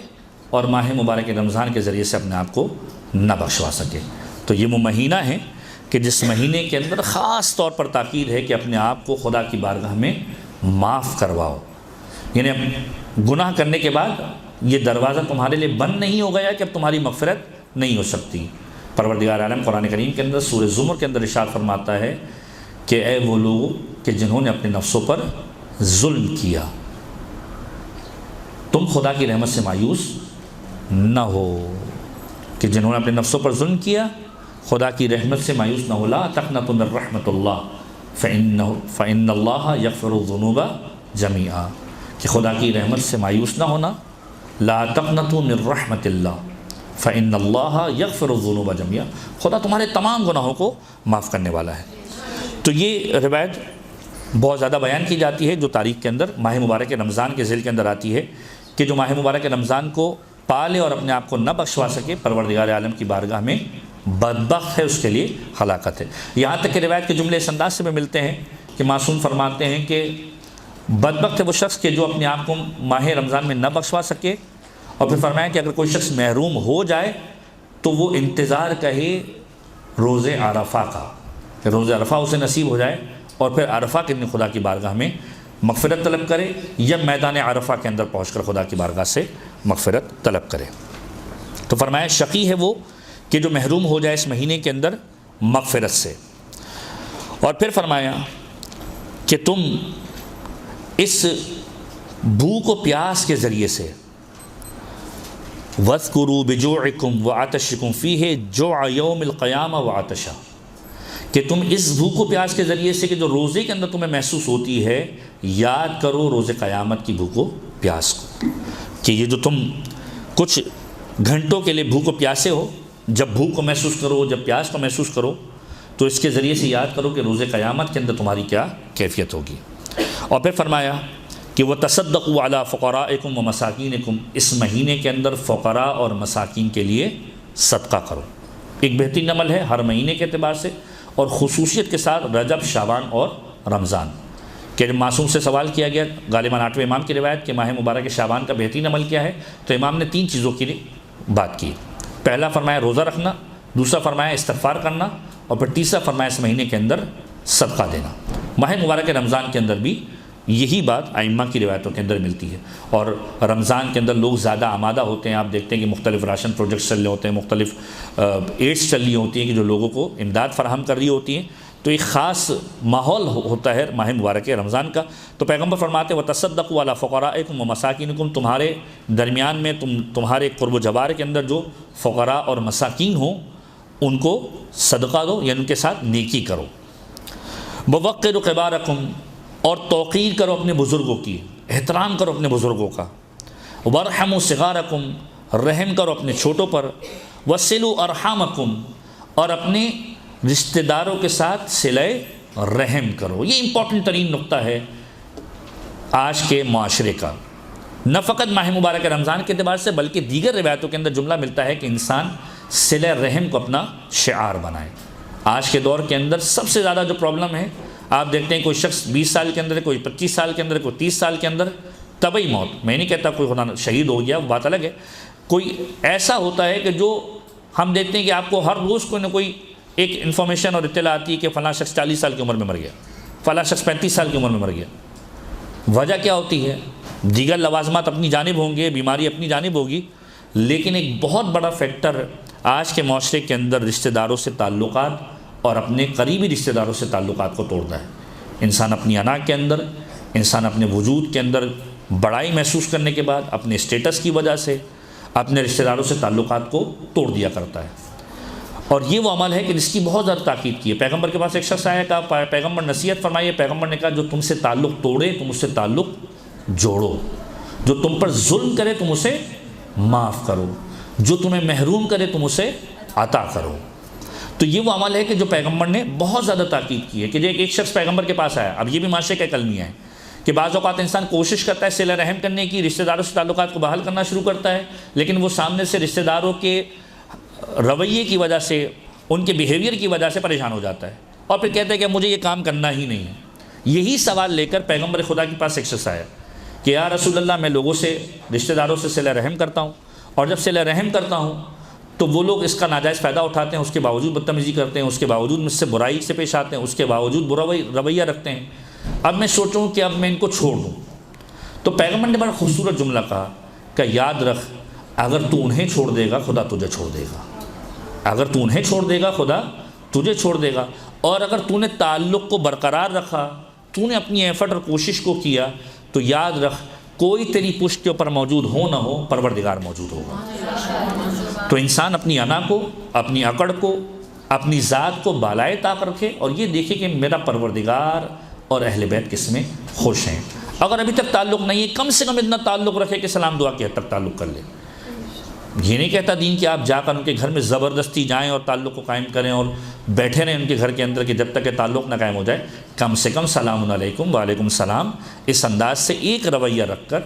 A: اور ماہ مبارک رمضان کے ذریعے سے اپنے آپ کو نہ بخشوا سکے۔ تو یہ وہ مہینہ ہے کہ جس مہینے کے اندر خاص طور پر تاکید ہے کہ اپنے آپ کو خدا کی بارگاہ میں معاف کرواؤ، یعنی گناہ کرنے کے بعد یہ دروازہ تمہارے لیے بند نہیں ہو گیا کہ اب تمہاری مغفرت نہیں ہو سکتی۔ پروردگار عالم قرآن کریم کے اندر سورہ زمر کے اندر ارشاد فرماتا ہے کہ اے وہ لوگ کہ جنہوں نے اپنے نفسوں پر ظلم کیا، تم خدا کی رحمت سے مایوس نہ ہو، کہ جنہوں نے اپنے نفسوں پر ظلم کیا خدا کی رحمت سے مایوس نہ ہو۔ لا تقنطوا من رحمت اللہ فإن اللہ یغفر الذنوب جميعا، کہ خدا کی رحمت سے مایوس نہ ہونا۔ لا تقنطوا من رحمت اللہ فإن اللہ یغفر الذنوب جميعا، خدا تمہارے تمام گناہوں کو معاف کرنے والا ہے۔ تو یہ روایت بہت زیادہ بیان کی جاتی ہے جو تاریخ کے اندر ماہ مبارک رمضان کے ذیل کے اندر آتی ہے کہ جو ماہ مبارک رمضان کو پالے اور اپنے آپ کو نہ بخشوا سکے، پروردگار عالم کی بارگاہ میں بدبخت ہے، اس کے لیے ہلاکت ہے۔ یہاں تک کہ روایت کے جملے اس انداز سے بھی ملتے ہیں کہ معصوم فرماتے ہیں کہ بدبخت ہے وہ شخص کہ جو اپنے آپ کو ماہ رمضان میں نہ بخشوا سکے، اور پھر فرمایا کہ اگر کوئی شخص محروم ہو جائے تو وہ انتظار کہے روز عرفہ کا، کہ روز عرفہ اسے نصیب ہو جائے اور پھر عرفہ کے دن خدا کی بارگاہ میں مغفرت طلب کرے، یا میدان عرفہ کے اندر پہنچ کر خدا کی بارگاہ سے مغفرت طلب کرے۔ تو فرمایا شقی ہے وہ کہ جو محروم ہو جائے اس مہینے کے اندر مغفرت سے۔ اور پھر فرمایا کہ تم اس بھوک و پیاس کے ذریعے سے وَاذْكُرُوا بِجُوعِكُمْ وَعَطَشِكُمْ فِيهِ جُوعَ يَوْمِ الْقِيَامَةِ وَعَطَشًا، کہ تم اس بھوک و پیاس کے ذریعے سے کہ جو روزے کے اندر تمہیں محسوس ہوتی ہے، یاد کرو روز قیامت کی بھوک و پیاس کو، کہ یہ جو تم کچھ گھنٹوں کے لیے بھوک و پیاسے ہو، جب بھوک کو محسوس کرو، جب پیاس کو محسوس کرو، تو اس کے ذریعے سے یاد کرو کہ روز قیامت کے اندر تمہاری کیا کیفیت ہوگی۔ اور پھر فرمایا کہ وَتَصَدَّقُوا عَلَىٰ فُقَرَائِكُمْ وَمَسَاكِينِكُمْ، اس مہینے کے اندر فقراء اور مساکین کے لیے صدقہ کرو۔ ایک بہترین عمل ہے ہر مہینے کے اعتبار سے، اور خصوصیت کے ساتھ رجب، شعبان اور رمضان، کہ جب معصوم سے سوال کیا گیا غالباً 8ویں امام کی روایت کہ ماہ مبارک شعبان کا بہترین عمل کیا ہے، تو امام نے 3 چیزوں کی بات کی۔ پہلا فرمایا روزہ رکھنا، دوسرا فرمایا استغفار کرنا، اور پھر تیسرا فرمایا اس مہینے کے اندر صدقہ دینا۔ ماہ مبارک رمضان کے اندر بھی یہی بات ائمہ کی روایتوں کے اندر ملتی ہے، اور رمضان کے اندر لوگ زیادہ آمادہ ہوتے ہیں۔ آپ دیکھتے ہیں کہ مختلف راشن پروجیکٹس چل رہے ہوتے ہیں، مختلف ایڈس چل رہی ہوتی ہیں کہ جو لوگوں کو امداد فراہم کر رہی ہوتی ہیں، تو ایک خاص ماحول ہوتا ہے ماہ مبارک رمضان کا۔ تو پیغمبر فرماتے ہیں وَتَصَدَّقُوا عَلَىٰ فُقَرَائِكُمْ وَمَسَاكِينِكُمْ، تمہارے درمیان میں تمہارے قرب و جوار کے اندر جو فقراء اور مساکین ہوں ان کو صدقہ دو، یعنی ان کے ساتھ نیکی کرو۔ وَوَقِّرُوا كِبَارَكُمْ، اور توقیر کرو اپنے بزرگوں کی، احترام کرو اپنے بزرگوں کا۔ وَارْحَمُوا صِغَارَكُمْ، رحم کرو اپنے چھوٹوں پر۔ وَصِلُوا أَرْحَامَكُمْ، اور اپنے رشتہ داروں کے ساتھ صلہ رحم کرو۔ یہ امپورٹنٹ ترین نقطہ ہے آج کے معاشرے کا، نہ فقط ماہ مبارک رمضان کے اعتبار سے بلکہ دیگر روایتوں کے اندر جملہ ملتا ہے کہ انسان صلہ رحم کو اپنا شعار بنائے۔ آج کے دور کے اندر سب سے زیادہ جو پرابلم ہے، آپ دیکھتے ہیں کوئی شخص 20 سال کے اندر ہے، کوئی 25 سال کے اندر ہے، کوئی 30 سال کے اندر، طبعی موت، میں نہیں کہتا کوئی خدا شہید ہو گیا، وہ بات الگ ہے، کوئی ایسا ہوتا ہے کہ جو ہم دیکھتے ہیں کہ آپ کو ہر روز کوئی نہ کوئی ایک انفارمیشن اور اطلاع آتی ہے کہ فلاں شخص 40 سال کی عمر میں مر گیا، فلاں شخص 35 سال کی عمر میں مر گیا۔ وجہ کیا ہوتی ہے؟ دیگر لوازمات اپنی جانب ہوں گے، بیماری اپنی جانب ہوگی، لیکن ایک بہت بڑا فیکٹر آج کے معاشرے کے اندر رشتہ داروں سے تعلقات اور اپنے قریبی رشتہ داروں سے تعلقات کو توڑنا ہے۔ انسان اپنی انا کے اندر، انسان اپنے وجود کے اندر بڑائی محسوس کرنے کے بعد اپنے اسٹیٹس کی وجہ سے اپنے رشتہ داروں سے تعلقات کو توڑ دیا کرتا ہے، اور یہ وہ عمل ہے کہ جس کی بہت زیادہ تاکید کی ہے۔ پیغمبر کے پاس ایک شخص آیا، کہا پیغمبر نصیحت فرمائیے۔ پیغمبر نے کہا جو تم سے تعلق توڑے تم اس سے تعلق جوڑو، جو تم پر ظلم کرے تم اسے معاف کرو، جو تمہیں محروم کرے تم اسے عطا کرو۔ تو یہ وہ عمل ہے کہ جو پیغمبر نے بہت زیادہ تاکید کی ہے کہ ایک شخص پیغمبر کے پاس آیا۔ اب یہ بھی معاشرے کا ایک المیہ ہے کہ بعض اوقات انسان کوشش کرتا ہے صلہ رحم کرنے کی، رشتہ داروں سے تعلقات کو بحال کرنا شروع کرتا ہے، لیکن وہ سامنے سے رشتہ داروں کے رویے کی وجہ سے ان کے بیہیویئر کی وجہ سے پریشان ہو جاتا ہے اور پھر کہتا ہے کہ مجھے یہ کام کرنا ہی نہیں ہے۔ یہی سوال لے کر پیغمبر خدا کے پاس ایک شخص آیا کہ یا رسول اللہ، میں لوگوں سے، رشتہ داروں سے صلہ رحم کرتا ہوں، اور جب صلہ رحم کرتا ہوں تو وہ لوگ اس کا ناجائز فائدہ اٹھاتے ہیں، اس کے باوجود بدتمیزی کرتے ہیں، اس کے باوجود مجھ سے برائی سے پیش آتے ہیں، اس کے باوجود برا رویہ رکھتے ہیں۔ اب میں سوچوں کہ اب میں ان کو چھوڑ دوں۔ تو پیغمبر نے بڑا خوبصورت جملہ کہا کہ یاد رکھ، اگر تو انہیں چھوڑ دے گا خدا تجھے چھوڑ دے گا، اگر تو انہیں چھوڑ دے گا خدا تجھے چھوڑ دے گا، اور اگر تو نے تعلق کو برقرار رکھا، تو نے اپنی ایفرٹ اور کوشش کو کیا، تو یاد رکھ کوئی تیری پشت کے اوپر موجود ہو نہ ہو، پروردگار موجود ہوگا۔ تو انسان اپنی انا کو، اپنی اکڑ کو، اپنی ذات کو بالائے طاق رکھے اور یہ دیکھے کہ میرا پروردگار اور اہل بیت کس میں خوش ہیں۔ اگر ابھی تک تعلق نہیں ہے، کم سے کم اتنا تعلق رکھے کہ سلام دعا کی حد تک تعلق کر لے۔ یہ نہیں کہتا دین کہ آپ جا کر ان کے گھر میں زبردستی جائیں اور تعلق کو قائم کریں اور بیٹھے رہیں ان کے گھر کے اندر کہ جب تک کہ تعلق نہ قائم ہو جائے۔ کم سے کم سلام علیکم، وعلیکم السلام، اس انداز سے ایک رویہ رکھ کر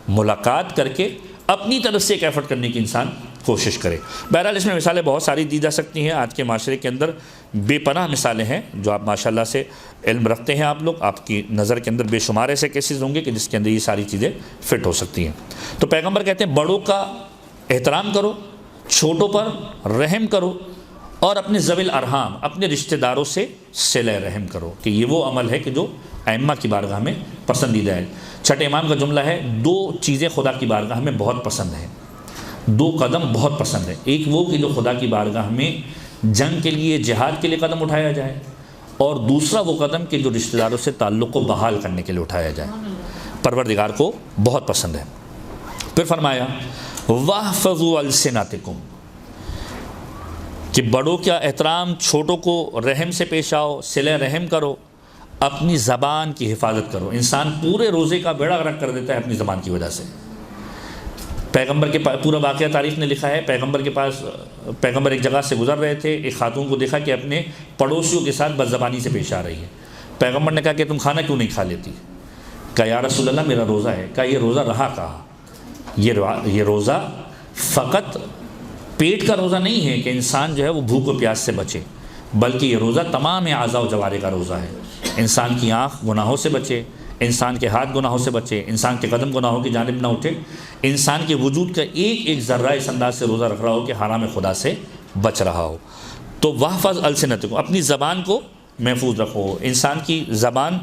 A: ملاقات کر کے اپنی طرف سے ایک ایفرٹ کرنے کی انسان کوشش کرے۔ بہرحال اس میں مثالیں بہت ساری دی جا سکتی ہیں، آج کے معاشرے کے اندر بے پناہ مثالیں ہیں جو آپ ماشاءاللہ سے علم رکھتے ہیں، آپ لوگ، آپ کی نظر کے اندر بے شمار ایسے کیسز ہوں گے کہ جس کے اندر یہ ساری چیزیں فٹ ہو سکتی ہیں۔ تو پیغمبر کہتے ہیں بڑوں کا احترام کرو، چھوٹوں پر رحم کرو، اور اپنے ذوی الارحام، اپنے رشتہ داروں سے صلہ رحم کرو، کہ یہ وہ عمل ہے کہ جو ائمہ کی بارگاہ میں پسندیدہ ہے۔ چھٹے امام کا جملہ ہے، دو چیزیں خدا کی بارگاہ میں بہت پسند ہیں، دو قدم بہت پسند ہے۔ ایک وہ کہ جو خدا کی بارگاہ میں جنگ کے لیے، جہاد کے لیے قدم اٹھایا جائے، اور دوسرا وہ قدم کہ جو رشتہ داروں سے تعلق کو بحال کرنے کے لیے اٹھایا جائے، پروردگار کو بہت پسند ہے۔ پھر فرمایا وَاحْفَظُوا أَلْسِنَتَكُمْ، کہ بڑوں کا احترام، چھوٹوں کو رحم سے پیش آؤ، صلہ رحم کرو، اپنی زبان کی حفاظت کرو۔ انسان پورے روزے کا بیڑا غرق کر دیتا ہے اپنی زبان کی وجہ سے۔ پیغمبر کے پاس پورا واقعہ تاریخ نے لکھا ہے، پیغمبر ایک جگہ سے گزر رہے تھے، ایک خاتون کو دیکھا کہ اپنے پڑوسیوں کے ساتھ بد زبانی سے پیش آ رہی ہے۔ پیغمبر نے کہا کہ تم کھانا کیوں نہیں کھا لیتی؟ کہا یا رسول اللہ میرا روزہ ہے۔ کہا یہ روزہ رہا کہا، یہ روزہ فقط پیٹ کا روزہ نہیں ہے کہ انسان جو ہے وہ بھوک و پیاس سے بچے، بلکہ یہ روزہ تمام اعضاء و جوارح کا روزہ ہے۔ انسان کی آنکھ گناہوں سے بچے، انسان کے ہاتھ گناہوں سے بچے، انسان کے قدم گناہوں کی جانب نہ اٹھے، انسان کے وجود کا ایک ایک ذرہ اس انداز سے روزہ رکھ رہا ہو کہ حرام خدا سے بچ رہا ہو۔ تو واحفظ السنتکم، اپنی زبان کو محفوظ رکھو۔ انسان کی زبان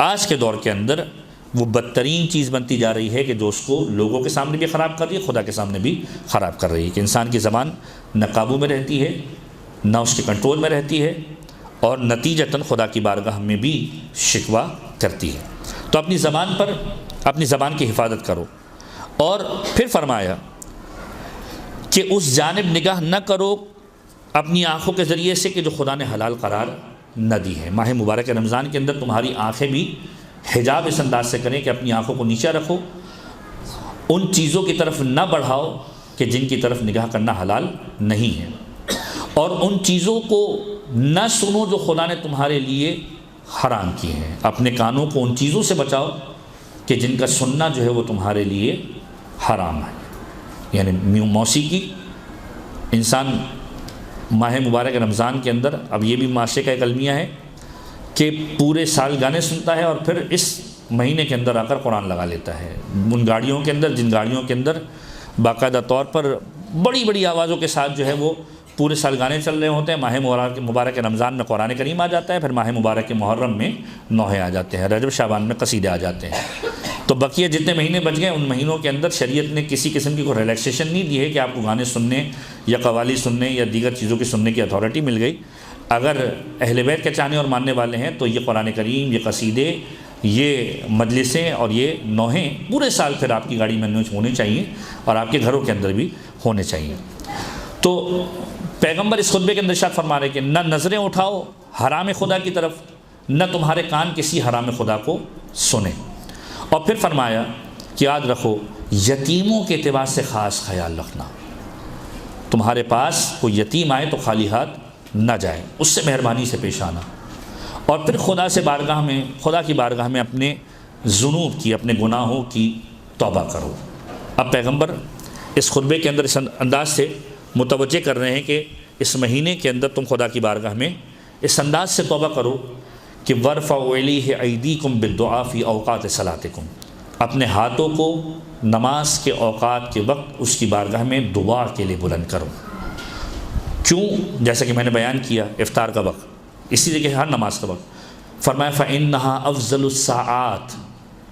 A: آج کے دور کے اندر وہ بدترین چیز بنتی جا رہی ہے کہ جو اس کو لوگوں کے سامنے بھی خراب کر رہی ہے، خدا کے سامنے بھی خراب کر رہی ہے، کہ انسان کی زبان نہ قابو میں رہتی ہے، نہ اس کے کنٹرول میں رہتی ہے، اور نتیجتاً خدا کی بارگاہ میں بھی شکوہ کرتی ہے۔ تو اپنی زبان پر، اپنی زبان کی حفاظت کرو۔ اور پھر فرمایا کہ اس جانب نگاہ نہ کرو اپنی آنکھوں کے ذریعے سے کہ جو خدا نے حلال قرار نہ دی ہے۔ ماہ مبارک رمضان کے اندر تمہاری آنکھیں بھی حجاب اس انداز سے کریں کہ اپنی آنکھوں کو نیچے رکھو، ان چیزوں کی طرف نہ بڑھاؤ کہ جن کی طرف نگاہ کرنا حلال نہیں ہے، اور ان چیزوں کو نہ سنو جو خدا نے تمہارے لیے حرام کی ہیں۔ اپنے کانوں کو ان چیزوں سے بچاؤ کہ جن کا سننا جو ہے وہ تمہارے لیے حرام ہے، یعنی موسیقی۔ انسان ماہ مبارک رمضان کے اندر، اب یہ بھی معاشرے کا ایک المیہ ہے کہ پورے سال گانے سنتا ہے اور پھر اس مہینے کے اندر آ کر قرآن لگا لیتا ہے ان گاڑیوں کے اندر، جن گاڑیوں کے اندر باقاعدہ طور پر بڑی بڑی آوازوں کے ساتھ جو ہے وہ پورے سال گانے چل رہے ہوتے ہیں۔ ماہ مبارک رمضان میں قرآن کریم آ جاتا ہے، پھر ماہ مبارک محرم میں نوحے آ جاتے ہیں، رجب شعبان میں قصیدے آ جاتے ہیں۔ تو بقیہ جتنے مہینے بچ گئے ان مہینوں کے اندر شریعت نے کسی قسم کی کوئی ریلیکسیشن نہیں دی ہے کہ آپ کو گانے سننے یا قوالی سننے یا دیگر چیزوں کی سننے کی اتھارٹی مل گئی۔ اگر اہل بیت کے چاہنے اور ماننے والے ہیں تو یہ قرآن کریم، یہ قصیدے، یہ مجلسیں اور یہ نوحے پورے سال پھر آپ کی گاڑی میں ہونے چاہیے اور آپ کے گھروں کے اندر بھی ہونے چاہیے۔ تو پیغمبر اس خطبے کے اندر ارشاد فرما رہے کہ نہ نظریں اٹھاؤ حرام خدا کی طرف، نہ تمہارے کان کسی حرام خدا کو سنیں۔ اور پھر فرمایا کہ یاد رکھو یتیموں کے اعتبار سے خاص خیال رکھنا، تمہارے پاس کوئی یتیم آئے تو خالی ہاتھ نہ جائے، اس سے مہربانی سے پیش آنا۔ اور پھر خدا کی بارگاہ میں اپنے ذنوب کی، اپنے گناہوں کی توبہ کرو۔ اب پیغمبر اس خطبے کے اندر اس انداز سے متوجہ کر رہے ہیں کہ اس مہینے کے اندر تم خدا کی بارگاہ میں اس انداز سے توبہ کرو کہ وَارْفَعُوا إِلَيْهِ أَيْدِيكُمْ بِالدُّعَاءِ فِي أَوْقَاتِ صَلَاتِكُمْ، اپنے ہاتھوں کو نماز کے اوقات کے وقت اس کی بارگاہ میں دعا کے لیے بلند کرو۔ کیوں؟ جیسا کہ میں نے بیان کیا، افطار کا وقت، اسی جگہ ہر نماز کا وقت، فرمایا فَإِنَّهَا أَفْضَلُ السَّاعَاتِ،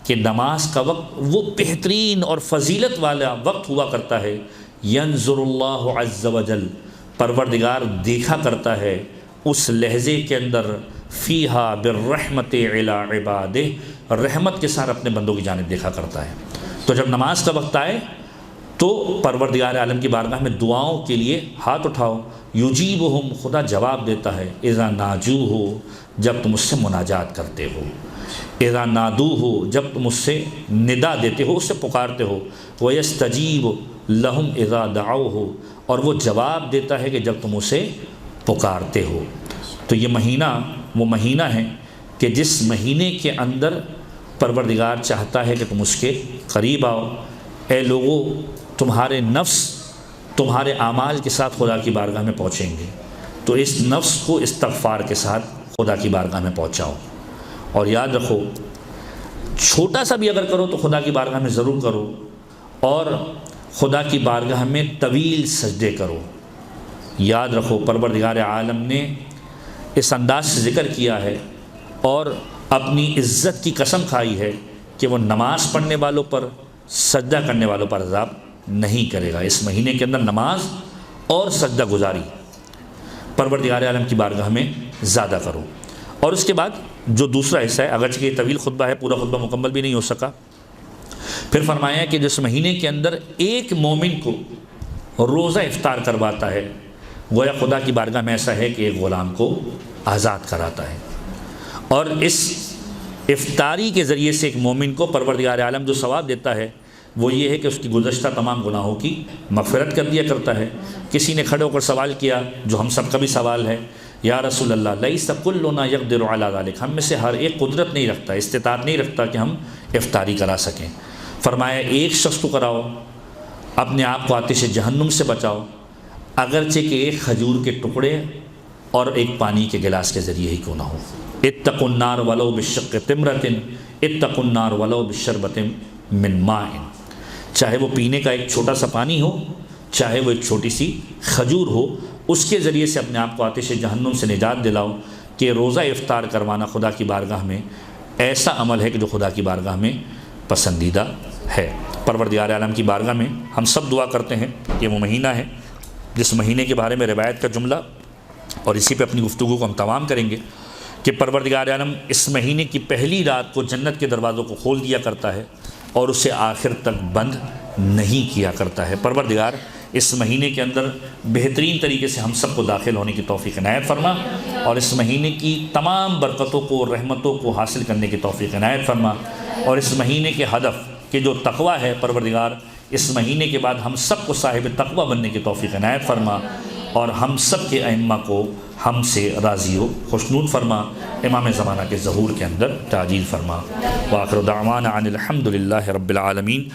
A: کہ نماز کا وقت وہ بہترین اور فضیلت والا وقت ہوا کرتا ہے، يَنظُرُ اللَّهُ عَزَّ وَجَلَّ، پروردگار دیکھا کرتا ہے اس لحظے کے اندر، فیہا بالرحمت علی عبادہ، رحمت کے ساتھ اپنے بندوں کی جانب دیکھا کرتا ہے۔ تو جب نماز کا وقت آئے تو پروردگار عالم کی بارگاہ میں دعاؤں کے لیے ہاتھ اٹھاؤ، یجیبہم، خدا جواب دیتا ہے، اذا ناجوہ، جب تم اس سے مناجات کرتے ہو، اذا نادوہ، جب تم اس سے ندا دیتے ہو، اس سے پکارتے ہو، ویستجیب لہم اذا دعوہ، اور وہ جواب دیتا ہے کہ جب تم اسے پکارتے ہو۔ تو یہ مہینہ وہ مہینہ ہے کہ جس مہینے کے اندر پروردگار چاہتا ہے کہ تم اس کے قریب آؤ۔ اے لوگو، تمہارے نفس تمہارے اعمال کے ساتھ خدا کی بارگاہ میں پہنچیں گے، تو اس نفس کو استغفار کے ساتھ خدا کی بارگاہ میں پہنچاؤ، اور یاد رکھو چھوٹا سا بھی اگر کرو تو خدا کی بارگاہ میں ضرور کرو، اور خدا کی بارگاہ میں طویل سجدے کرو۔ یاد رکھو پروردگار عالم نے اس انداز سے ذکر کیا ہے اور اپنی عزت کی قسم کھائی ہے کہ وہ نماز پڑھنے والوں پر، سجدہ کرنے والوں پر عذاب نہیں کرے گا۔ اس مہینے کے اندر نماز اور سجدہ گزاری پروردگار عالم کی بارگاہ میں زیادہ کرو۔ اور اس کے بعد جو دوسرا حصہ ہے، اگرچہ یہ طویل خطبہ ہے، پورا خطبہ مکمل بھی نہیں ہو سکا، پھر فرمایا کہ جس مہینے کے اندر ایک مومن کو روزہ افطار کرواتا ہے، گویا خدا کی بارگاہ میں ایسا ہے کہ ایک غلام کو آزاد کراتا ہے، اور اس افطاری کے ذریعے سے ایک مومن کو پروردگار عالم جو ثواب دیتا ہے وہ یہ ہے کہ اس کی گزشتہ تمام گناہوں کی مغفرت کر دیا کرتا ہے۔ کسی نے کھڑے ہو کر سوال کیا، جو ہم سب کا بھی سوال ہے، یا رسول اللہ لیس کلنا یقدر علی ذلک، ہم میں سے ہر ایک قدرت نہیں رکھتا، استطاعت نہیں رکھتا کہ ہم افطاری کرا سکیں۔ فرمایا ایک شخص کو کراؤ، اپنے آپ کو آتش جہنم سے بچاؤ، اگرچہ کہ ایک کھجور کے ٹکڑے اور ایک پانی کے گلاس کے ذریعے ہی کیوں نہ ہو۔ اتقوا النار ولو بشق تمرۃ، اتقوا النار ولو بشربۃ من ماء، چاہے وہ پینے کا ایک چھوٹا سا پانی ہو، چاہے وہ ایک چھوٹی سی کھجور ہو، اس کے ذریعے سے اپنے آپ کو آتش جہنم سے نجات دلاؤ۔ کہ روزہ افطار کروانا خدا کی بارگاہ میں ایسا عمل ہے کہ جو خدا کی بارگاہ میں پسندیدہ ہے۔ پروردگار عالم کی بارگاہ میں ہم سب دعا کرتے ہیں کہ وہ مہینہ ہے جس مہینے کے بارے میں روایت کا جملہ، اور اسی پہ اپنی گفتگو کو ہم تمام کریں گے، کہ پروردگار عالم اس مہینے کی پہلی رات کو جنت کے دروازوں کو کھول دیا کرتا ہے اور اسے آخر تک بند نہیں کیا کرتا ہے۔ پروردگار اس مہینے کے اندر بہترین طریقے سے ہم سب کو داخل ہونے کی توفیق عنایت فرما، اور اس مہینے کی تمام برکتوں کو، رحمتوں کو حاصل کرنے کی توفیق عنایت فرما، اور اس مہینے کے ہدف کہ جو تقوی ہے، پروردگار اس مہینے کے بعد ہم سب کو صاحب تقوی بننے کی توفیق عنایت فرما، اور ہم سب کے ائمہ کو ہم سے راضی و خوشنود فرما، امام زمانہ کے ظہور کے اندر تعجیل فرما۔ وآخر دعوانا ان الحمد للہ رب العالمین۔